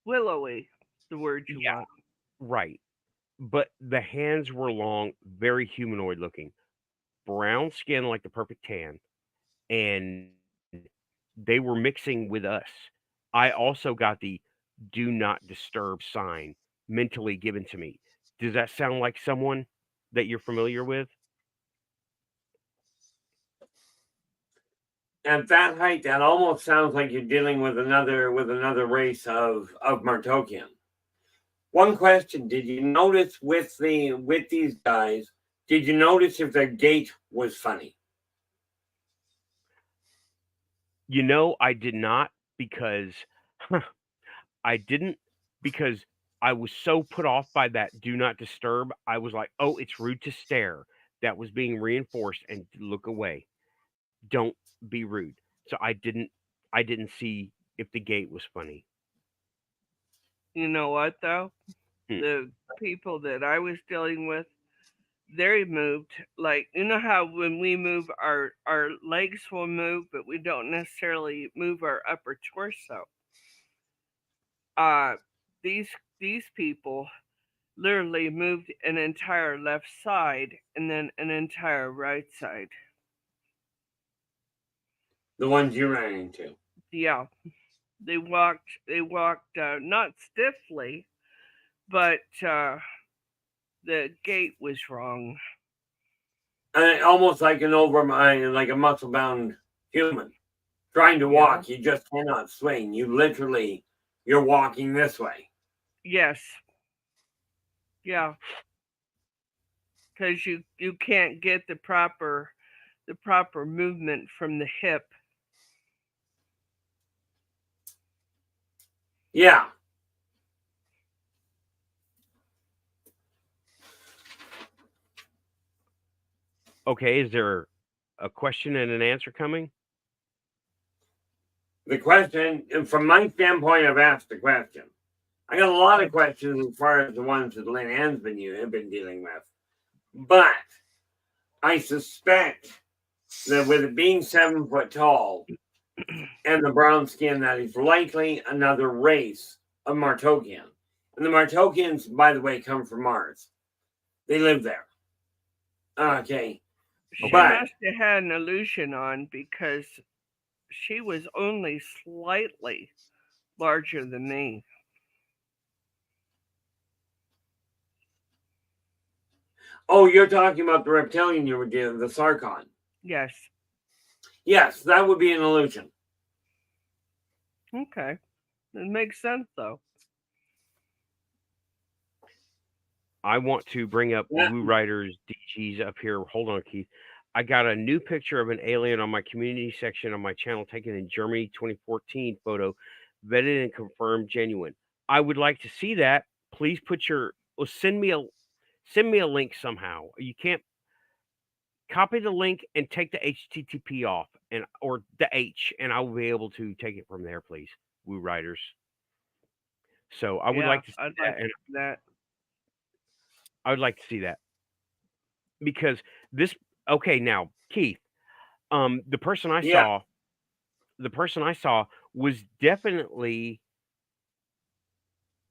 willowy, the word you want. Right. But the hands were long, very humanoid looking. Brown skin like the perfect tan. And they were mixing with us. I also got the do not disturb sign mentally given to me. Does that sound like someone that you're familiar with? At that height, that almost sounds like you're dealing with another race of Martokian. One question: did you notice with these guys? Did you notice if their gait was funny? You know, I did not because I didn't because I was so put off by that do not disturb. I was like, "Oh, it's rude to stare." That was being reinforced and look away. Don't be rude. So I didn't see if the gate was funny. You know what though? Hmm. The people that I was dealing with, they moved like, you know how when we move our legs will move, but we don't necessarily move our upper torso. Uh these people literally moved an entire left side and then an entire right side. The ones you ran into. Yeah, they walked not stiffly, but the gait was wrong. Almost like an overmind, like a muscle bound human trying to Yeah. walk. You just cannot swing. You're walking this way. Yes. Yeah. Because you can't get the proper movement from the hip. Yeah. Okay, is there a question and an answer coming? The question, from my standpoint, I've asked the question. I got a lot of questions as far as the ones that Lynn Ann's been dealing with. But I suspect that with it being 7 foot tall and the brown skin, that is likely another race of Martokian. And the Martokians, by the way, come from Mars. They live there. Okay. She But must have had an illusion on because she was only slightly larger than me. oh, you're talking about the reptilian you were dealing, the Sarkon. Yes. Yes, that would be an illusion. Okay. It makes sense though. I want to bring up Yeah. Woo Riders DGs up here. Hold on, Keith. I got a new picture of an alien on my community section on my channel taken in Germany 2014 photo, vetted and confirmed genuine. I would like to see that. Please put your send me a link somehow. You can't copy the link and take the HTTP off or the H, and I will be able to take it from there, please. Woo Riders. So I would like to see I'd that, like and that. I would like to see that because this. Okay, now Keith, the person I Yeah. saw, the person I saw was definitely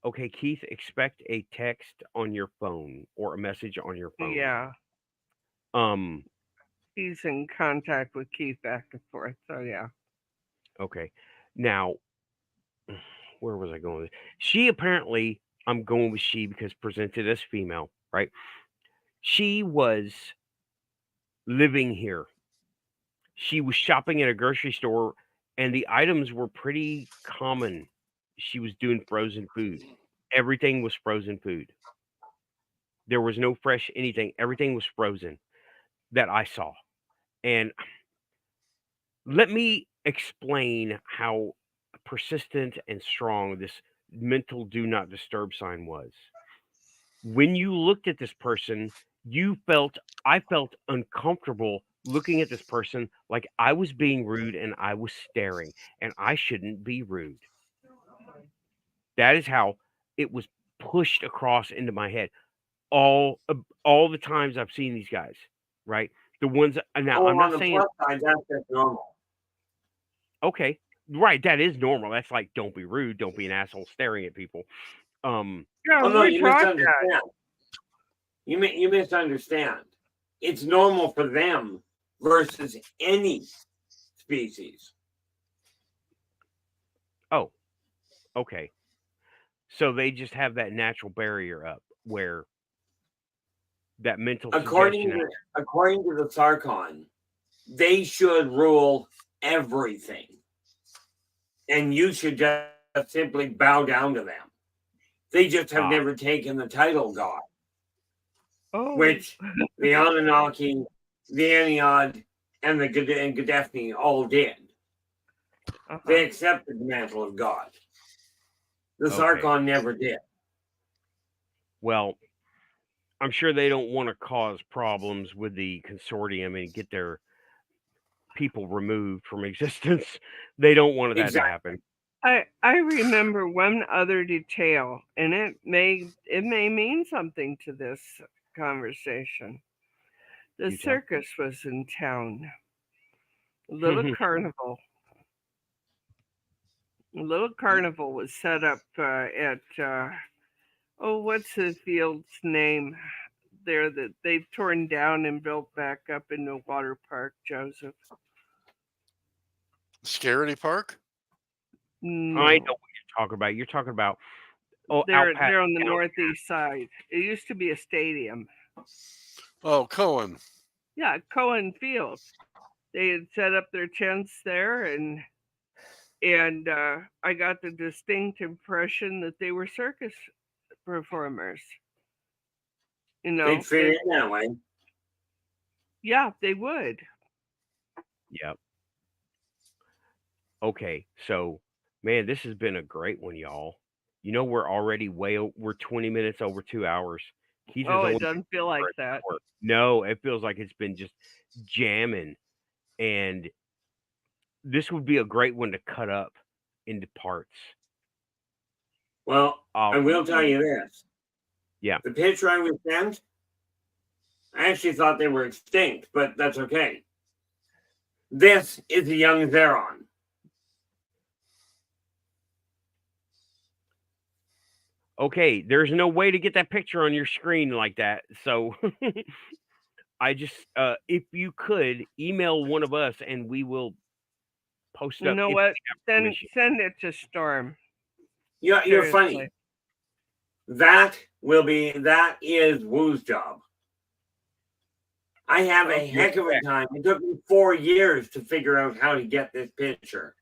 okay. Keith, expect a text on your phone or a message on your phone. Yeah. Um. He's in contact with Keith back and forth. So yeah. Okay. Now, where was I going with this? She apparently, I'm going with she because presented as female, right? She was living here. She was shopping at a grocery store and the items were pretty common. She was doing frozen food. Everything was frozen food. There was no fresh anything. Everything was frozen that I saw. And let me explain how persistent and strong this mental do not disturb sign was. When you looked at this person, I felt uncomfortable looking at this person like I was being rude and I was staring and I shouldn't be rude. That is how it was pushed across into my head. All the times I've seen these guys, right? The ones now I'm on not the saying plus side, that's just normal. okay, right, that is normal. That's like don't be rude, don't be an asshole staring at people. Yeah, Oh no, we you taught that. misunderstand. You misunderstand. It's normal for them versus any species. Oh, okay. So they just have that natural barrier up where that mental According suggestion. to the Sarkon, they should rule everything, and you should just simply bow down to them. They just have never taken the title God, which the Anunnaki, the Ennead, and the Gadefni all did. They accepted the mantle of God. The Sarkon never did. Well, I'm sure they don't want to cause problems with the consortium and get their people removed from existence. They don't want that to happen. I remember one other detail, and it may mean something to this conversation. The circus was in town. A little carnival. A little carnival was set up at what's the field's name there that they've torn down and built back up in the water park, Joseph? Scaredy Park? No. I know what you're talking about. You're talking about they're on the northeast side. It used to be a stadium. Oh, Cohen. Yeah, Cohen Field. They had set up their tents there, and I got the distinct impression that they were circus performers. You know, they'd fit in that way. Yeah, they would. Yep. Okay, so man, this has been a great one, y'all. You know, we're already we're 20 minutes over 2 hours. It doesn't feel like that. No, it feels like it's been just jamming, and this would be a great one to cut up into parts. Well, I will tell you this. Yeah. The picture I was sent, I actually thought they were extinct, but that's okay. This is a young Zeron. Okay, there's no way to get that picture on your screen like that. So I just, if you could email one of us and we will post it up. You know what? Send it to Storm. Yeah, you're funny. That is Woo's job. I have a heck of a time. It took me 4 years to figure out how to get this picture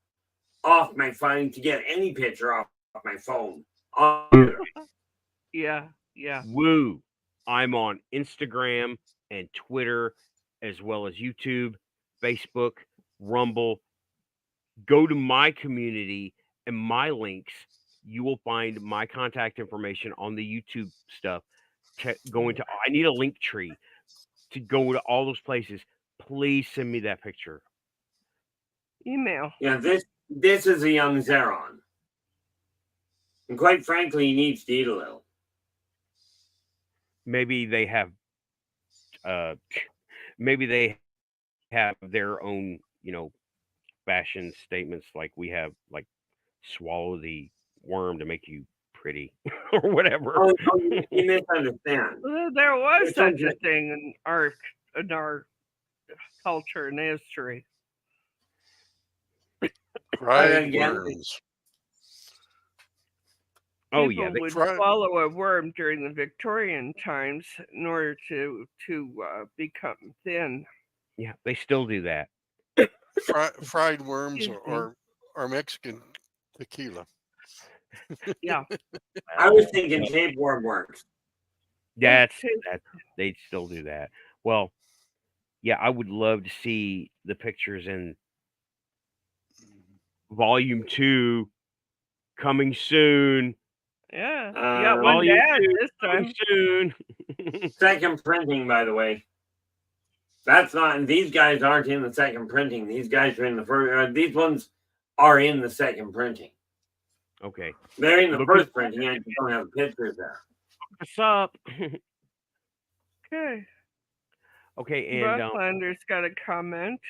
off my phone, to get any picture off my phone. Yeah. Woo. I'm on Instagram and Twitter, as well as YouTube, Facebook, Rumble. Go to my community and my links. You will find my contact information on the YouTube stuff. I need a link tree to go to all those places. Please send me that picture. Email. Yeah, this is a young Zeron. And quite frankly, he needs to eat a little. Maybe they have their own, fashion statements, like we have, like, swallow the worm to make you pretty or whatever. Oh, you misunderstand. There was such a thing in our culture and history. Fried worms. People would swallow a worm during the Victorian times in order to become thin. Yeah, they still do that. Fried worms or Mexican tequila. Yeah. I was thinking tapeworm works. They'd still do that. Well, yeah, I would love to see the pictures in Volume 2 coming soon. Yeah. Volume 2 this time soon. Second printing, by the way. That's not. These guys aren't in the second printing. These guys are in the first. These ones are in the second printing. Okay. They're in the first printing. I just don't have pictures there. What's up? Okay. Okay, and Bucklander's got a comment.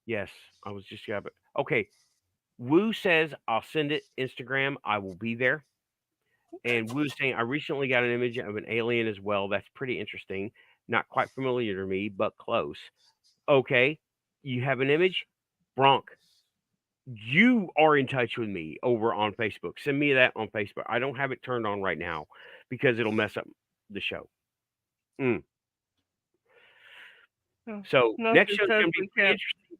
Yes, I was just got it. Okay. Woo says I'll send it Instagram. I will be there. And Woo's saying I recently got an image of an alien as well. That's pretty interesting. Not quite familiar to me, but close. Okay, you have an image, Bronk. You are in touch with me over on Facebook. Send me that on Facebook. I don't have it turned on right now because it'll mess up the show. So next show's gonna be interesting.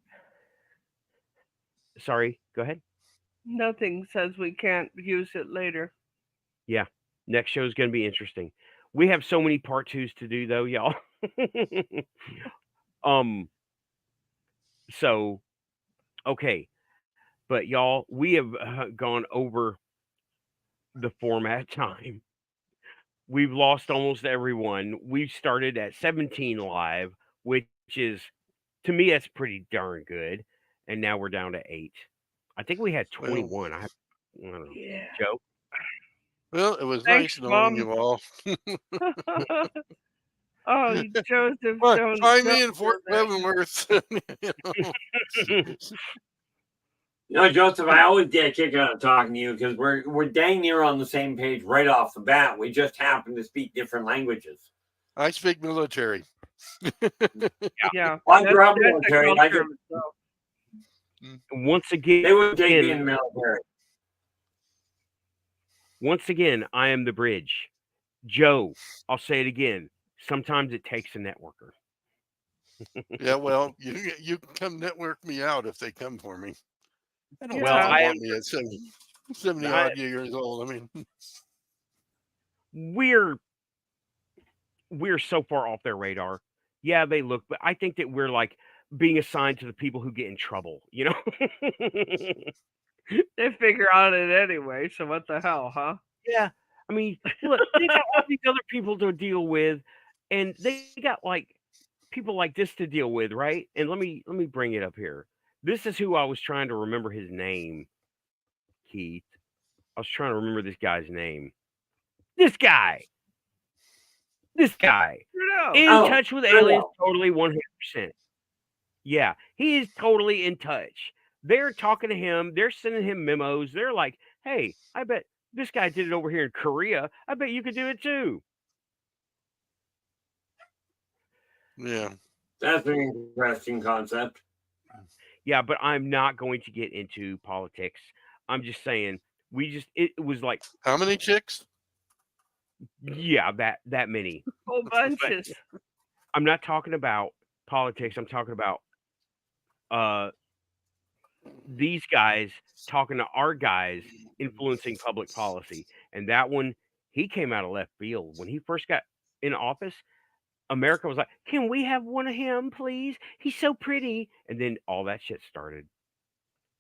Sorry, go ahead. Nothing says we can't use it later. Yeah, next show is going to be interesting. We have so many part 2s to do, though, y'all. So, okay, But y'all, we have gone over the format time. We've lost almost everyone. We've started at 17 live, which is, to me, that's pretty darn good. And now we're down to 8. I think we had Well, 21. I don't know. Yeah. Joe? well, it was Thanks, nice knowing Mom. you all. Oh, Joseph, Well, don't find me in do Fort that. Leavenworth. You know. You know, Joseph, I always get a kick out of talking to you because we're dang near on the same page right off the bat. We just happen to speak different languages. I speak military. Yeah, Well, I that's, grew up that's a military. I culture could, of itself. Once again, they would take me in the military. once again, I am the bridge. Joe, I'll say it again. Sometimes it takes a networker. Yeah, well, you can come network me out if they come for me. I don't Well, think Yeah. they I want me at 70 I- odd years old. I mean, we're so far off their radar. Yeah, they look, but I think that we're like being assigned to the people who get in trouble, you know? They figure out it anyway, so what the hell, huh? Yeah. I mean, look, they got all these other people to deal with, and they got like people like this to deal with, right? And let me bring it up here. This is who I was trying to remember his name, Keith. I was trying to remember this guy's name. This guy. This guy. Bruno. In Oh, touch with Bruno. aliens totally 100%. Yeah, he is totally in touch. They're talking to him, they're sending him memos. They're like, "Hey, I bet this guy did it over here in Korea. I bet you could do it too." yeah. That's an interesting concept. Yeah, but I'm not going to get into politics. I'm just saying it was like, How many chicks? yeah, that many. Whole bunches. I'm not talking about politics. I'm talking about these guys talking to our guys influencing public policy. And that one, he came out of left field. When he first got in office, America was like, "Can we have one of him, please? He's so pretty." And then all that shit started.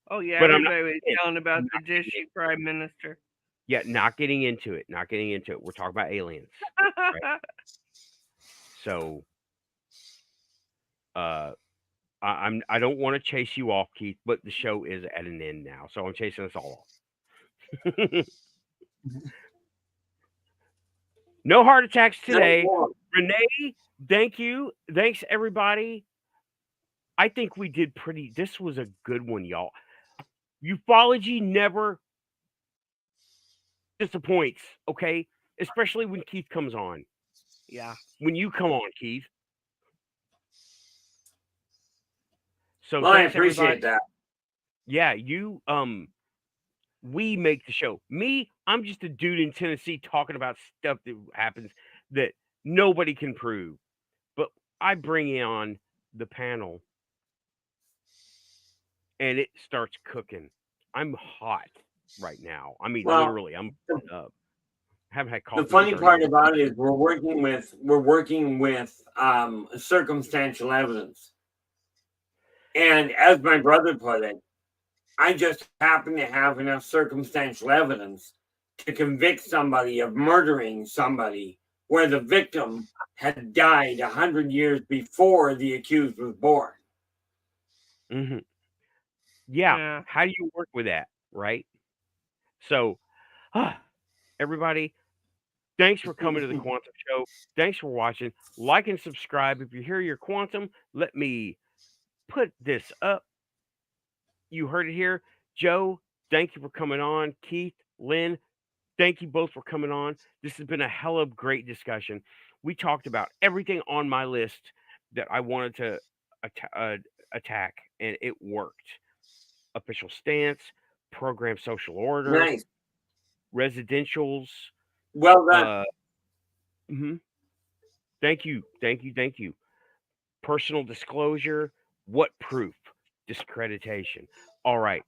Oh yeah, But I'm not everybody was telling about I'm the not getting dishy prime minister. Yeah, not getting into it. Not getting into it. We're talking about aliens. So I don't want to chase you off, Keith, but the show is at an end now. So I'm chasing us all off. No heart attacks today. Renee, thank you. Thanks, everybody. I think we did pretty. This was a good one, y'all. Ufology never disappoints, okay? Especially when Keith comes on. Yeah. When you come on, Keith. So Well, I thanks, everybody. appreciate that. Yeah, you we make the show. Me, I'm just a dude in Tennessee talking about stuff that happens that nobody can prove. But I bring on the panel and it starts cooking. I'm hot right now. I mean, Well, literally, I'm up. I haven't had coffee. The funny since part already. about it is we're working with circumstantial evidence, and as my brother put it, I just happen to have enough circumstantial evidence to convict somebody of murdering somebody where the victim had died 100 years before the accused was born. Mm-hmm. Yeah. How do you work with that, right? So, everybody, thanks for coming to the Quantum Show. Thanks for watching. Like and subscribe. If you hear your quantum, let me put this up. You heard it here. Joe, thank you for coming on. Keith, Lynn, thank you both for coming on. This has been a hell of great discussion. We talked about everything on my list that I wanted to attack, and it worked. Official stance, program social order, Nice. residentials. Well done. Thank you. Personal disclosure. What proof? Discreditation. All right.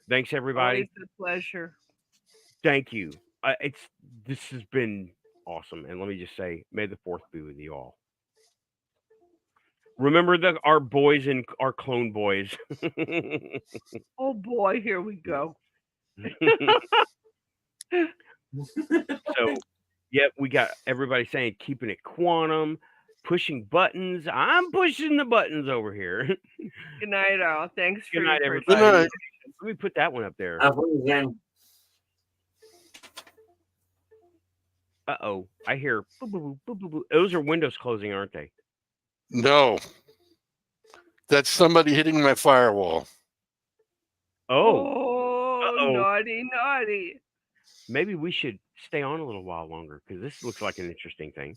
Thanks, everybody. Always a pleasure. Thank you. This has been awesome. And let me just say, may the fourth be with you all. Remember our boys and our clone boys. Oh boy, here we go. So, yep, we got everybody saying keeping it quantum, pushing buttons. I'm pushing the buttons over here. Good night, all. Thanks Good for night, your everybody. Good night. Let me put that one up there. Again. Uh-oh. I hear boo, boo, boo, boo, boo, boo. Those are windows closing, aren't they? No. That's somebody hitting my firewall. Oh, Oh, Uh-oh. naughty, naughty. Maybe we should stay on a little while longer because this looks like an interesting thing.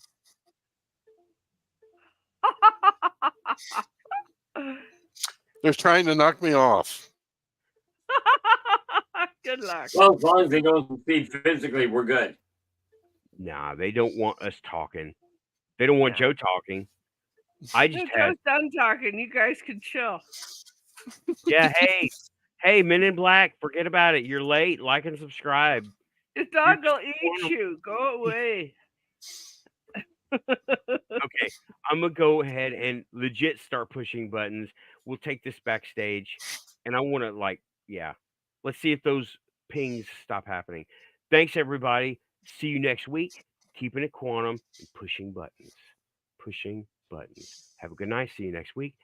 They're trying to knock me off. Good luck. Well, as long as they don't succeed physically, we're good. Nah, they don't want us talking. They don't want Yeah. Joe talking. I No, just had, Joe's done talking. You guys can chill. yeah, hey, Men in Black, forget about it. You're late. Like and subscribe. The dog will eat you. Go away. Okay, I'm gonna go ahead and legit start pushing buttons. We'll take this backstage, and I want to let's see if those pings stop happening. Thanks everybody. See you next week. Keeping it quantum and pushing buttons. Pushing buttons. Have a good night. See you next week.